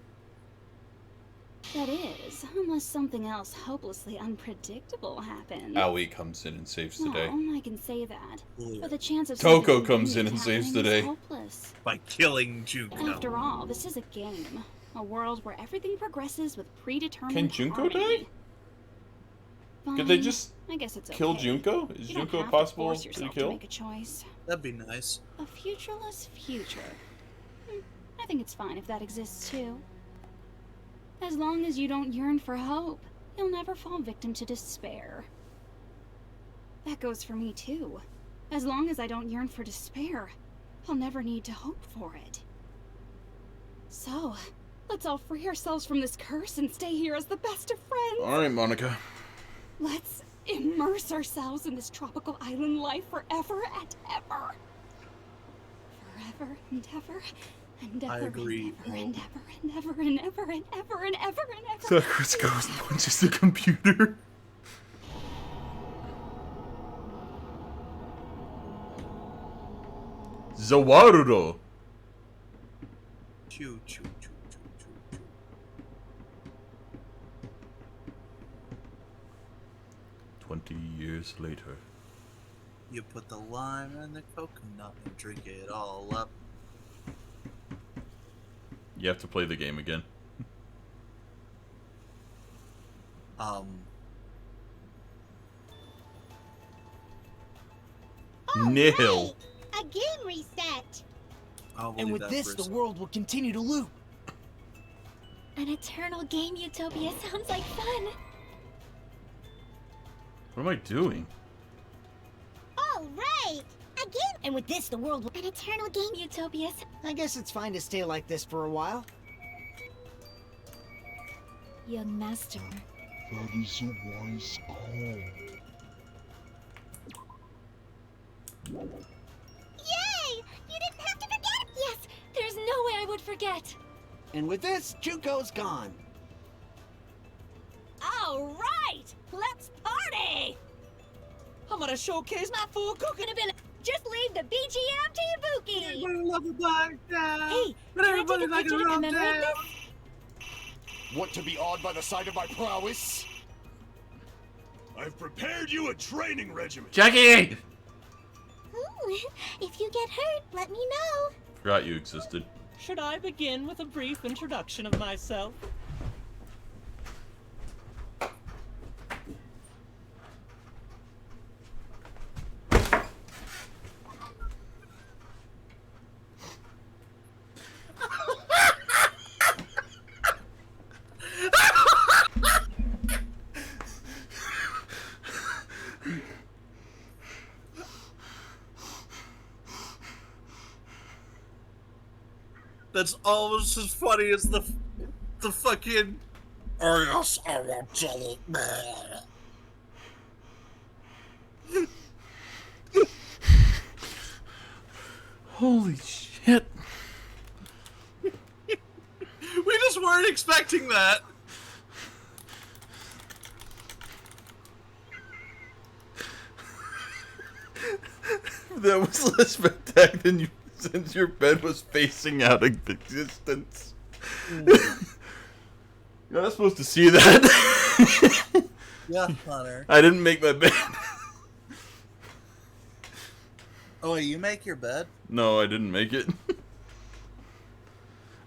S11: That is, unless something else hopelessly unpredictable happens.
S1: Aoi comes in and saves the day.
S11: Well, I can say that. But the chance of
S1: Toko
S11: something
S1: comes in
S11: brilliant
S1: and saves the
S11: happening is
S1: day.
S11: hopeless.
S2: By killing Junko.
S11: After all, this is a game. A world where everything progresses with predetermined
S1: Can Junko
S11: harmony.
S1: die? Could they
S11: Fine.
S1: just
S11: I guess it's
S1: kill
S11: okay.
S1: Junko? Is
S11: You don't
S1: Junko
S11: have
S1: possible
S11: force
S1: to
S11: yourself
S1: kill?
S11: To make a choice.
S2: That'd be nice.
S11: A futureless future. I think it's fine if that exists too. As long as you don't yearn for hope, you'll never fall victim to despair. That goes for me too. As long as I don't yearn for despair, I'll never need to hope for it. So, let's all free ourselves from this curse and stay here as the best of friends.
S1: Alright, Monica.
S11: Let's immerse ourselves in this tropical island life forever and ever. Forever and ever and ever.
S2: I agree.
S11: And ever and ever and ever and ever and ever and ever.
S1: So Chris goes and punches the computer. Zawarudo.
S2: Choo choo choo choo choo choo.
S1: 20 years later.
S2: You put the lime in the coconut and drink it all up.
S1: You have to play the game again. Nihil.
S18: A game reset.
S13: And with this, the world will continue to loop.
S9: An eternal game utopia sounds like fun.
S1: What am I doing?
S18: All right. A game.
S6: And with this, the world will...
S18: An eternal game utopia.
S13: I guess it's fine to stay like this for a while.
S9: Young master.
S10: That is a wise call.
S18: Yay! You didn't have to forget.
S9: Yes, there's no way I would forget.
S8: And with this, Junko's gone.
S3: All right, let's party.
S4: I'm gonna showcase my full cooking ability.
S3: Just leave the BGM to Ibuki.
S2: Everybody love a black down.
S3: Hey,
S2: but
S3: can I take
S2: everybody
S3: a
S2: like
S3: picture
S2: a
S3: to
S2: rum
S3: commemorate
S2: down.
S3: this?
S7: Want to be awed by the sight of my prowess? I've prepared you a training regimen.
S1: Jackie!
S18: Ooh, if you get hurt, let me know.
S1: Forgot you existed.
S15: Should I begin with a brief introduction of myself?
S2: That's almost as funny as the fucking. Oh yes, I want jelly.
S1: Holy shit.
S2: We just weren't expecting that.
S1: That was less spectacular than you, since your bed was facing out of existence. You're not supposed to see that.
S2: Yeah, Hunter.
S1: I didn't make my bed.
S2: Oh, wait, you make your bed?
S1: No, I didn't make it.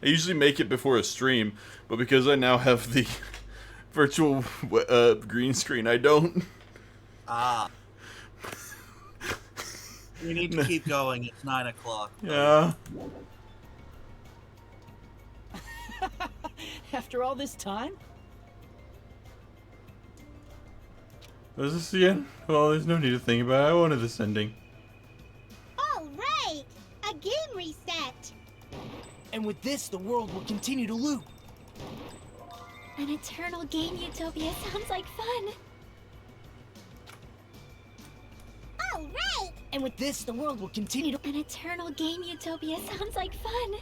S1: I usually make it before a stream, but because I now have the virtual green screen, I don't.
S2: Ah. We need to keep going. It's 9 o'clock.
S1: Yeah.
S4: After all this time?
S1: Was this the end? Well, there's no need to think about it. I wanted this ending.
S18: All right. A game reset.
S13: And with this, the world will continue to loop.
S9: An eternal game utopia sounds like fun.
S18: All right.
S13: And with this, the world will continue to...
S9: An eternal game utopia sounds like fun.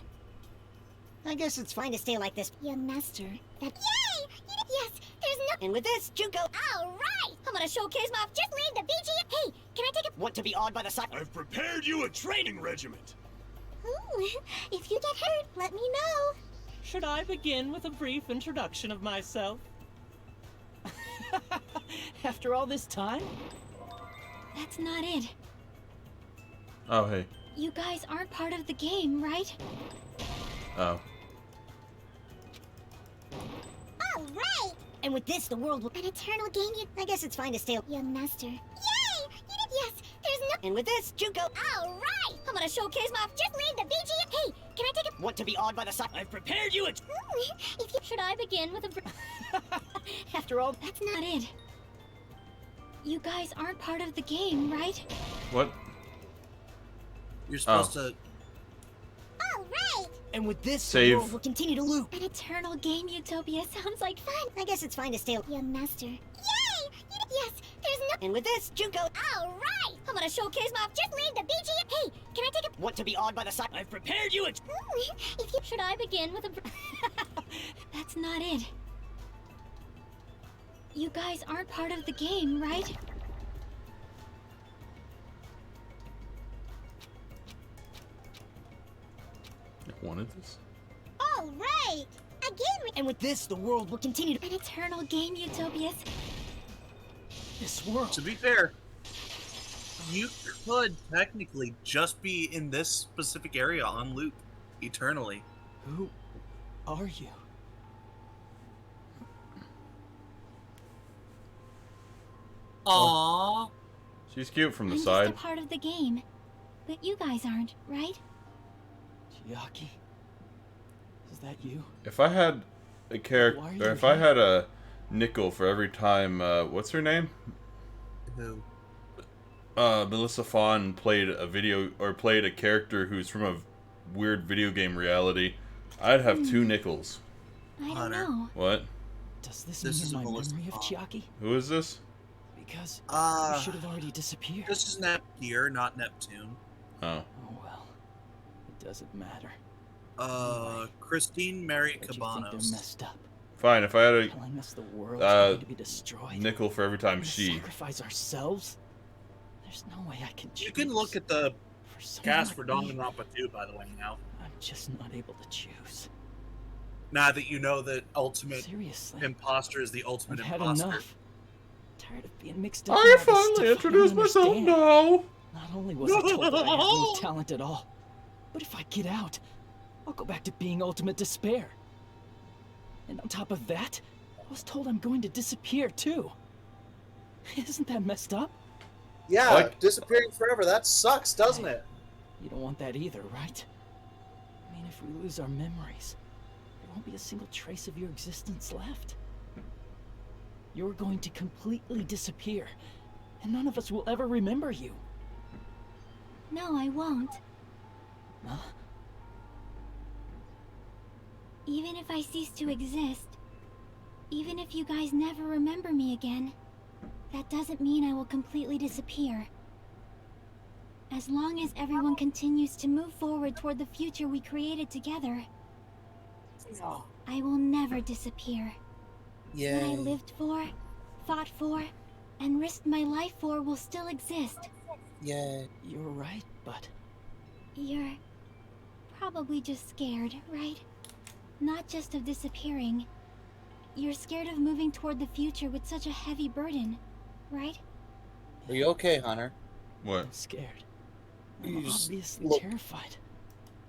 S13: I guess it's fine to stay like this.
S18: Your master. That. Yay! Yes, there's no.
S13: And with this, Junko...
S18: Alright! I'm gonna showcase my. Just leave the BG. Hey, can I take a.
S13: Want to be awed by the sight?
S7: I've prepared you a training regiment.
S18: Ooh, if you get hurt, let me know.
S15: Should I begin with a brief introduction of myself?
S5: After all this time?
S9: That's not it.
S1: Oh, hey.
S9: You guys aren't part of the game, right?
S1: Oh.
S18: Alright!
S13: And with this, the world will...
S18: An eternal game you.
S13: I guess it's fine to stay...
S18: Your master. Yay! Yes, there's no.
S13: And with this, Junko...
S18: Alright! I'm gonna showcase my. Just leave the BG. Hey, can I take a.
S13: Want to be awed by the sight? I've prepared you a...
S18: If you.
S9: Should I begin with a... After all, that's not it. You guys aren't part of the game, right?
S1: What?
S2: You're supposed to.
S18: Alright!
S13: And with this,
S1: Save.
S13: the world will continue to loop.
S9: An eternal game utopia sounds like fun.
S13: I guess it's fine to stay...
S18: Your master. Yay! Yes, there's no.
S13: And with this, Junko...
S18: Alright! I'm gonna showcase my. Just leave the BG. Hey, can I take a.
S13: Want to be awed by the sight? I've prepared you a...
S18: If you.
S9: Should I begin with a... That's not it. You guys aren't part of the game, right?
S1: I wanted this.
S18: Alright! Again!
S13: And with this, the world will continue to...
S9: An eternal game utopia.
S5: This world.
S2: To be fair, you could technically just be in this specific area on loop eternally.
S5: Who are you?
S2: Aww.
S1: She's cute from the
S9: I'm
S1: side.
S9: just a part of the game, but you guys aren't, right?
S5: Chiaki? Is that you?
S1: If I had a character,
S5: Why are you
S1: or if I
S5: here?
S1: had a nickel for every time, what's her name?
S2: Who?
S1: Melissa Fawn played a played a character who's from a weird video game reality, I'd have 2 nickels.
S9: I don't
S2: Hunter.
S9: know.
S1: What?
S5: Does this,
S2: This is
S5: mean
S2: a
S5: my
S2: Melissa
S5: memory of
S2: Fawn.
S5: Chiaki?
S1: Who is this?
S5: Because you should have already disappeared.
S2: This is Nepgear, not Neptune.
S1: Oh.
S5: Oh well. It doesn't matter.
S2: Christine Mary
S5: But you think they're
S2: Cabanos.
S5: messed up.
S1: Fine, if I had
S5: Telling us the world's
S1: a
S5: going to be destroyed.
S1: nickel for every time
S5: and
S1: she.
S5: sacrifice ourselves? There's no way I can choose.
S2: You can look at the
S5: someone
S2: cast for
S5: like me.
S2: Danganronpa 2, by the way, now.
S5: I'm just not able to choose.
S2: Now that you know that ultimate
S5: Seriously.
S2: imposter is the ultimate
S5: I've had
S2: imposter.
S5: enough. Tired of being mixed up.
S1: I
S5: in all this
S1: finally
S5: stuff I don't
S1: introduced myself
S5: understand.
S1: now.
S5: Not only was I told that I had no talent at all, but if I get out, I'll go back to being ultimate despair. And on top of that, I was told I'm going to disappear too. Isn't that messed up?
S2: Yeah,
S1: Like-
S2: disappearing forever. That sucks, doesn't it?
S5: You don't want that either, right? I mean, if we lose our memories, there won't be a single trace of your existence left. You're going to completely disappear, and none of us will ever remember you.
S9: No, I won't.
S5: Huh?
S9: Even if I cease to exist, even if you guys never remember me again, that doesn't mean I will completely disappear. As long as everyone continues to move forward toward the future we created together, I will never disappear. What I
S2: Yay.
S9: lived for, fought for, and risked my life for will still exist.
S2: Yay.
S5: You're right, but
S9: You're probably just scared, right? Not just of disappearing. You're scared of moving toward the future with such a heavy burden, right?
S2: Are you okay, Hunter?
S1: What?
S5: I'm scared.
S2: You
S5: I'm
S2: just
S5: obviously
S2: look
S5: terrified.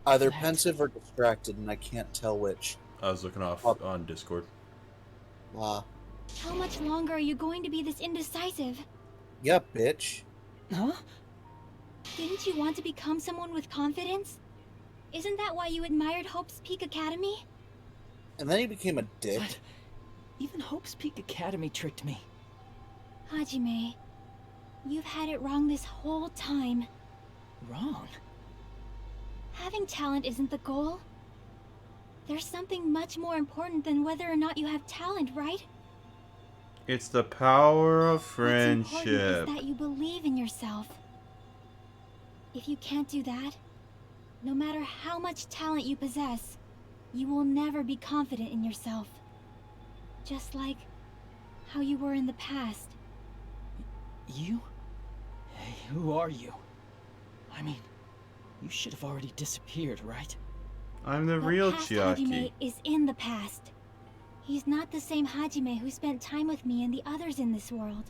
S2: either
S5: That-
S2: pensive or distracted, and I can't tell which.
S1: I was looking off on Discord.
S9: How much longer are you going to be this indecisive?
S2: Yeah, bitch.
S5: Huh?
S9: Didn't you want to become someone with confidence? Isn't that why you admired Hope's Peak Academy?
S2: And then he became a dick.
S5: But even Hope's Peak Academy tricked me.
S9: Hajime, you've had it wrong this whole time.
S5: Wrong?
S9: Having talent isn't the goal. There's something much more important than whether or not you have talent, right?
S1: It's the power of
S9: What's important
S1: friendship.
S9: is that you believe in yourself. If you can't do that, no matter how much talent you possess, you will never be confident in yourself. Just like how you were in the past.
S5: You? Hey, who are you? I mean, you should have already disappeared, right?
S1: I'm the
S9: But
S1: real
S9: past
S1: Chiaki.
S9: Hajime is in the past. He's not the same Hajime who spent time with me and the others in this world.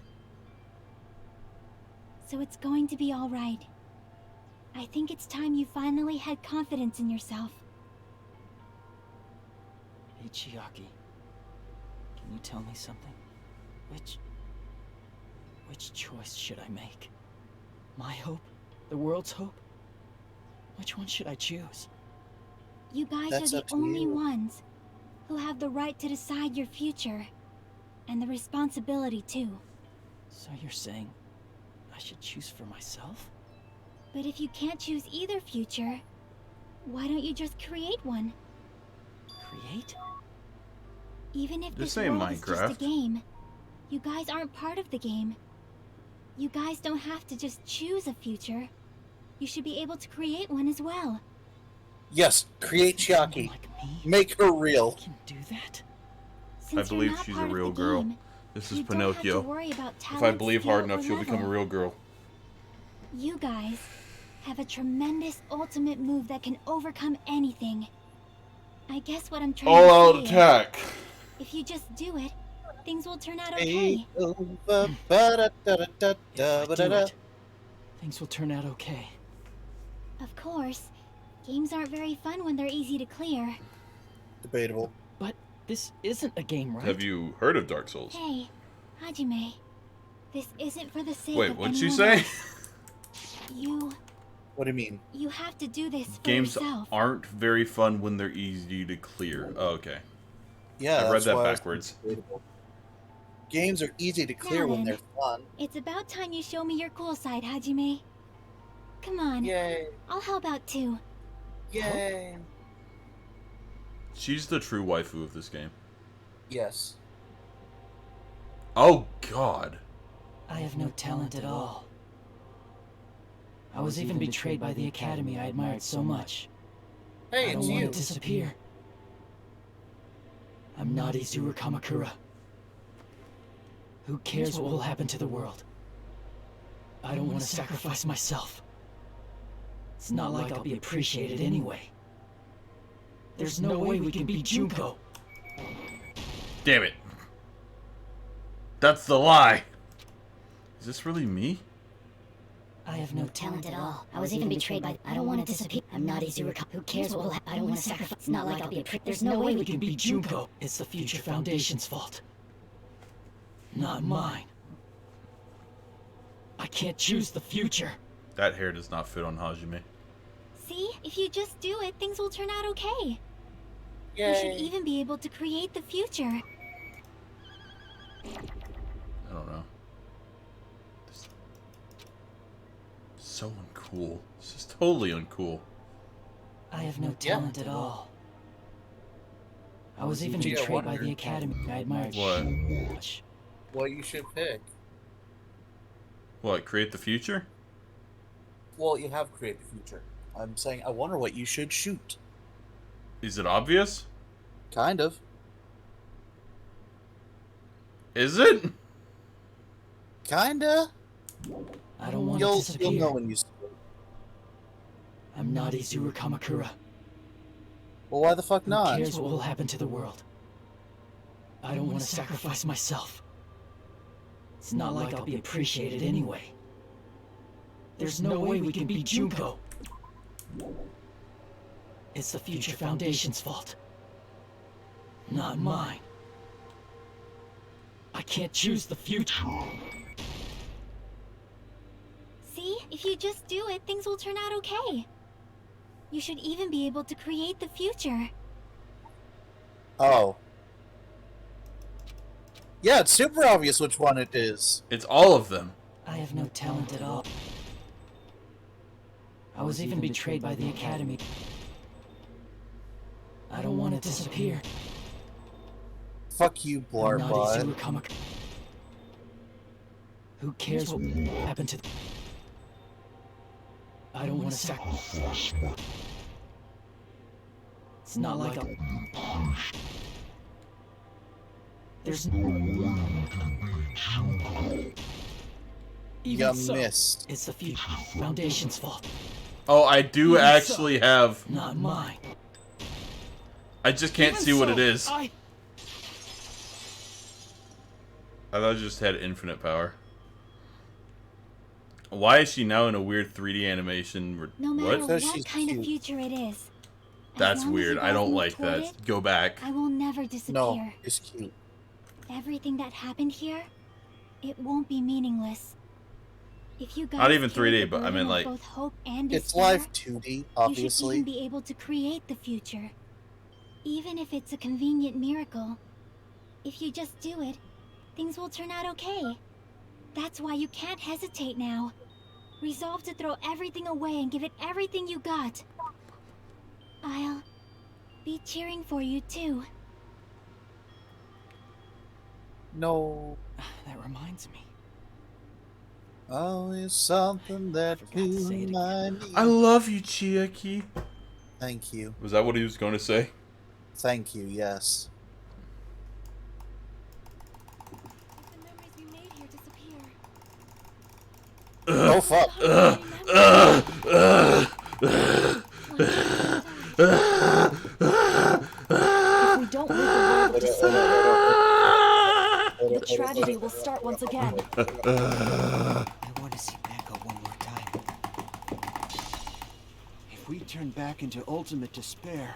S9: So it's going to be all right. I think it's time you finally had confidence in yourself.
S5: Hey, Chiaki. Can you tell me something? Which choice should I make? My hope? The world's hope? Which one should I choose?
S9: You guys
S2: That's
S9: are
S2: up
S9: the
S2: to
S9: only
S2: you.
S9: ones who have the right to decide your future. And the responsibility, too.
S5: So you're saying I should choose for myself?
S9: But if you can't choose either future, why don't you just create one?
S5: Create?
S9: Even if
S1: Just
S9: this
S1: say
S9: world is just a
S1: Minecraft.
S9: game, you guys aren't part of the game. You guys don't have to just choose a future. You should be able to create one as well.
S2: Yes, create Chiaki. Make her real.
S5: Do that?
S1: I
S9: Since you're
S1: believe
S9: not
S1: she's a
S9: part of
S1: real
S9: the
S1: girl.
S9: game,
S1: This is
S9: you don't have to
S1: Pinocchio.
S9: worry about
S1: If I
S9: talent,
S1: believe hard
S9: skill,
S1: enough,
S9: or
S1: she'll become a
S9: level.
S1: real girl.
S9: You guys have a tremendous ultimate move that can overcome anything. I guess what I'm trying
S1: All
S9: to
S1: out
S9: say is,
S1: attack.
S9: if you just do it, things will turn out okay.
S5: Things will turn out okay.
S9: Of course, games aren't very fun when they're easy to clear.
S2: Debatable.
S5: But this isn't a game, right?
S1: Have you heard of Dark Souls?
S9: Hey, Hajime, this isn't for the sake
S1: Wait,
S9: of
S1: what'd she
S9: anyone
S1: say?
S9: else.
S2: What do you mean?
S9: You have to do this for
S1: Games
S9: yourself.
S1: aren't very fun when they're easy to clear. Oh, okay.
S2: Yeah,
S1: I read
S2: that's
S1: that
S2: why I was
S1: backwards.
S2: debatable. Games are easy to clear
S9: Now
S2: when
S9: then,
S2: they're fun.
S9: It's about time you show me your cool side, Hajime. Come on.
S2: Yay.
S9: I'll help out too.
S2: Yay.
S1: She's the true waifu of this game.
S2: Yes.
S1: Oh, God.
S5: I have no talent at all. I was even betrayed by the academy I admired so much.
S2: Hey,
S5: I don't
S2: it's
S5: want
S2: you.
S5: to disappear. I'm not Izuru Kamakura. Who cares what will happen to the world? I don't want to sacrifice myself. It's not like I'll be appreciated anyway. There's no way we can beat Junko.
S1: Damn it. That's the lie. Is this really me?
S5: I have no
S6: Talent at all. I was even betrayed by. I don't want to disappear. I'm not Izuru. Who cares what will happen? I don't want to sacrifice. It's not like I'll be a prick. There's no way we can beat Junko.
S5: It's the Future Foundation's fault. Not mine. I can't choose the future.
S1: That hair does not fit on Hajime.
S9: See, if you just do it, things will turn out okay.
S2: Yay.
S9: You should even be able to create the future.
S1: I don't know. This... So uncool. This is totally uncool.
S5: I have no talent at all. I was even
S2: Gee, I
S5: betrayed by
S2: wonder.
S5: the academy I admired
S1: What?
S5: so much.
S2: What you should pick?
S1: What, create the future?
S2: Well, you have create the future. I'm saying I wonder what you should shoot.
S1: Is it obvious?
S2: Kind of.
S1: Is it?
S2: Kinda.
S5: I don't want to
S2: You'll
S5: disappear.
S2: know when you see it.
S5: I'm not Izuru Kamakura.
S2: Well, why the fuck
S5: Who
S2: not?
S5: cares what will happen to the world? I don't want to sacrifice myself. It's not like I'll be appreciated anyway. There's no way we can beat Junko. It's the Future Foundation's fault. Not mine. I can't choose the future.
S9: See, if you just do it, things will turn out okay. You should even be able to create the future.
S2: Oh. Yeah, it's super obvious which one it is.
S1: It's all of them.
S5: I have no talent at all. I was even betrayed by the academy. I don't want to disappear.
S2: Fuck you,
S5: I'm not
S2: Blarbot.
S5: Izuru Kamakura. Who cares what happened to I don't want to sacrifice. It's not like a... There's no way you can beat Jugo. Even
S2: You
S5: so,
S2: missed.
S5: it's the future Foundation's fault.
S1: Oh, I do
S5: Even
S1: actually
S5: so,
S1: have...
S5: Not mine.
S1: I just can't
S5: Even
S1: see what
S5: so,
S1: it is.
S5: I
S1: thought it just had infinite power. Why is she now in a weird 3D animation?
S9: No matter
S1: What?
S9: what kind of future it is, as
S1: That's
S9: long as
S1: weird.
S9: you
S1: I
S9: guys
S1: don't
S9: move
S1: like
S9: toward
S1: that.
S9: it,
S1: Go back.
S9: I will never disappear.
S2: No, it's cute.
S9: Everything that happened here, it won't be meaningless. If you guys
S1: Not even
S9: carry
S1: 3D,
S9: the
S1: but I
S9: burden
S1: mean
S9: of
S1: like...
S9: both hope and
S2: It's
S9: despair,
S2: live 2D,
S9: you should
S2: obviously.
S9: even be able to create the future. Even if it's a convenient miracle. If you just do it, things will turn out okay. That's why you can't hesitate now. Resolve to throw everything away and give it everything you got. I'll be cheering for you too.
S2: No.
S5: That reminds me.
S2: Always something that you might need.
S1: I love you, Chiaki.
S2: Thank you.
S1: Was that what he was going to say?
S2: Thank you, yes. Oh fuck.
S14: If we don't rid the world of despair, the tragedy will start once again.
S8: I want to see Becca one more time. If we turn back into ultimate despair,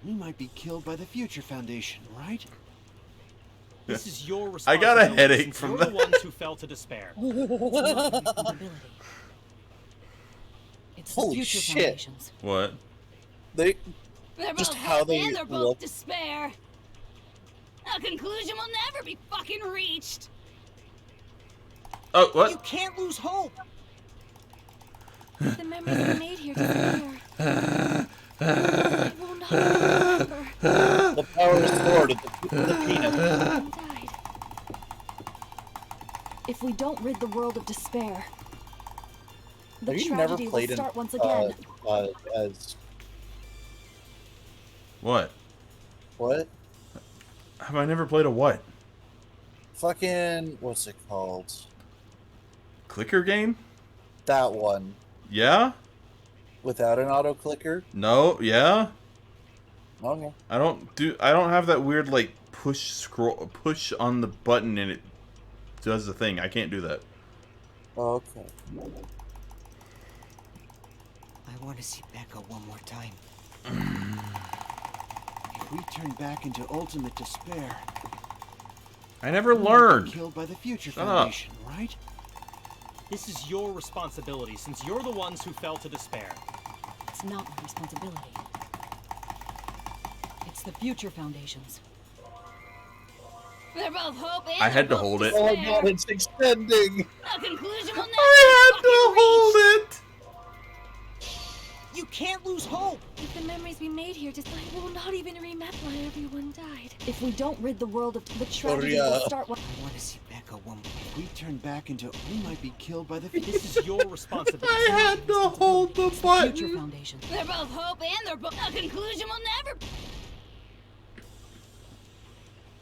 S8: we might be killed by the Future Foundation, right?
S15: This is your
S1: I
S15: responsibility.
S1: got a headache
S15: since
S1: from
S15: you're
S1: that.
S15: the ones who fell to despair.
S14: It's not my responsibility. It's the
S2: Holy
S14: future
S2: shit.
S14: foundations.
S1: What?
S2: They
S11: They're
S2: just
S11: both
S2: how
S11: hope
S2: they
S11: and they're both
S2: look.
S11: despair. A conclusion will never be fucking reached.
S1: Oh, what?
S13: You can't lose hope.
S9: The memories we made here disappear. I will not remember.
S2: The power is stored at the peanut.
S9: Died.
S14: If we don't rid the world of despair, the
S2: Have you never
S14: tragedy will
S2: played
S14: start once again.
S2: as
S1: What?
S2: what?
S1: Have I never played a what?
S2: Fucking what's it called?
S1: Clicker game?
S2: That one.
S1: Yeah?
S2: Without an auto clicker?
S1: No? Yeah?
S2: Okay.
S1: I don't have that weird like push on the button and it does the thing. I can't do that.
S2: Okay.
S8: I want to see Becca one more time. If we turn back into ultimate despair,
S1: I never
S8: we might be
S1: learned.
S8: killed by the Future
S1: Shut
S8: Foundation, right?
S15: This is your responsibility, since you're the ones who fell to despair.
S14: It's not my responsibility. It's the future foundations.
S11: They're both hope and
S1: I had
S11: they're
S1: to
S11: both
S1: hold it.
S2: Oh my
S11: despair.
S2: god, it's extending!
S11: A conclusion will never
S1: I had
S11: be
S1: to
S11: fucking
S1: hold
S11: reached.
S1: it.
S13: You can't lose hope.
S9: If the memories we made here just I will not even remember why everyone died.
S14: If we don't rid the world of the tragedy will
S2: Gloria.
S14: start once.
S8: I want to see Becca one more. If we turn back into, we might be killed by the
S15: This is your responsibility.
S1: I had to hold the
S14: Future
S1: button.
S14: foundations.
S11: They're both hope and they're both. A conclusion will never.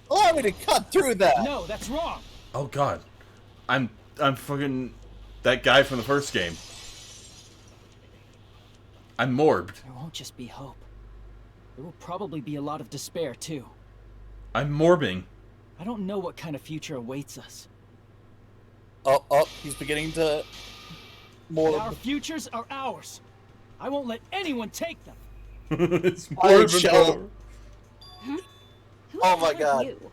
S2: Allow me to cut through that!
S5: No, that's wrong.
S1: Oh god. I'm fucking that guy from the first game. I'm morbed.
S5: There won't just be hope. There will probably be a lot of despair, too.
S1: I'm morbing.
S5: I don't know what kind of future awaits us.
S2: Oh, he's beginning to
S5: But our
S2: more.
S5: futures are ours. I won't let anyone take them.
S1: It's
S2: I
S1: morbid.
S2: shall-
S1: power.
S11: Who
S2: Oh my
S11: hurt
S2: god.
S11: you?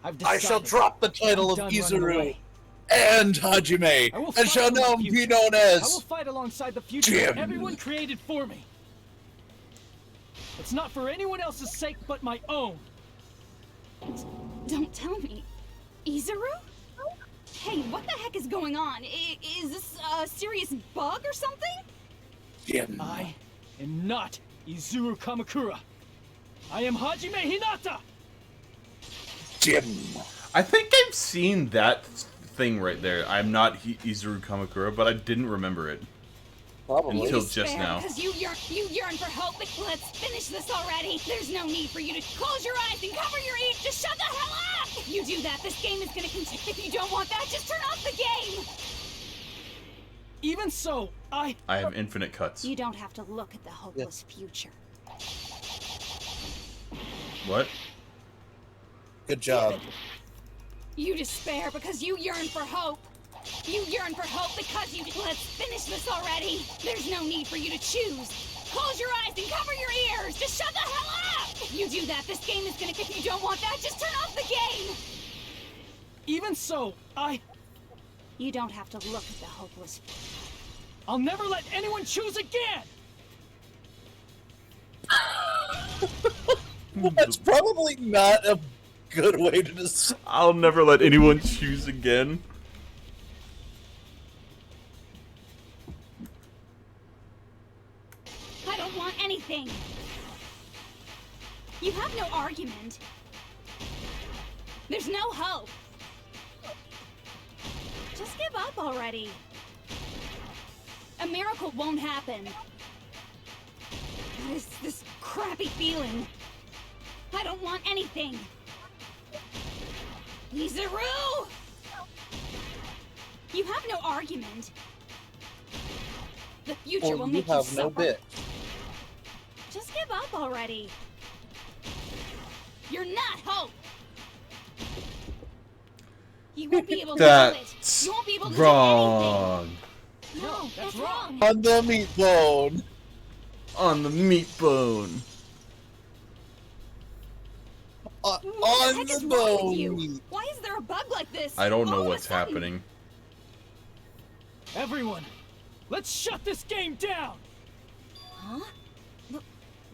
S5: I've
S2: I
S5: decided.
S2: shall drop the title
S5: I'm
S2: of
S5: done running
S2: Izuru
S5: away.
S2: and Hajime,
S5: I will
S2: and
S5: fight
S2: shall
S5: for the
S2: now
S5: future.
S2: be known
S5: I will
S2: as
S5: fight alongside the future
S2: Jim.
S5: that everyone created for me. It's not for anyone else's sake but my own.
S11: Don't tell me. Izuru? Hey, what the heck is going on? Is this a serious bug or something?
S2: Jim.
S5: I am not Izuru Kamakura. I am Hajime Hinata.
S2: Jim.
S1: I think I've seen that thing right there. I'm not Izuru Kamakura, but I didn't remember it.
S2: Probably.
S1: Until just now.
S11: Because you yearn for hope, but let's finish this already. There's no need for you to close your eyes and cover your ears. Just shut the hell up! If you do that, this game is gonna continue. If you don't want that, just turn off the game!
S5: Even so, I
S1: have infinite cuts.
S11: You don't have to look at the hopeless future.
S1: What?
S2: Good job.
S11: You despair because you yearn for hope. You yearn for hope because you... Let's finish this already. There's no need for you to choose. Close your eyes and cover your ears. Just shut the hell up! If you do that, this game is gonna... If you don't want that, just turn off the game!
S5: Even so,
S11: You don't have to look at the hopeless...
S5: I'll never let anyone choose again!
S2: That's probably not a good way to describe.
S1: I'll never let anyone choose again.
S11: I don't want anything. You have no argument. There's no hope. Just give up already. A miracle won't happen. What is this crappy feeling? I don't want anything. Izuru! You have no argument. The future will make you
S2: have no
S11: suffer.
S2: bit.
S11: Just give up already. You're not hope. You won't be able to do it. You won't be able to
S1: Wrong.
S11: do anything. No, that's wrong.
S2: On the meat bone.
S1: On the meat bone.
S11: What the
S2: on
S11: heck
S2: the
S11: is wrong with
S2: bone
S11: you?
S2: meat.
S11: Why is there a bug like this?
S1: I don't know
S11: all of a
S1: what's
S11: sudden?
S1: happening.
S5: Everyone, let's shut this game down!
S11: Huh?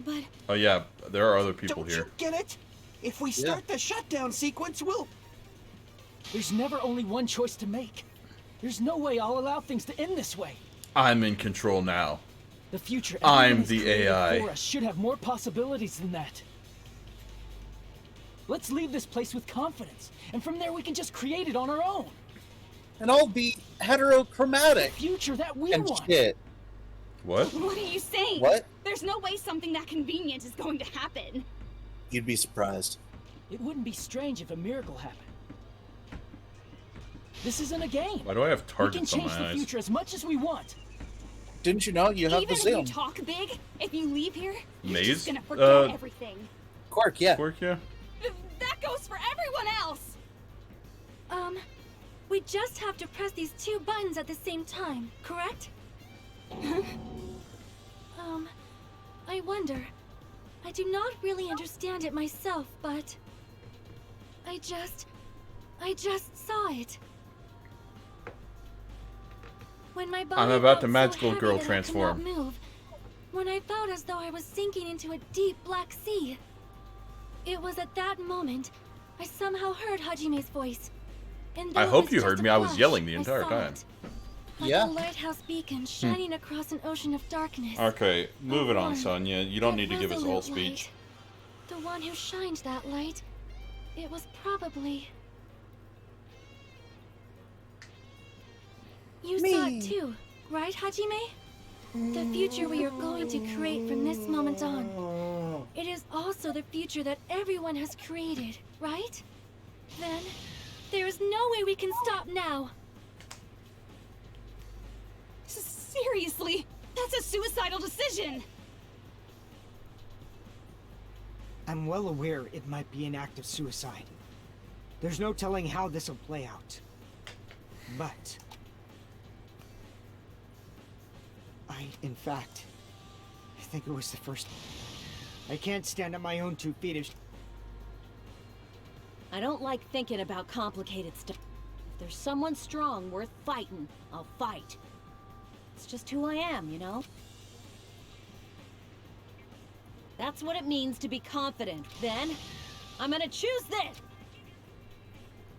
S11: But...
S1: Oh yeah, there are other people
S8: Don't
S1: here.
S8: you get it? If we start the shutdown sequence, we'll...
S5: There's never only one choice to make. There's no way I'll allow things to end this way.
S1: I'm in control now.
S5: The future
S1: I'm
S5: everyone has
S1: the
S5: created
S1: AI.
S5: for us should have more possibilities than that. Let's leave this place with confidence, and from there we can just create it on our own.
S2: And I'll be heterochromatic.
S5: The future that we
S2: and
S5: want.
S2: shit.
S1: What?
S11: What are you saying?
S2: What?
S11: There's no way something that convenient is going to happen.
S2: You'd be surprised.
S5: It wouldn't be strange if a miracle happened. This isn't a game.
S1: Why do I have targets
S5: We
S1: on
S5: can change
S1: my
S5: the
S1: eyes?
S5: future as much as we want.
S2: Didn't you know you have
S11: Even
S2: the
S11: if you
S2: Zoom?
S11: talk big, if you leave here, you're
S1: Maze?
S11: just gonna forget everything.
S2: Quark, yeah.
S1: Quark, yeah.
S11: That goes for everyone else.
S9: We just have to press these two buttons at the same time, correct? I wonder. I do not really understand it myself, but I just saw it. When my body
S1: I'm about
S9: felt
S1: to magical
S9: so heavy
S1: girl
S9: that
S1: transform.
S9: I could not move, when I felt as though I was sinking into a deep black sea. It was at that moment I somehow heard Hajime's voice. And
S1: I
S9: though it
S1: hope
S9: was
S1: you
S9: just
S1: heard
S9: a
S1: me. I was
S9: flash,
S1: yelling the entire
S9: saw
S1: time.
S9: it. Like
S2: Yeah.
S9: a lighthouse beacon shining across an ocean of darkness.
S1: Okay, move it on,
S9: One
S1: Sonya. You don't
S9: that
S1: need to give us
S9: resolute
S1: all speech.
S9: light. The one who shined that light, it was probably... You saw it too, right, Hajime? The future we are going to create from this moment on. It is also the future that everyone has created, right? Then, there is no way we can stop now.
S11: Seriously, that's a suicidal decision.
S13: I'm well aware it might be an act of suicide. There's no telling how this will play out. But... in fact, I think it was the first... I can't stand on my own 2 feet if...
S6: I don't like thinking about complicated stuff. If there's someone strong worth fighting, I'll fight. It's just who I am, you know? That's what it means to be confident. Then, I'm gonna choose this!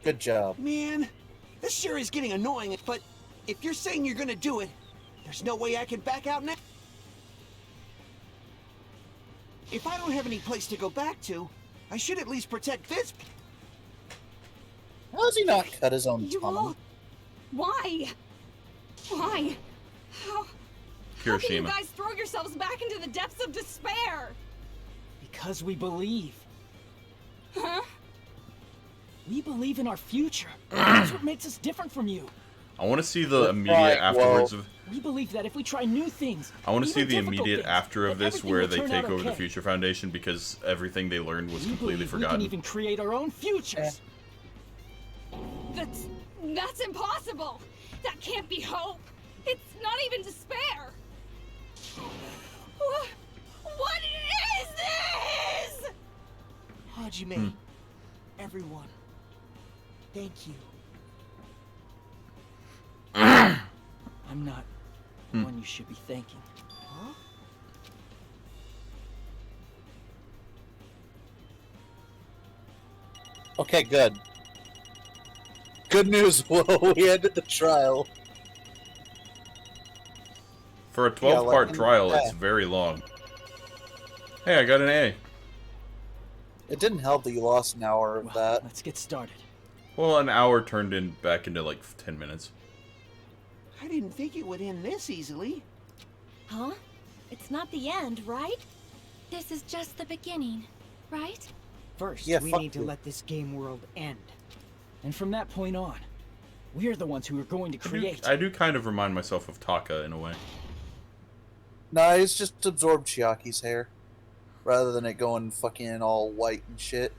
S2: Good job.
S8: Man, this sure is getting annoying, but if you're saying you're gonna do it, there's no way I can back out now. If I don't have any place to go back to, I should at least protect this.
S2: How does he not cut his own tongue?
S17: Why? Why? How can you
S1: Hiroshima.
S17: guys throw yourselves back into the depths of despair?
S5: Because we believe.
S17: Huh?
S5: We believe in our future. That's what makes us different from you.
S1: I want to see the immediate afterwards of.
S5: We believe that if we try new things,
S1: I want to see
S5: even
S1: the
S5: difficult
S1: immediate
S5: things,
S1: after of
S5: that
S1: this
S5: everything
S1: where
S5: will
S1: they
S5: turn
S1: take
S5: out
S1: over the
S5: okay.
S1: Future Foundation because everything they learned was
S5: We
S1: completely
S5: believe we
S1: forgotten.
S5: can even create our own futures.
S17: That's impossible. That can't be hope. It's not even despair. What is this?
S13: Hajime, everyone, thank you.
S5: I'm not the one you should be thanking.
S13: Huh?
S2: Okay, good. Good news, Whoa, we ended the trial.
S1: For a 12-part trial, it's very long. Hey, I got an A.
S2: It didn't help that you lost an hour of that.
S5: Let's get started.
S1: Well, an hour turned in back into like 10 minutes.
S8: I didn't think it would end this easily.
S6: Huh? It's not the end, right?
S9: This is just the beginning, right?
S4: First,
S2: Yeah,
S4: we
S2: fuck
S4: need to
S2: you.
S4: let this game world end.
S5: And from that point on, we're the ones who are going to create.
S1: I do kind of remind myself of Taka in a way.
S2: Nah, it's just absorbed Chiaki's hair. Rather than it going fucking all white and shit.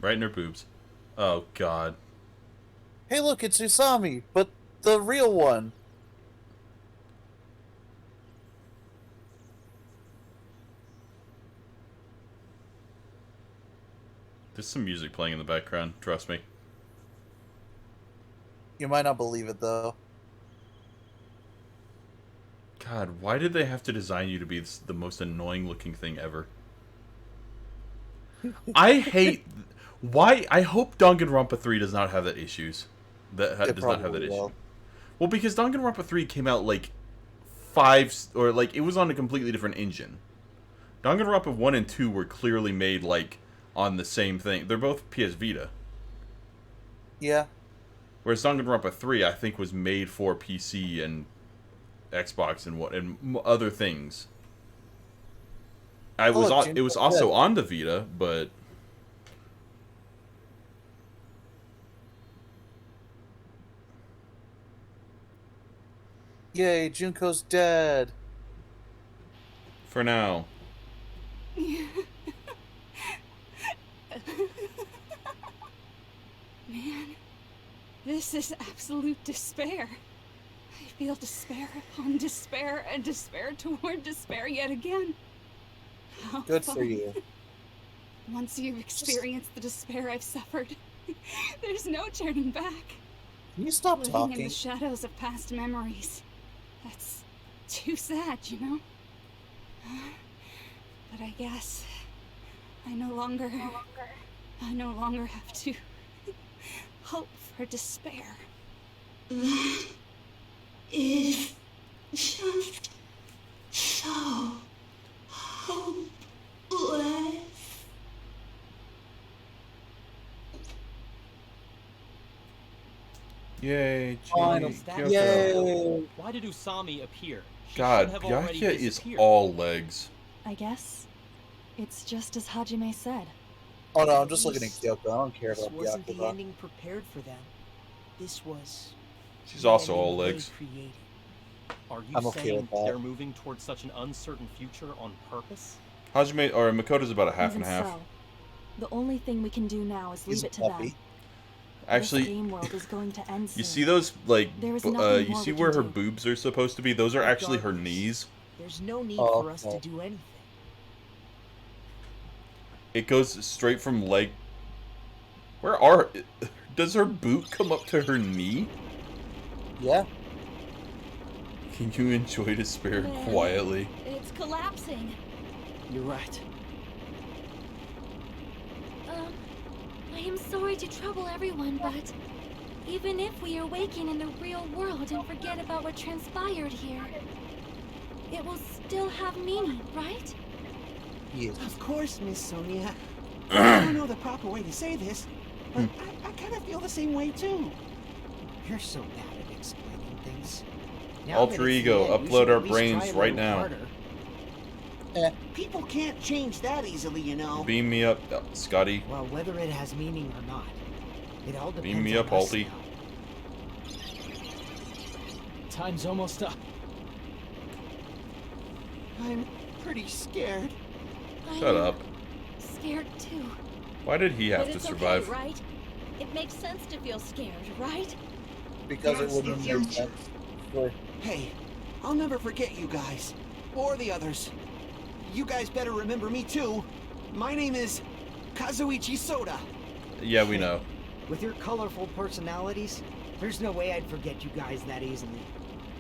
S1: Right in her boobs. Oh, God.
S2: Hey look, it's Usami, but the real one.
S1: There's some music playing in the background, trust me.
S2: You might not believe it, though.
S1: God, why did they have to design you to be the most annoying looking thing ever? I hate... Why? I hope Danganronpa 3 does not have that issues. Does not have that issue. Well, because Danganronpa 3 came out like it was on a completely different engine. Danganronpa 1 and 2 were clearly made like on the same thing. They're both PS Vita.
S2: Yeah.
S1: Whereas Danganronpa 3 I think was made for PC and Xbox and other things. It was also on the Vita, but
S2: Yay, Junko's dead.
S1: for now.
S17: Man, this is absolute despair. I feel despair upon despair and despair toward despair yet again. How
S2: Good for
S17: fun.
S2: you.
S17: Once you've experienced the despair I've suffered, there's no turning back.
S2: Can you stop
S17: Living
S2: talking?
S17: in the shadows of past memories. That's too sad, you know? But I guess I no longer have to hope for despair.
S10: That is just so hopeless.
S1: Yay,
S2: Final
S1: Kyoko.
S2: Yay.
S15: Why did Usami appear? She
S1: God,
S15: should have already
S1: Byakuya is
S15: disappeared.
S1: all legs.
S14: I guess it's just as Hajime said.
S2: Oh no, I'm just looking at Kyoko. I don't care
S13: This
S2: about
S13: wasn't the
S2: Byakuya.
S13: ending prepared for them. This was.
S1: She's
S13: the
S1: also
S13: ending
S1: all
S13: they
S1: legs.
S13: created.
S15: Are you
S2: I'm okay
S15: saying
S2: with that.
S15: they're moving towards such an uncertain future on purpose?
S1: Hajime or Makoto's about a half
S14: Even
S1: and half.
S14: so, the only thing we can do now is leave
S2: He's a
S14: it to
S2: puppy.
S14: them.
S1: Actually,
S14: this game world is going to end soon.
S1: you see those like
S14: There is
S1: you
S14: nothing
S1: see
S14: more we
S1: where
S14: can
S1: her
S14: do.
S1: boobs are supposed to be? Those are actually her
S13: Regardless.
S1: knees.
S13: There's no need
S2: Oh,
S13: for us
S2: okay.
S13: to do anything.
S1: It goes straight from leg. Where are? Does her boot come up to her knee?
S2: Yeah.
S1: Can you enjoy despair
S6: Man,
S1: quietly?
S6: It's collapsing.
S5: You're right.
S9: I am sorry to trouble everyone, but even if we are waking in the real world and forget about what transpired here, it will still have meaning, right?
S2: Yes.
S8: Of course, Miss Sonia. I don't know the proper way to say this, But I kind of feel the same way too.
S13: You're so bad at explaining things. Now
S1: Alter
S13: that it's
S1: ego,
S13: the end, we
S1: upload
S13: should
S1: our
S13: at least
S1: brains
S13: try a
S1: right
S13: little
S1: now.
S13: harder.
S8: People can't change that easily, you know.
S1: Beam me up, Scotty.
S13: Well, whether it has meaning or not, it all depends
S1: Beam me
S13: on
S1: up,
S13: us
S1: Alty.
S13: now.
S5: Time's almost up.
S8: I'm pretty scared.
S1: Shut up.
S9: Scared too.
S1: Why did he have
S3: But
S1: to
S3: it's
S1: survive?
S3: okay, right? It makes sense to feel scared, right?
S2: Because it wouldn't
S10: That's
S2: make
S10: the
S2: sense. for-
S8: Hey, I'll never forget you guys. Or the others. You guys better remember me too. My name is Kazuichi Soda.
S1: Yeah, we know.
S13: With your colorful personalities, there's no way I'd forget you guys that easily.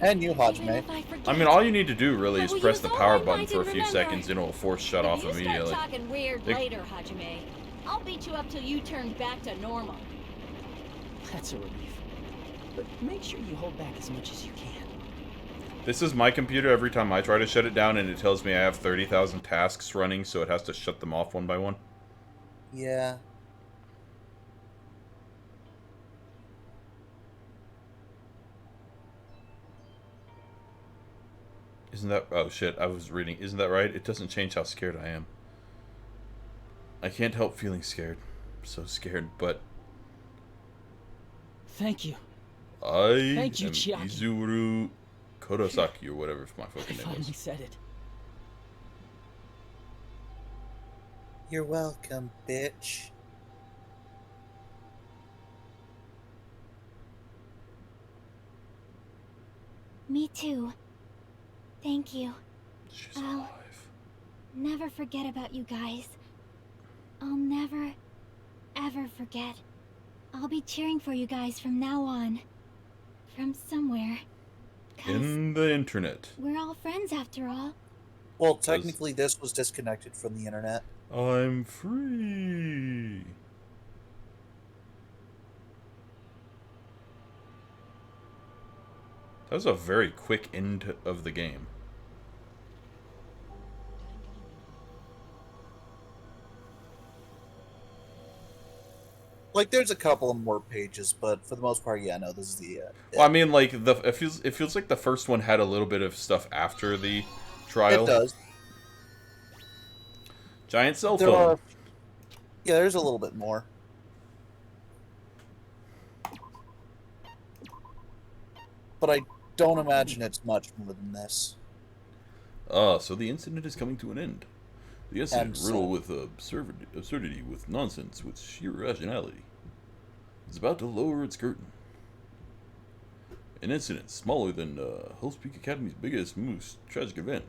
S2: And you,
S9: Even
S2: Hajime.
S9: if I forget,
S1: I mean, all you need to do really
S9: I
S1: is
S9: will
S1: press
S9: use
S1: the
S9: all
S1: power
S9: my
S1: button
S9: might
S1: for a
S9: and
S1: few
S9: remember.
S1: seconds and it will force shut off
S3: If you
S1: immediately.
S3: start talking weird
S1: They-
S3: later, Hajime, I'll beat you up till you turn back to normal.
S13: That's a relief. But make sure you hold back as much as you can.
S1: This is my computer. Every time I try to shut it down and it tells me I have 30,000 tasks running, so it has to shut them off one by one.
S2: Yeah.
S1: Isn't that... Oh, shit. I was reading. Isn't that right? It doesn't change how scared I am. I can't help feeling scared. I'm so scared, but...
S5: Thank you.
S1: I
S5: Thank you,
S1: am
S5: Chiaki.
S1: Izuru Kodosaki, or whatever my
S5: I
S1: fucking name
S5: finally
S1: was.
S5: said it.
S2: You're welcome, bitch.
S9: Me too. Thank you.
S1: She's
S9: I'll
S1: alive.
S9: never forget about you guys. I'll never, ever forget. I'll be cheering for you guys from now on. From somewhere. 'Cause
S1: In the internet.
S9: we're all friends after all.
S2: Well, technically, this was disconnected from the internet.
S1: I'm free. That was a very quick end of the game.
S2: Like, there's a couple of more pages, but for the most part, yeah, no, this is the.
S1: Well, I mean, like it feels like the first one had a little bit of stuff after the trial.
S2: It does.
S1: Giant cell
S2: There
S1: phone.
S2: are. Yeah, there's a little bit more. But I don't imagine it's much more than this.
S1: So the incident is coming to an end. The incident riddled with absurdity, with nonsense, with sheer irrationality, is about to lower its curtain. An incident smaller than Hell's Peak Academy's biggest, most tragic event.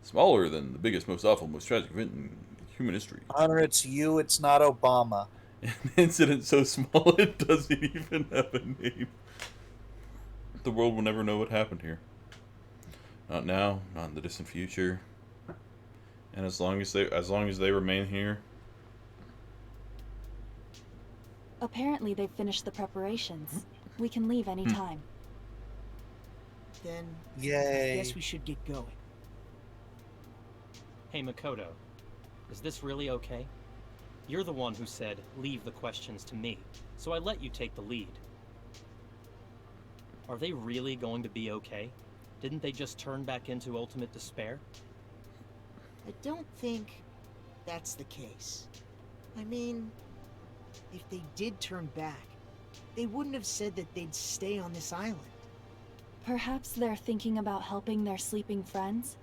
S1: Smaller than the biggest, most awful, most tragic event in human history.
S2: Honor, it's you, it's not Obama.
S1: An incident so small it doesn't even have a name. The world will never know what happened here. Not now, not in the distant future. And as long as they remain here.
S14: Apparently they've finished the preparations. We can leave any time.
S13: Then
S2: Yay.
S13: I guess we should get going.
S15: Hey, Makoto, is this really okay? You're the one who said, leave the questions to me, so I let you take the lead. Are they really going to be okay? Didn't they just turn back into ultimate despair?
S13: I don't think that's the case. I mean, if they did turn back, they wouldn't have said that they'd stay on this island.
S14: Perhaps they're thinking about helping their sleeping friends?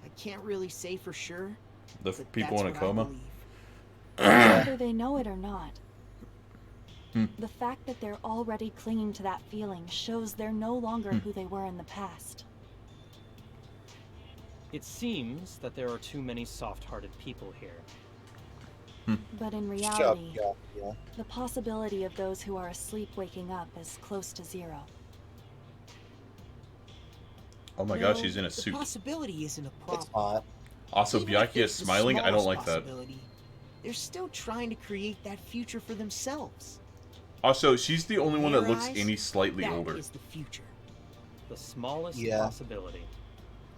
S13: I can't really say for sure.
S1: The
S13: but
S1: people
S13: that's
S1: in a
S13: what I
S1: coma?
S13: believe.
S14: Whether they know it or not. The fact that they're already clinging to that feeling shows they're no longer who they were in the past.
S15: It seems that there are too many soft-hearted people here.
S14: But in reality, the possibility of those who are asleep waking up is close to zero.
S1: Oh my gosh, she's in a suit.
S13: The possibility isn't a problem.
S2: It's hot.
S1: Also,
S13: Even if
S1: Byakuya is
S13: it's the
S1: smiling. I don't like
S13: smallest
S1: that.
S13: possibility, they're still trying to create that future for themselves.
S1: Also, she's the only one that
S13: Their
S1: looks
S13: eyes,
S1: any slightly
S13: that
S1: older.
S13: is the future.
S15: The smallest
S2: Yeah.
S15: possibility.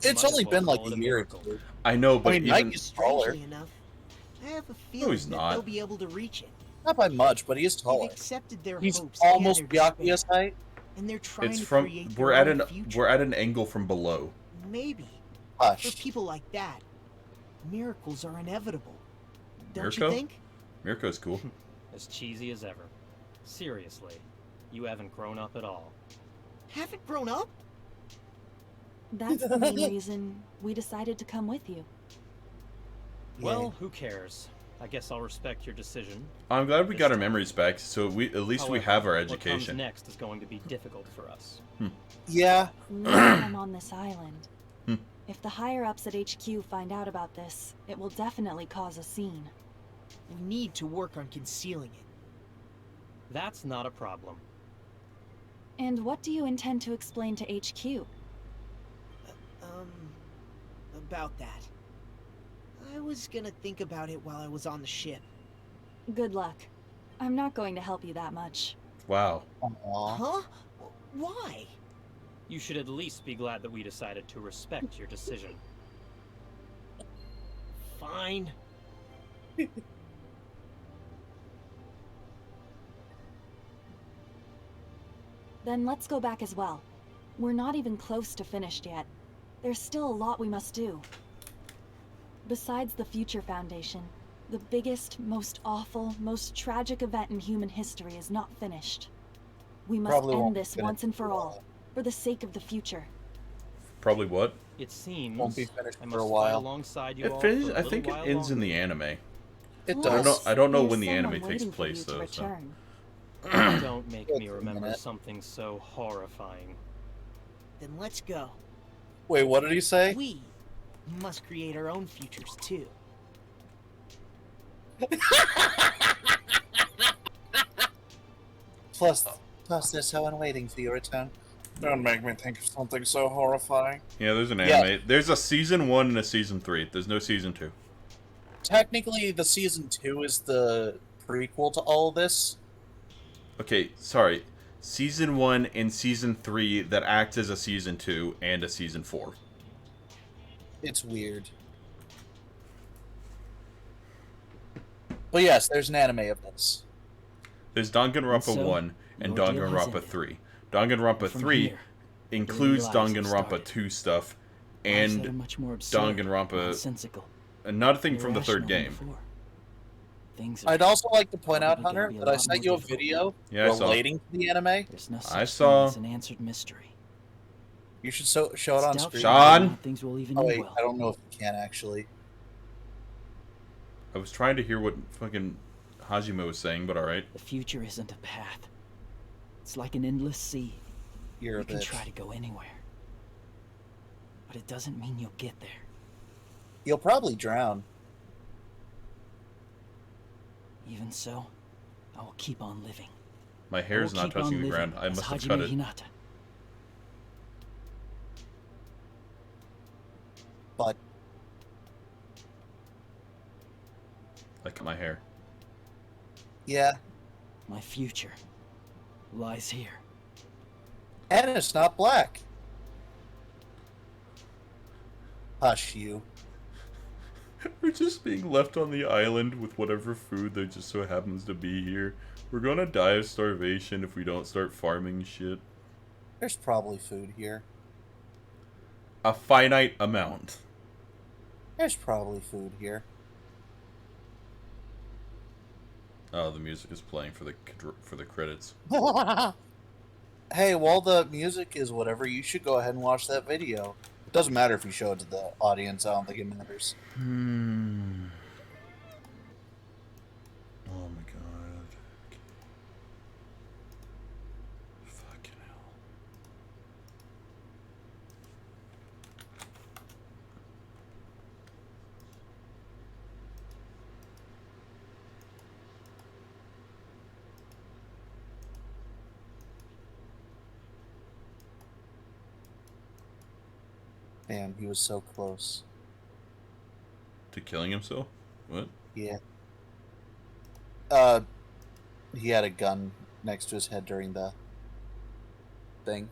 S2: It's
S15: Might
S2: only
S15: as well
S2: been like
S15: call it
S2: a year or
S15: miracle.
S2: two.
S1: I know, but
S2: I mean,
S1: even
S2: Nike is taller.
S13: Strangely enough, I have a feeling
S1: he's
S13: that
S1: not.
S13: they'll be able to reach it.
S2: Not by much, but he is
S13: They've
S2: taller.
S13: accepted their
S2: He's
S13: hopes
S2: almost
S13: and their
S2: Byakuya's
S13: despair,
S2: height.
S13: and they're trying
S1: It's
S13: to
S1: from
S13: create
S1: we're
S13: their
S1: at
S13: own
S1: an
S13: future.
S1: we're at an angle from below.
S13: Maybe.
S2: Hush.
S13: For people like that, miracles are inevitable. Don't
S1: Mirko?
S13: you think?
S1: Mirko's cool.
S15: As cheesy as ever. Seriously, you haven't grown up at all.
S13: Haven't grown up?
S14: That's the main reason we decided to come with you.
S15: Well, who cares? I guess I'll respect your decision.
S1: I'm glad we got our memories back, so at least we have our
S15: What comes
S1: education.
S15: next is going to be difficult for us.
S2: Yeah.
S14: I'm on this island.
S1: Hmm.
S14: If the higher-ups at HQ find out about this, it will definitely cause a scene.
S13: We need to work on concealing it.
S15: That's not a problem.
S14: And what do you intend to explain to HQ?
S13: About that. I was gonna think about it while I was on the ship.
S14: Good luck. I'm not going to help you that much.
S1: Wow.
S13: Huh? Why?
S15: You should at least be glad that we decided to respect your decision.
S13: Fine.
S14: Then let's go back as well. We're not even close to finished yet. There's still a lot we must do. Besides the Future Foundation, the biggest, most awful, most tragic event in human history is not finished. We must
S2: Probably
S14: end
S2: won't
S14: this
S2: finish
S14: once and
S2: for
S14: for
S2: a
S14: all,
S2: while.
S14: for the sake of the future.
S1: Probably what?
S15: It seems
S2: Won't be finished
S15: I
S2: for
S15: must
S2: a
S15: fight
S2: while.
S15: alongside you all
S1: I
S15: for a
S1: think it
S15: little
S1: ends
S15: while
S1: in the
S15: longer.
S1: anime.
S2: It
S1: I
S2: does.
S1: don't know
S14: There's
S1: when the
S14: someone
S1: anime takes
S14: waiting for
S1: place
S14: you to
S1: though. So.
S14: return.
S15: Don't make me
S2: Wait a
S15: remember
S2: minute.
S15: something so horrifying.
S13: Then let's go.
S2: Wait, what did he say?
S13: We must create our own futures too.
S2: Plus, there's someone waiting for your return. Don't make me think of something so horrifying.
S1: Yeah, there's an
S2: Yeah.
S1: anime. There's a season 1 and a season 3. There's no season 2.
S2: Technically, the season 2 is the prequel to all of this.
S1: Okay, sorry. Season 1 and season 3 that acts as a season 2 and a season 4.
S2: It's weird. But yes, there's an anime of this.
S1: There's Danganronpa
S5: And so,
S1: 1 and
S5: your deal has
S1: Danganronpa
S5: ended.
S1: 3. Danganronpa
S5: From
S1: 3
S5: here,
S1: includes
S5: new lives have
S1: Danganronpa
S5: started.
S1: 2 stuff
S5: Lives that are
S1: and
S5: much more absurd,
S1: Danganronpa,
S5: nonsensical,
S1: nothing from the third
S5: irrational than
S1: game.
S5: before. Things are
S2: I'd also like to point out,
S5: probably gonna
S2: Hunter,
S5: be a
S2: that I
S5: lot
S2: sent
S5: more
S2: you a
S5: difficult
S2: video
S1: Yeah, I saw.
S2: relating to the anime.
S5: There's no
S1: I
S5: such
S1: saw.
S5: thing as an answered mystery.
S2: You should show it on
S5: It's
S2: screen.
S5: doubtful whether things will even
S2: Oh
S5: end
S2: wait,
S5: well.
S2: I don't know if you can actually.
S1: I was trying to hear what fucking Hajime was saying, but alright.
S5: The future isn't a path. It's like an endless sea.
S2: You're
S5: You
S2: a
S5: can
S2: bitch.
S5: try to go anywhere. But it doesn't mean you'll get there.
S2: You'll probably drown.
S5: Even so, I will keep on living.
S1: My hair
S5: I
S1: is
S5: will
S1: not
S5: keep on
S1: touching the
S5: living
S1: ground. I
S5: as
S1: must have
S5: Hajime
S1: cut it.
S5: Hinata.
S2: But
S1: I cut my hair.
S2: yeah,
S5: My future lies here.
S2: and it's not black. Hush, you.
S1: We're just being left on the island with whatever food that just so happens to be here. We're gonna die of starvation if we don't start farming shit.
S2: There's probably food here.
S1: A finite amount.
S2: There's probably food here.
S1: Oh, the music is playing for the credits.
S2: Hey, while the music is whatever, you should go ahead and watch that video. It doesn't matter if you show it to the audience. I don't think it matters.
S1: Oh my god. Fucking hell.
S2: Damn, he was so close.
S1: To killing himself? What?
S2: Yeah. He had a gun next to his head during the thing.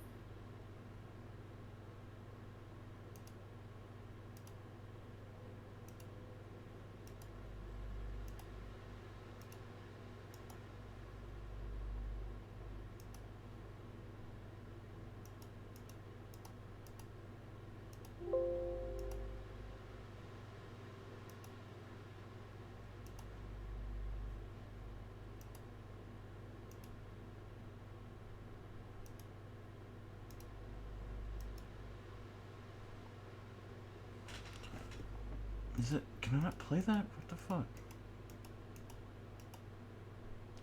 S1: Is it? Can I not play that? What the fuck?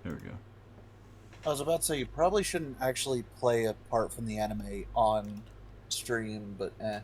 S1: There we go.
S2: I was about to say, you probably shouldn't actually play apart from the anime on stream, but eh.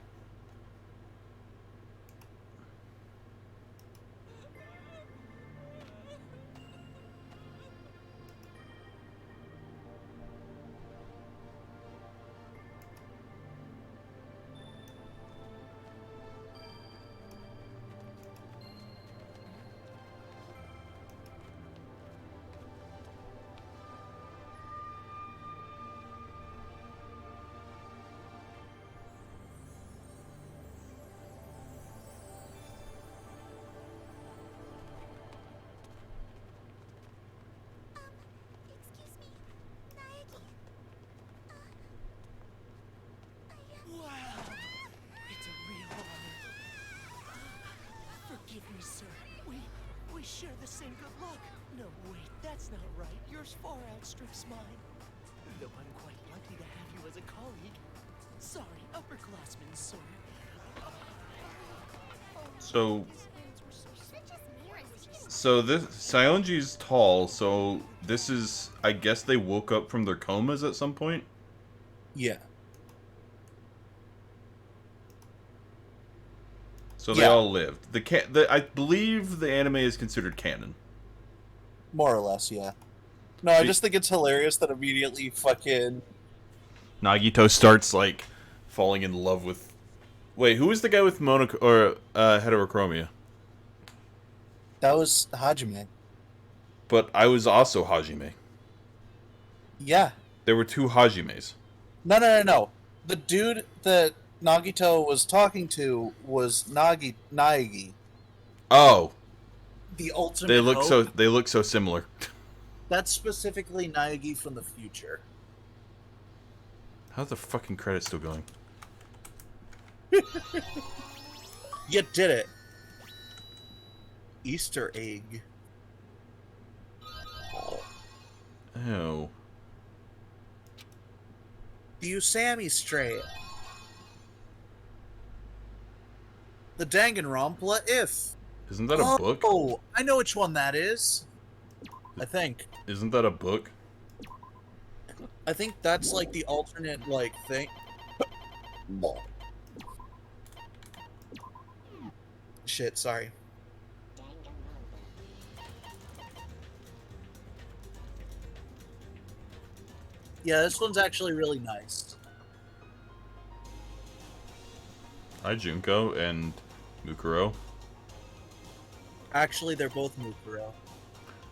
S13: Wow! It's a real honor. Forgive me, sir. We share the same good luck. No, wait, that's not right. Yours far outstrips mine. Though I'm quite lucky to have you as a colleague. Sorry, upperclassmen, sir.
S1: So this Sionji's tall, so this is, I guess they woke up from their comas at some point?
S2: Yeah.
S1: So they all lived. I believe the anime is considered canon.
S2: More or less, yeah. No, I just think it's hilarious that immediately fucking...
S1: Nagito starts, like, falling in love with... Wait, who was the guy with heterochromia?
S2: That was Hajime.
S1: But I was also Hajime.
S2: Yeah.
S1: There were two Hajimes.
S2: No. The dude that Nagito was talking to was Naegi.
S1: Oh.
S2: The ultimate
S1: They look so similar.
S2: That's specifically Naegi from the future.
S1: How's the fucking credit still going?
S2: You did it. Easter egg.
S1: Oh.
S2: Do you Sammy straight? The Danganronpa if.
S1: Isn't that a book?
S2: Oh, I know which one that is. I think.
S1: Isn't that a book?
S2: I think that's like the alternate like thing. Shit, sorry. Yeah, this one's actually really nice.
S1: Hi, Junko and Mukuro.
S2: Actually, they're both Mukuro.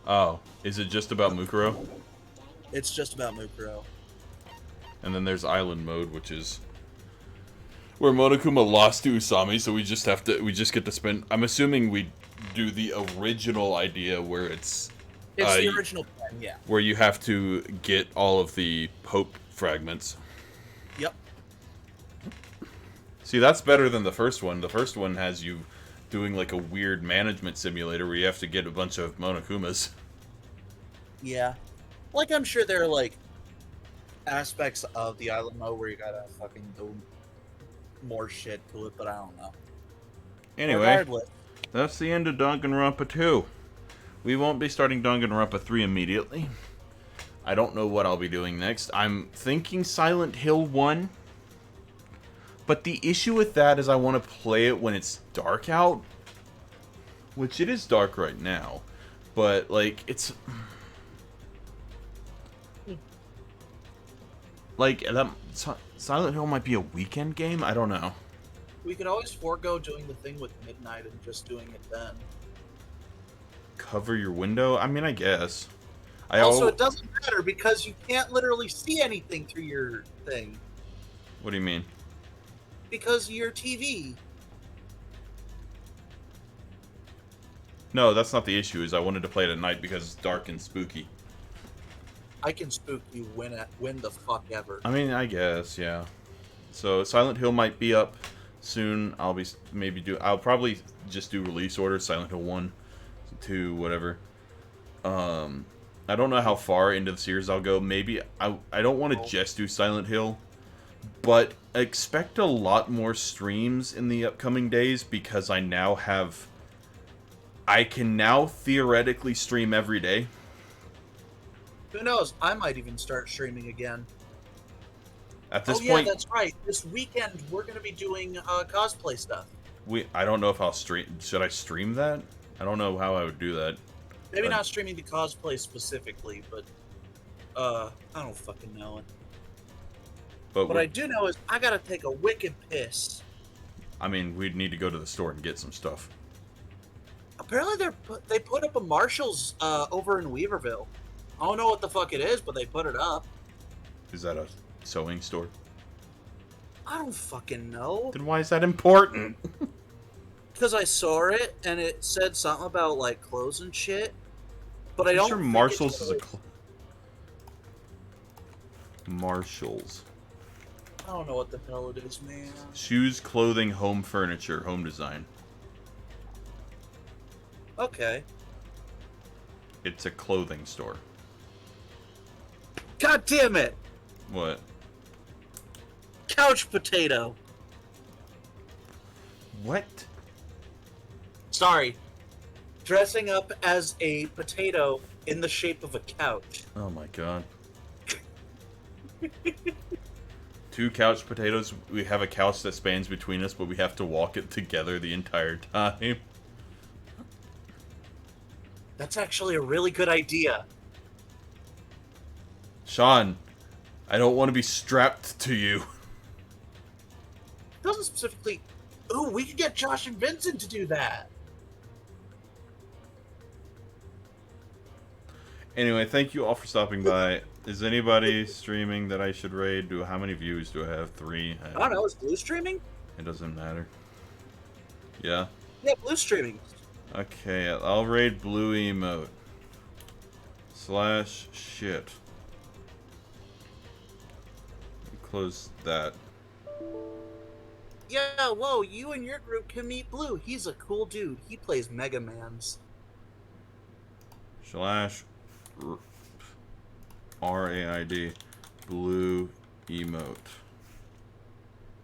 S1: Oh, is it just about Mukuro?
S2: It's just about Mukuro.
S1: And then there's Island Mode, which is where Monokuma lost to Usami, so we just get to spend. I'm assuming we do the original idea where it's
S2: the original plan, yeah.
S1: Where you have to get all of the Hope fragments.
S2: Yep.
S1: See, that's better than the first one. The first one has you doing like a weird management simulator where you have to get a bunch of Monokumas.
S2: Yeah. Like, I'm sure there are, like, aspects of the island mode where you gotta fucking do more shit to it, but I don't know.
S1: Anyway,
S2: regardless,
S1: that's the end of Danganronpa 2. We won't be starting Danganronpa 3 immediately. I don't know what I'll be doing next. I'm thinking Silent Hill 1. But the issue with that is I want to play it when it's dark out. Which it is dark right now. But, like, it's... Like, Silent Hill might be a weekend game? I don't know.
S2: we could always forego doing the thing with Midnight and just doing it then.
S1: Cover your window? I mean, I guess.
S2: Also, it doesn't matter because you can't literally see anything through your thing.
S1: What do you mean?
S2: Because of your TV.
S1: No, that's not the issue. Is I wanted to play it at night because it's dark and spooky.
S2: I can spook you when the fuck ever.
S1: I mean, I guess, yeah. So Silent Hill might be up soon. I'll probably just do release orders, Silent Hill 1, 2, whatever. I don't know how far into the series I'll go. Maybe I don't want to just do Silent Hill, but expect a lot more streams in the upcoming days because I now have I can now theoretically stream every day.
S2: Who knows? I might even start streaming again.
S1: At this
S2: yeah,
S1: point,
S2: that's right. This weekend we're going to be doing cosplay stuff.
S1: I don't know if I'll stream. Should I stream that? I don't know how I would do that.
S2: Maybe not streaming the cosplay specifically, but I don't fucking know it.
S1: But
S2: what I do know is I gotta take a wicked piss.
S1: I mean, we'd need to go to the store and get some stuff.
S2: Apparently they put up a Marshall's over in Weaverville. I don't know what the fuck it is, but they put it up.
S1: Is that a sewing store?
S2: I don't fucking know.
S1: Then why is that important?
S2: Because I saw it and it said something about like clothes and shit. But I don't.
S1: Sure, Marshall's is a. Marshalls.
S2: I don't know what the hell it is, man.
S1: Shoes, clothing, home furniture, home design.
S2: Okay.
S1: It's a clothing store.
S2: God damn it!
S1: What?
S2: Couch potato.
S1: What?
S2: Sorry. Dressing up as a potato in the shape of a couch.
S1: Oh my god. 2 couch potatoes. We have a couch that spans between us, but we have to walk it together the entire time.
S2: That's actually a really good idea.
S1: Sean, I don't want to be strapped to you.
S2: It doesn't specifically... Ooh, we could get Josh and Vincent to do that.
S1: Anyway, thank you all for stopping by. Is anybody streaming that I should raid? How many views do I have? 3?
S2: I don't know. Is Blue streaming?
S1: It doesn't matter. Yeah?
S2: Yeah, Blue streaming.
S1: Okay, I'll raid Blue Emote. /shit. Close that.
S2: Yeah, whoa, you and your group can meet Blue. He's a cool dude. He plays Mega Mans.
S1: /RAID Blue Emote.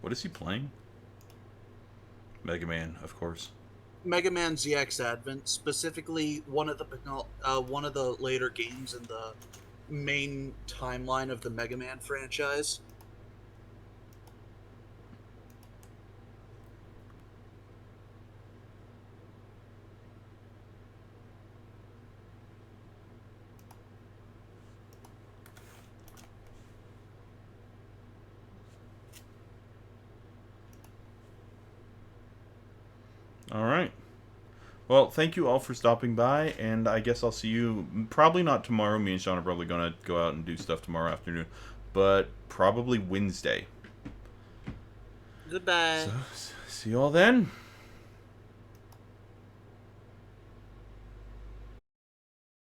S1: What is he playing? Mega Man, of course.
S2: Mega Man ZX Advent, specifically one of the later games in the main timeline of the Mega Man franchise.
S1: Alright. Well, thank you all for stopping by, and I guess I'll see you, probably not tomorrow. Me and Sean are probably going to go out and do stuff tomorrow afternoon, but probably Wednesday.
S2: Goodbye.
S1: So, see you all then.